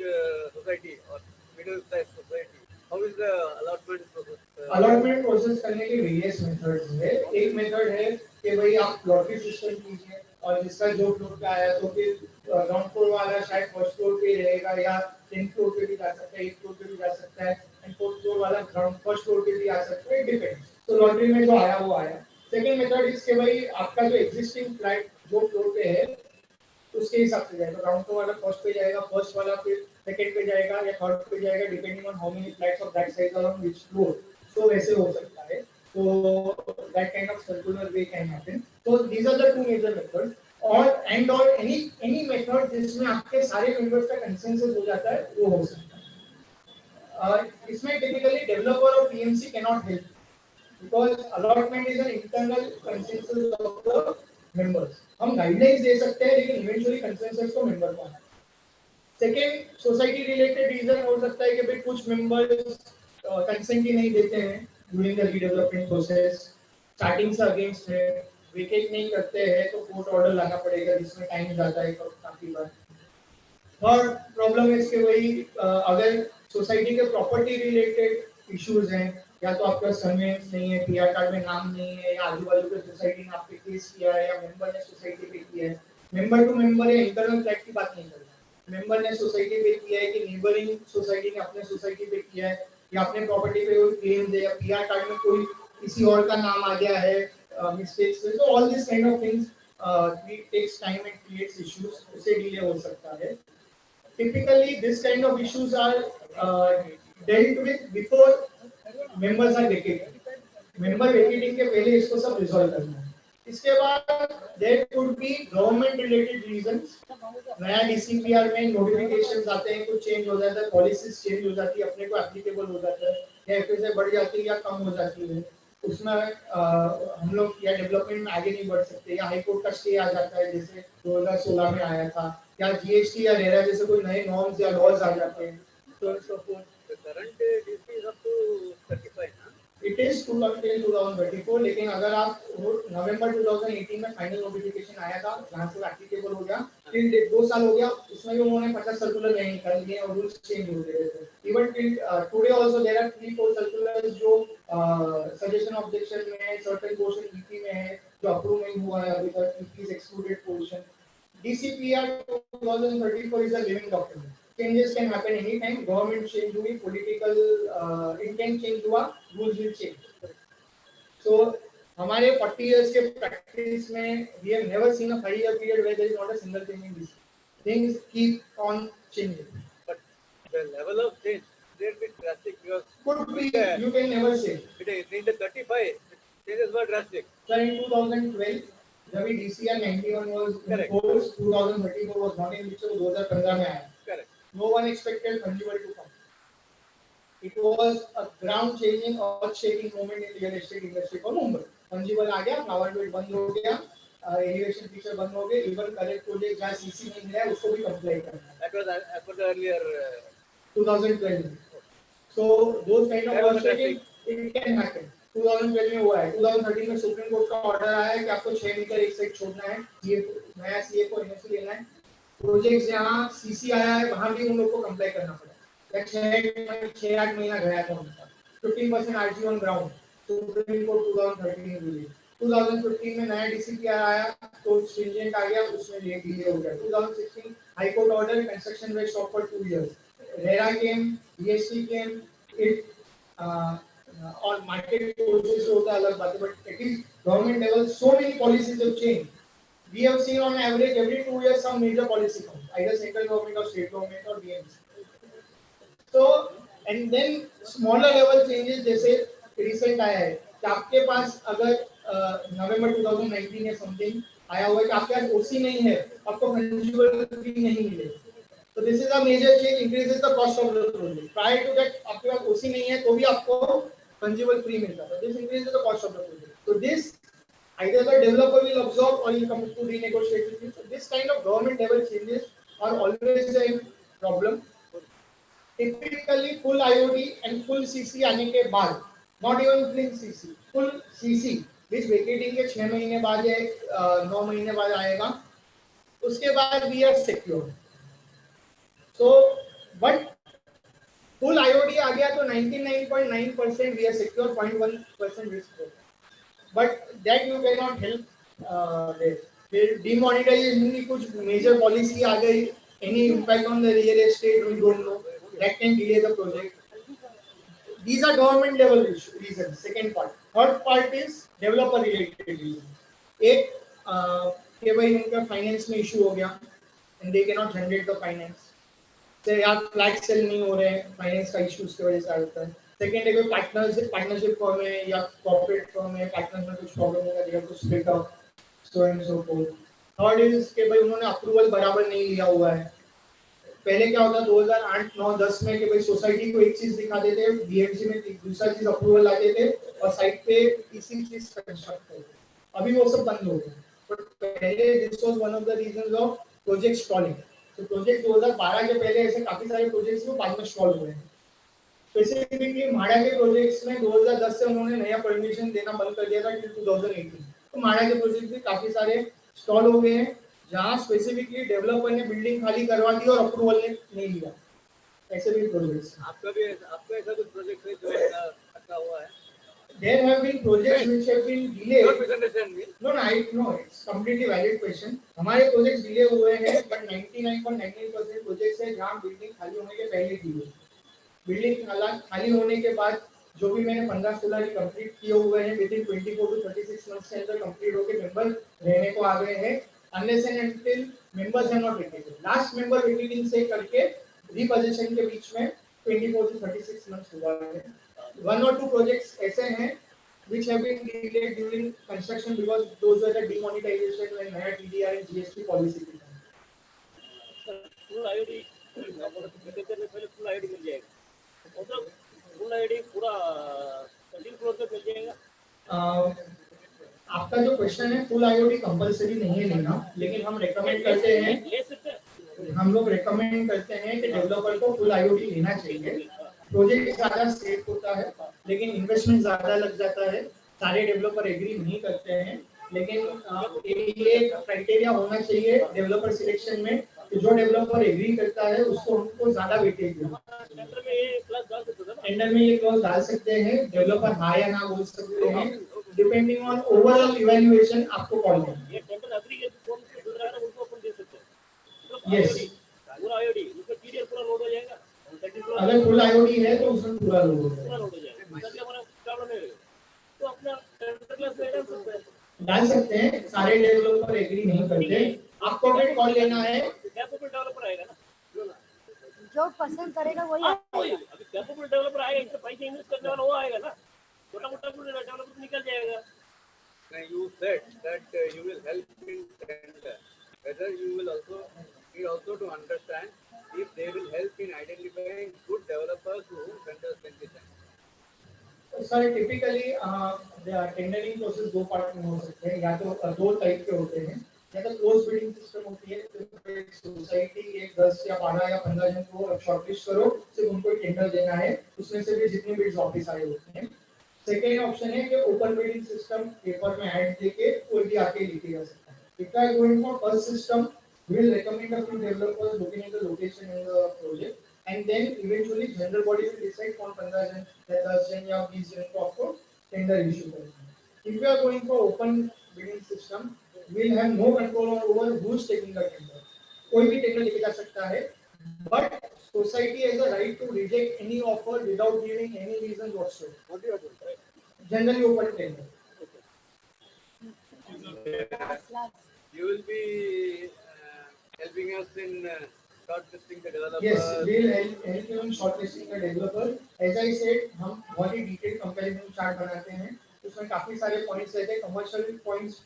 society or middle-sized society, how is the allotment process? Allotment process करने के वेरियस मेथड्स है। एक मेथड है कि भाई आप लॉटरी सिस्टम कीजिए और जिसका जो फ्लोर पे आया तो फिर ग्राउंड फ्लोर वाला शायद फर्स्ट फ्लोर पे रहेगा या 10th फ्लोर पे भी जा सकता है, 8th फ्लोर पे भी जा सकता है, एंड 4th फ्लोर वाला ग्राउंड फर्स्ट फ्लोर पे भी आ सकता है, डिपेंड्स। तो लॉटरी में जो आया वो आया। सेकंड मेथड इसके भाई आपका जो एग्जिस्टिंग फ्लैट जो फ्लोर पे है उसके हिसाब से जाएगा, ग्राउंड फ्लोर वाला फर्स्ट पे जाएगा, फर्स्ट वाला फिर सेकंड पे जाएगा या थर्ड पे जाएगा, depending on how many flats of that size are on which floor. तो वैसे हो सकता है, तो that kind of circular way can happen. तो these are the two major methods. और एनी मेथड जिसमें आपके सारे मेंबर्स का कंसेंसस हो जाता है वो हो सकता है। इसमें टिपिकली डेवलपर और PMC can not help because allotment is an internal consensus of the members. हम गाइडलाइंस दे सकते हैं लेकिन इवेंचुअली कंसेंसस तो मेंबर को है। सेकेंड सोसाइटी रिलेटेड रीजन हो सकता है कि भाई कुछ मेंबर्स कंसेंट ही नहीं देते हैं during the redevelopment process, starting से अगेंस्ट है, वेकेट नहीं करते हैं तो कोर्ट ऑर्डर लाना पड़ेगा जिसमें टाइम जाता है काफी बार। थर्ड प्रॉब्लम है इसके वही अगर सोसाइटी के प्रॉपर्टी रिलेटेड इश्यूज हैं, या तो आपका कन्वेंस नहीं है, पीआर कार्ड में नाम नहीं है, या आजू बाजू के सोसाइटी ने आप पे केस किया है या मेंबर ने सोसाइटी पे किया है। मेंबर टू मेंबर या इंटरनल फ्लैट की बात नहीं कर रहा, मेंबर ने सोसाइटी पे किया है कि नेबरिंग सोसाइटी ने अपने सोसाइटी पे किया है, या अपने प्रॉपर्टी पे कोई क्लेम है, या पीआर कार्ड में कोई किसी और का नाम आ गया है मिस्टेक्स से। तो all this kind of things takes time and creates issues, उससे डिले हो सकता है। Typically, this kind of issues are dealt with before members are vacated. Member vacating के पहले इसको सब resolve करना है। इसके बाद there could be government related reasons. नया DCPR में notifications आते हैं, कुछ change हो जाता है, policies change हो जाती है, अपने को applicable हो जाता है, या FSA बढ़ जाती है या कम हो जाती है। उसमें हम लोग या डेवलपमेंट में आगे नहीं बढ़ सकते, या हाई कोर्ट का स्टे आ जाता है जैसे 2016 में आया था, या जीएसटी या रेरा जैसे कोई नए नॉर्म्स या लॉज आ जाते हैं। तो current DC is up to 35 ना? इट इज 2034, लेकिन अगर आप नवंबर 2018 में फाइनल नोटिफिकेशन आया था जहां से एप्लीकेबल हो गया, फिर 2 साल हो गया, उसमें भी उन्होंने 50 सर्कुलर नहीं निकाल दिए और रूल्स चेंज हो गए थे। Even today also there are 3-4 circulars जो सजेशन ऑब्जेक्शन में है, सर्टेन पोर्शन ईपी में है जो अप्रूव नहीं हुआ है अभी तक, EP is excluded portion. DCPR 2034 is a living document. Changes can happen anytime. Government change हुई, political intent change हुआ, rules will change. So हमारे 40 years के practice में we have never seen a 5-year period where there is not a single change in this. Things keep on changing. But the level of change will be drastic because could be you can never say. In the 35 changes were drastic. So in 2012 जब DCR 91 was imposed, 2034 was not in which 2015 में आया. Correct. No one expected fungible to come. It was a ground changing or shaking moment in real estate industry for Mumbai. Fungible आ गया, flower bed बंद हो गया, elevation feature बंद हो गए, even correct project जहाँ CC नहीं मिला है उसको भी comply करना है. That was as per the earlier 2012. So those kind of work shaking it can happen. 2012 में हुआ है, 2013 में सुप्रीम कोर्ट का ऑर्डर आया है कि आपको 6 मीटर एक साइड छोड़ना है, ये नया सीए को एनओसी लेना है। प्रोजेक्ट जहां सीसी आया है वहां भी उन लोगों को कंप्लाई करना पड़ा। 6-8 महीना गया था उनका। 15% RG on ground, supreme court 2013 में हुई। 2015 में नया डीसीपीआर आया तो स्ट्रिंजेंट आ गया, उसमें लेट डिले हो गया। 2016 high court order, construction way stop for 2 years. RERA came, GST came, it और मार्केट फोर्सेस होता है अलग बात है, but at least government level so many policies have change. We have seen on average every 2 years some major policy comes, either central government or state government or DMC. So and then smaller level changes जैसे recent आया है कि आपके पास अगर नवंबर 2019 या something आया हुआ है कि आपके पास ओसी नहीं है, आपको फंजिबल भी नहीं मिलेगा, So this is a major change, increases the cost of the project. Prior to that आपके पास OC नहीं है तो भी आपको fungible free मिलता था. This increases the cost of the project. So this either the developer will absorb or you come to renegotiate with you. So this kind of government level changes are always a problem. Typically full IOD and full CC आने के बाद, not even full CC, full CC which vacating के 6 महीने बाद या 9 महीने बाद आएगा, उसके बाद we are secure. So but full IOD आ गया तो 99.9% we are secure, 0.1% risk. But that you cannot help. Demonetization की कुछ major policy आ गई, any impact on the real estate we don't know, that can delay the project. These are government level reasons. Second part. Third part is developer related reasons. एक कि भाई उनका finance में issue हो गया and they cannot generate the finance. से यार flat sell नहीं हो रहे, finance का issues की वजह से आ जाता है. Second है कोई partnership firm है या corporate firm है, partners में कुछ problem होगा, they have to split up, so and so forth. Third is कि भाई उन्होंने approval बराबर नहीं लिया हुआ है. पहले क्या होता 2008, 9, 10 में कि भाई सोसाइटी को एक चीज दिखा देते, बीएमसी में दूसरा चीज अप्रूवल ला देते और साइट पे तीसरी चीज कंस्ट्रक्ट करते. अभी वो सब बंद हो गया. बट पहले this was one of the reasons of project stalling. तो प्रोजेक्ट 2012 के पहले ऐसे काफी सारे प्रोजेक्ट्स वो बाद में स्टॉल हुए हैं. स्पेसिफिकली माड़ा के प्रोजेक्ट्स में 2010 से उन्होंने नया परमिशन देना बंद कर दिया था टिल 2018. तो माड़ा के प्रोजेक्ट भी काफी सारे स्टॉल हो गए हैं जहां स्पेसिफिकली डेवलपर ने बिल्डिंग खाली करवा दी और अप्रूवल नहीं लिया. ऐसे भी प्रोजेक्ट्स. आपका ऐसा कुछ प्रोजेक्ट है जो ऐसा अटका हुआ है? There have been projects which have been delayed. Don't misunderstand me. No, I know it's completely valid question. हमारे प्रोजेक्ट्स डिले हुए हैं but 99.99% प्रोजेक्ट्स हैं जहां बिल्डिंग खाली होने के पहले डिले. बिल्डिंग खाली होने के बाद जो भी मैंने 15-16 की कंप्लीट किए हुए हैं विद इन 24 to 36 मंथ्स के अंदर कंप्लीट होके मेंबर रहने को आ गए हैं. Unless and until members are not vacated. Last member vacating से करके repossession के बीच में 24 to 36 months हुआ है. One or two projects ऐसे हैं which have been delayed during construction because those were the demonetization when नया TDR and GST policy थी. Full IOD पहले full IOD मिल जाएगा. मतलब full IOD पूरा 13 फ्लोर तक मिल जाएगा. आपका जो क्वेश्चन है फुल आईओडी कंपलसरी नहीं है लेना, लेकिन हम रेकमेंड करते हैं, हम लोग रेकमेंड करते हैं कि डेवलपर को फुल आईओडी लेना चाहिए. प्रोजेक्ट ज्यादा सेफ होता है लेकिन इन्वेस्टमेंट ज्यादा लग जाता है. सारे डेवलपर एग्री नहीं करते हैं, लेकिन ये क्राइटेरिया होना चाहिए डेवलपर सिलेक्शन में कि जो डेवलपर एग्री करता है उसको हमको ज्यादा वेटेज देना. टेंडर में ये क्लॉज डाल सकते हैं, डेवलपर हाँ या ना बोल सकते हैं डिपेंडिंग ऑन ओवरऑल इवैल्यूएशन. आपको कॉल करेंगे. ये टेंडर एग्री के कौन से दूसरा है उनको अपन दे सकते हैं. यस, पूरा आईओडी उसका टीडीआर पूरा लोड हो जाएगा. अगर फुल आईओडी है तो उसमें पूरा लोड हो जाएगा. मतलब हमारा प्रॉब्लम है तो अपना टेंडर क्लास में डाल सकते हैं. सारे डेवलपर एग्री नहीं करते. आपको अगर कॉल लेना है कैपेबल डेवलपर आएगा ना, जो पसंद करेगा वही अभी कैपेबल डेवलपर आएगा. इससे पैसे इन्वेस्ट करने वाला वो आएगा ना. छोटा मोटा डेवलपर निकल जाएगा. You said that you will help in tender. Whether you will also need also to understand if they will help in identifying good developers who tenders can be done. Sir typically tendering process दो part में हो सकते हैं. या तो दो type के होते हैं. या तो क्लोज बिडिंग सिस्टम होती है, तो सोसाइटी एक 10 या 12 या 15 जन को शॉर्टलिस्ट करो, सिर्फ उनको टेंडर देना है, उसमें से भी जितने बिड्स वापस आए होते हैं. सेकेंड ऑप्शन है कि ओपन बिडिंग सिस्टम पेपर में ऐड देके कोई भी आके लेके जा सकता है. If you are going for first system, we will recommend a few developers looking at the location in the project, and then eventually general body will decide कौन 15 जन या 10 जन या 20 जन को आपको टेंडर इशू करना है. If you are going for open bidding system, we will have no control over who is taking the tender. कोई भी टेंडर लेके जा सकता है, but society has a right to reject any offer without giving any reason whatsoever. Generally open tender. You will be helping us in shortlisting the developers. Yes, we will help you in shortlisting the developer. As I said, हम बहुत ही detailed comparison chart बनाते हैं. उसमें काफी सारे points रहते हैं. Commercial points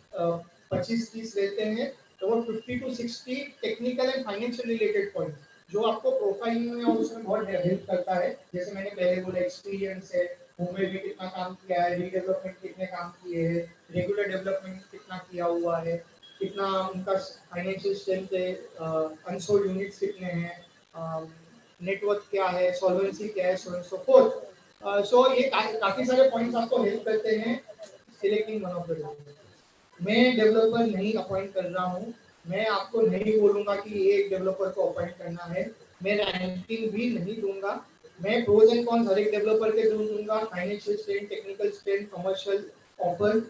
25-30 रहते हैं. तो वो 50 to 60 technical and financial related points जो आपको प्रोफाइलिंग में और उसमें बहुत हेल्प करता है। जैसे मैंने पहले बोला, एक्सपीरियंस है, मुंबई में कितना काम किया है, रीडेवलपमेंट कितने काम किए हैं, रेगुलर डेवलपमेंट कितना किया हुआ है, कितना उनका फाइनेंशियल स्ट्रेंथ है, अनसोल्ड यूनिट्स कितने हैं, नेटवर्क क्या है, सॉल्वेंसी क्या है, सो एंड सो फोर्थ। सो ये काफी सारे पॉइंट्स आपको हेल्प करते हैं selecting one of the developer. मैं डेवलपर नहीं अपॉइंट कर रहा हूँ, मैं आपको नहीं बोलूंगा कि ये एक डेवलपर को अपॉइंट करना है, मैं रैंकिंग भी नहीं दूंगा, मैं प्रोज एंड कॉन्स हर एक डेवलपर के दूंगा, financial strength, technical strength, commercial offer,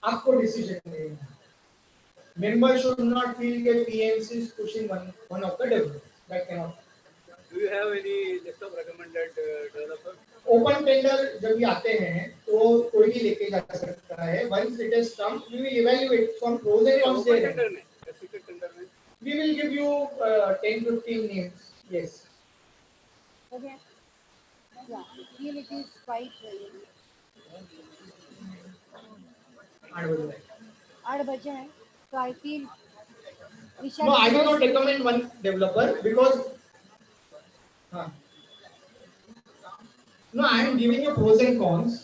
आपको डिसीजन लेना है। Members should not feel that PMC is pushing one of the developers. That cannot. Do you have any list of recommended developers? Open tender जब ये आते हैं तो कोई भी लेके जा सकता है। Once it has come, we will evaluate from pros and cons there. We will give you 10-15 names. Yes. Okay. Yeah, I feel it is quite hard budget. So I feel we shall. No, I do not recommend one developer because. No, I am giving you pros and cons.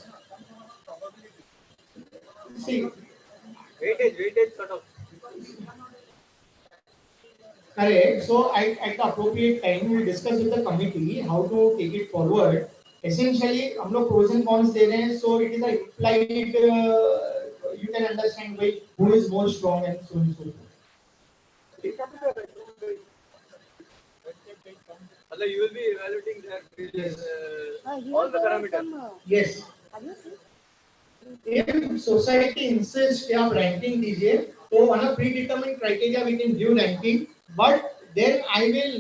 See, weightage sort of. Correct. So at the appropriate time, we will discuss with the committee how to take it forward. Essentially, हम लोग pros and cons दे रहे हैं, so it is a implied. You can understand who is more strong and so and so forth. You will be evaluating that Yes. all the parameters. Yes. If society insists कि आप ranking दीजिए, तो on a predetermined criteria we can give ranking, but then I will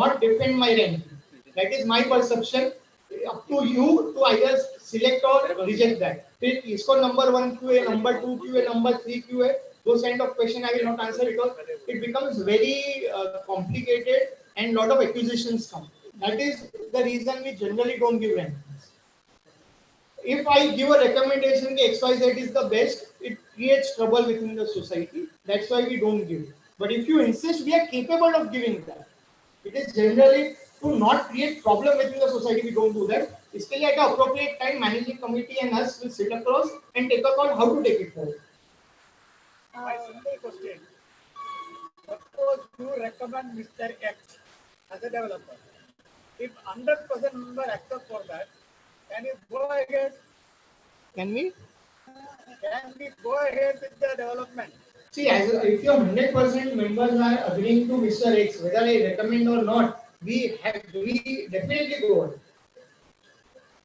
not defend my ranking. That is my perception. Up to you to either select or reject that. फिर इसको number 1 क्यों है, number 2 क्यों है, number 3 क्यों है, those kind of question I will not answer because it becomes very complicated and lot of accusations come. That is the reason we generally don't give rankings. If I give a recommendation that XYZ is the best, it creates trouble within the society. That's why we don't give. But if you insist, we are capable of giving that. It is generally to not create problem within the society, we don't do that. इसके लिए at the appropriate time, managing committee and us will sit across and take a call how to take it forward. My simple question: suppose you recommend Mr. X as a developer. If 100% member accept for that, can you go ahead? Can we? Can we go ahead with the development? See, if your 100% members are agreeing to Mr. X, whether I recommend or not, we definitely go on.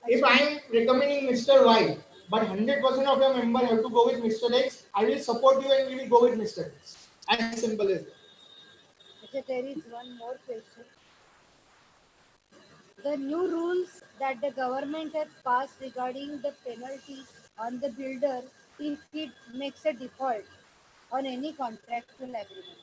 If I am recommending Mr. Y, but 100% of your members have to go with Mr. X, I will support you and we will go with Mr. X. As simple as that. Okay, there is one more question. The new rules that the government has passed regarding the penalties on the builder if it makes a default on any contractual agreement.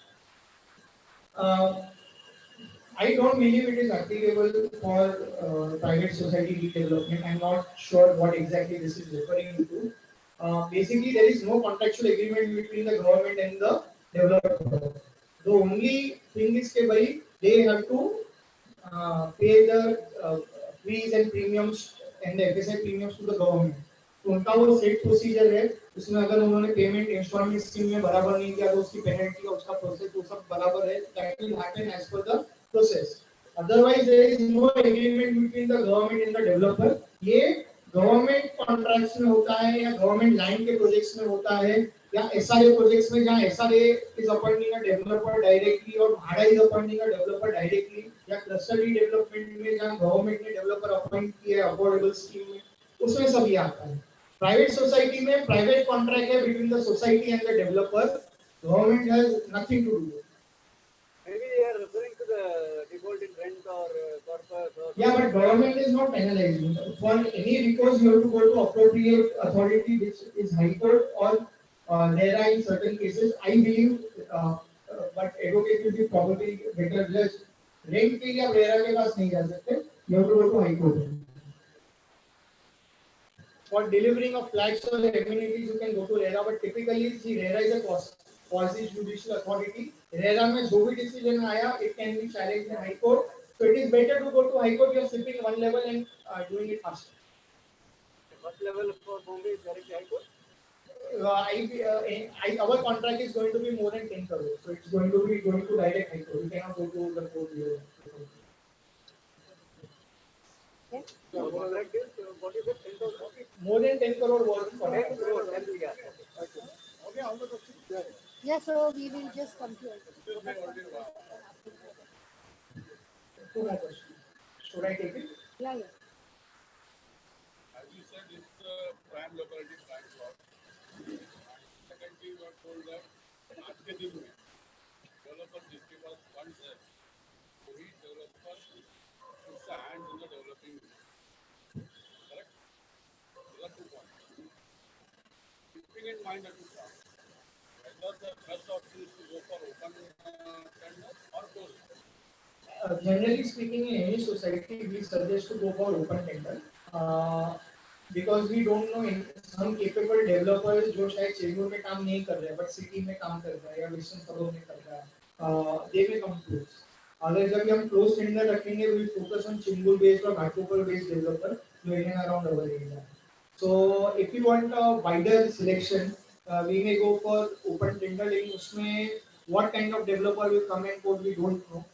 I don't believe it is applicable for private society redevelopment. I'm not sure what exactly this is referring to. Basically, there is no contractual agreement between the government and the developer. The only thing is that they have to pay the fees and premiums and the FSI premiums to the government. तो उनका वो set procedure है, उसमें अगर उन्होंने payment instalment scheme में बराबर नहीं किया तो उसकी पेनल्टी का उसका प्रोसेस वो सब बराबर है. That will happen as per the process. Otherwise, there is no agreement between the government and the developer. ये गवर्नमेंट कॉन्ट्रैक्ट्स में होता है या गवर्नमेंट लाइन के प्रोजेक्ट्स में होता है या SRA प्रोजेक्ट्स में जहाँ SRA is appointing a developer directly और भाड़ा is appointing a developer directly या क्लस्टर डेवलपमेंट में जहाँ गवर्नमेंट ने डेवलपर अपॉइंट किया है अफोर्डेबल स्कीम में, उसमें सब ये आता है. प्राइवेट सोसाइटी में प्राइवेट कॉन्ट्रैक्ट है between the society and the developer. Government has nothing to do. Maybe they are referring to the default in rent or corpus or. Yeah, but government is not penalizing. For any recourse, you have to go to appropriate authority, which is High Court or there are in certain cases. I believe, but advocate will be probably better judge. Rent के लिए आप RERA के पास नहीं जा सकते. You have to go to High Court. For delivering of flats or amenities, you can go to RERA, but typically, see, RERA is a quasi-judicial authority. RERA में जो भी decision आया, it can be challenged in High Court. So it is better to go to High Court. You are skipping one level and doing it faster. What level for Bombay is directly High Court? Our contract is going to be more than 10 crores, so it's going to be going to direct High Court. You cannot go to the court here. So contract is what is it? 10,000? More than 10 crore was for 10 crore. Yeah. Okay, how much? Yeah, so we will just compute. Two more questions. Should I take it? Yeah, yeah. As you said, it's the prime locality prime plot. Secondly, you are told that आज के दिन में developer जिसके पास funds है, वही developer puts the hands in the developing. Correct? These are 2 points. Keeping in mind that whether the best option is to go for open tender or closed. Generally speaking, in any society, we suggest to go for open tender because we don't know some capable developers जो शायद चेंबूर में काम नहीं कर रहे हैं, but city में काम कर रहा है या विश्व सरोवर में कर रहा है, they may come close. अगर जब हम close tender रखेंगे, we will focus on Chembur based or Ghatkopar based developer जो in and around our area. So if you want a wider selection, we may go for open tender. लेकिन उसमें what kind of developer will come and quote we don't know.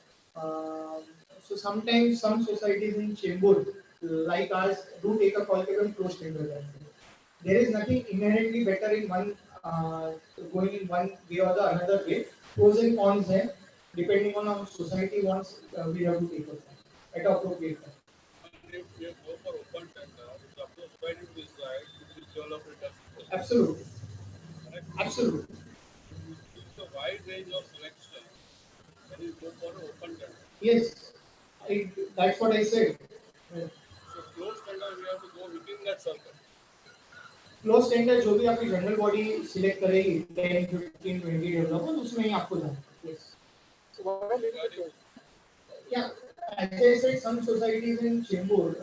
So sometimes some societies in Chembur like us do take a call to close tender. There is nothing inherently better in one going in one way or the another way. Pros and cons है depending on how society wants. We have to take it at appropriate time. If you go for open tender, it's approved by the design, which developer does. Absolutely. Absolutely. It's a wide range of selection when you go for open tender. Yes, that's what I said. So closed tender, we have to go within that circle. Close tender जो भी आपकी general body select करेगी 10, 15, 20 developers उसमें ही आपको जाना है. Yes. So what are the Yeah, as I said, some societies in Chembur,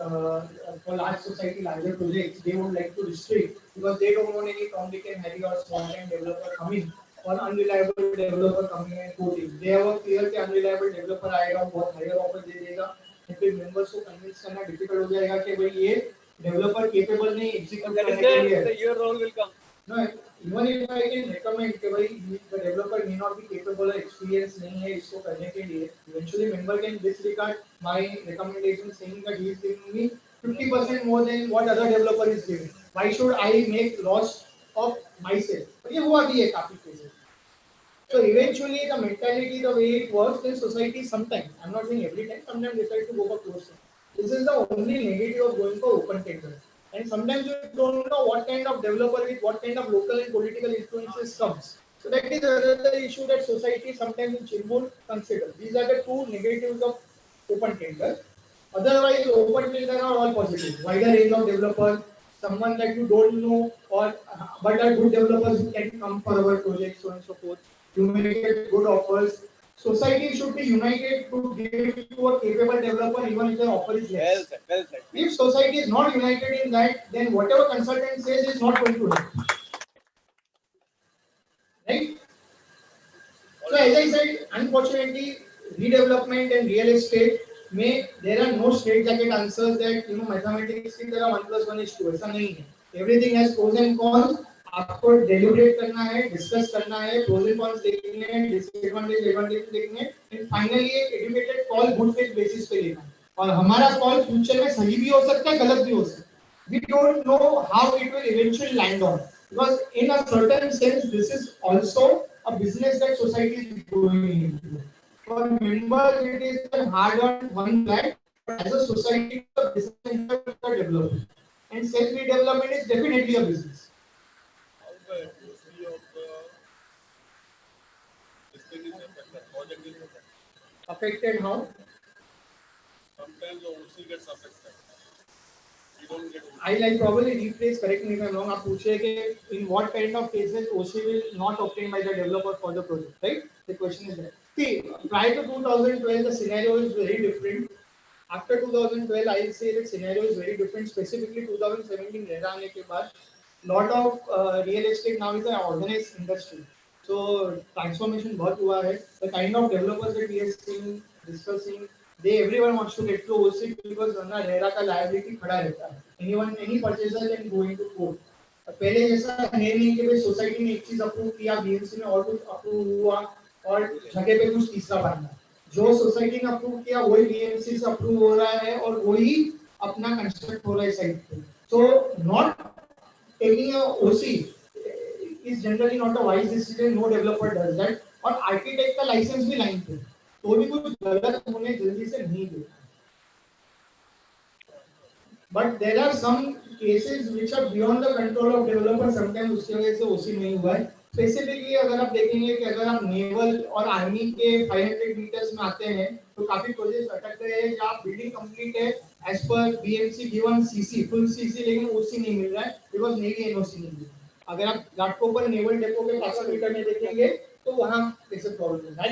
for large society, larger projects, they would like to restrict because they don't want any Tom, Dick and Harry or small-time developer coming or unreliable developer coming and quoting. They have a fear कि unreliable developer आएगा बहुत higher offer दे देगा, and फिर members को convince करना difficult हो जाएगा कि भाई ये developer capable नहीं execute करने के लिए. your role will come. No, even if I can recommend कि भाई the developer may not be capable or experienced नहीं है इसको करने के लिए, eventually member can disregard my recommendation saying that he is giving me 50% more than what other developer is giving. Why should I make loss of myself? ये हुआ भी है काफी cases. So eventually the mentality, the way it works in society sometimes, I'm not saying every time, sometimes decide to go for closed tender. This is the only negative of going for open tender. And sometimes you don't know what kind of developer with what kind of local and political influences comes. So that is another issue that society sometimes in Chembur consider. These are the two negatives of open tender. Otherwise, open tender are all positive. Wider range of developers, someone that you don't know, or but are good developers who can come for our project, so on and so forth. You may get good offers. Society should be united to give to a capable developer even if the offer is less. Well said. If society is not united in that, then whatever consultant says is not going to help. Right? So as I said, unfortunately, redevelopment and real estate there are no straight jacket answers that mathematics की तरह 1 + 1 = 2 ऐसा नहीं है. Everything has pros and cons. आपको deliberate करना है, discuss करना है, pros and cons देखने हैं, disadvantage, advantage देखने हैं, and finally एक educated call good faith basis पे लेना है. और हमारा call future में सही भी हो सकता है, गलत भी हो सकता है. We don't know how it will eventually land on, because in a certain sense this is also a business that society is going into. For members it is a hard-earned one lakh, but as a society the business is development, and self-redevelopment is definitely a business. How the efficiency of this thing is affected, project is affected. Affected how? Sometimes the OC gets affected. You don't get OC. I'll probably rephrase, correct me if I'm wrong. आप पूछे कि in what kind of cases OC will not obtain by the developer for the project, right? The question is that. See, prior to 2012, the scenario is very different. After 2012, I'll say the scenario is very different. Specifically, 2017 RERA आने के बाद, lot of real estate now is an organized industry. So transformation बहुत हुआ है. The kind of developers that we are seeing, discussing, everyone wants to get to OC because वरना RERA का liability खड़ा रहता है. Any purchaser can go into court. पहले जैसा है नहीं कि भाई सोसाइटी ने एक चीज अप्रूव किया, बीएमसी में और कुछ अप्रूव हुआ और जगह पे कुछ तीसरा बनना. जो सोसाइटी ने अप्रूव किया वही बीएमसी से अप्रूव हो रहा है और वही अपना कंस्ट्रक्ट हो रहा है साइट पे. So not taking a OC is generally not a wise decision. No developer does that. और आर्किटेक्ट का लाइसेंस भी लाइन पे, तो भी कुछ गलत होने जल्दी से नहीं देता. But there are some cases which are beyond the control of developer. Sometimes उसकी वजह से OC नहीं हुआ है. Specifically अगर आप देखेंगे कि अगर आप नेवल और आर्मी के 500 मीटर्स में आते हैं तो काफी प्रोजेक्ट्स अटक रहे हैं जहाँ बिल्डिंग कंप्लीट है as per BMC given CC full CC लेकिन OC नहीं मिल रहा है because नेवी NOC नहीं मिल रहा है. अगर आप घाटकोपर नेवल डेपो के 500 मीटर में देखेंगे तो वहाँ ऐसे प्रॉब्लम है.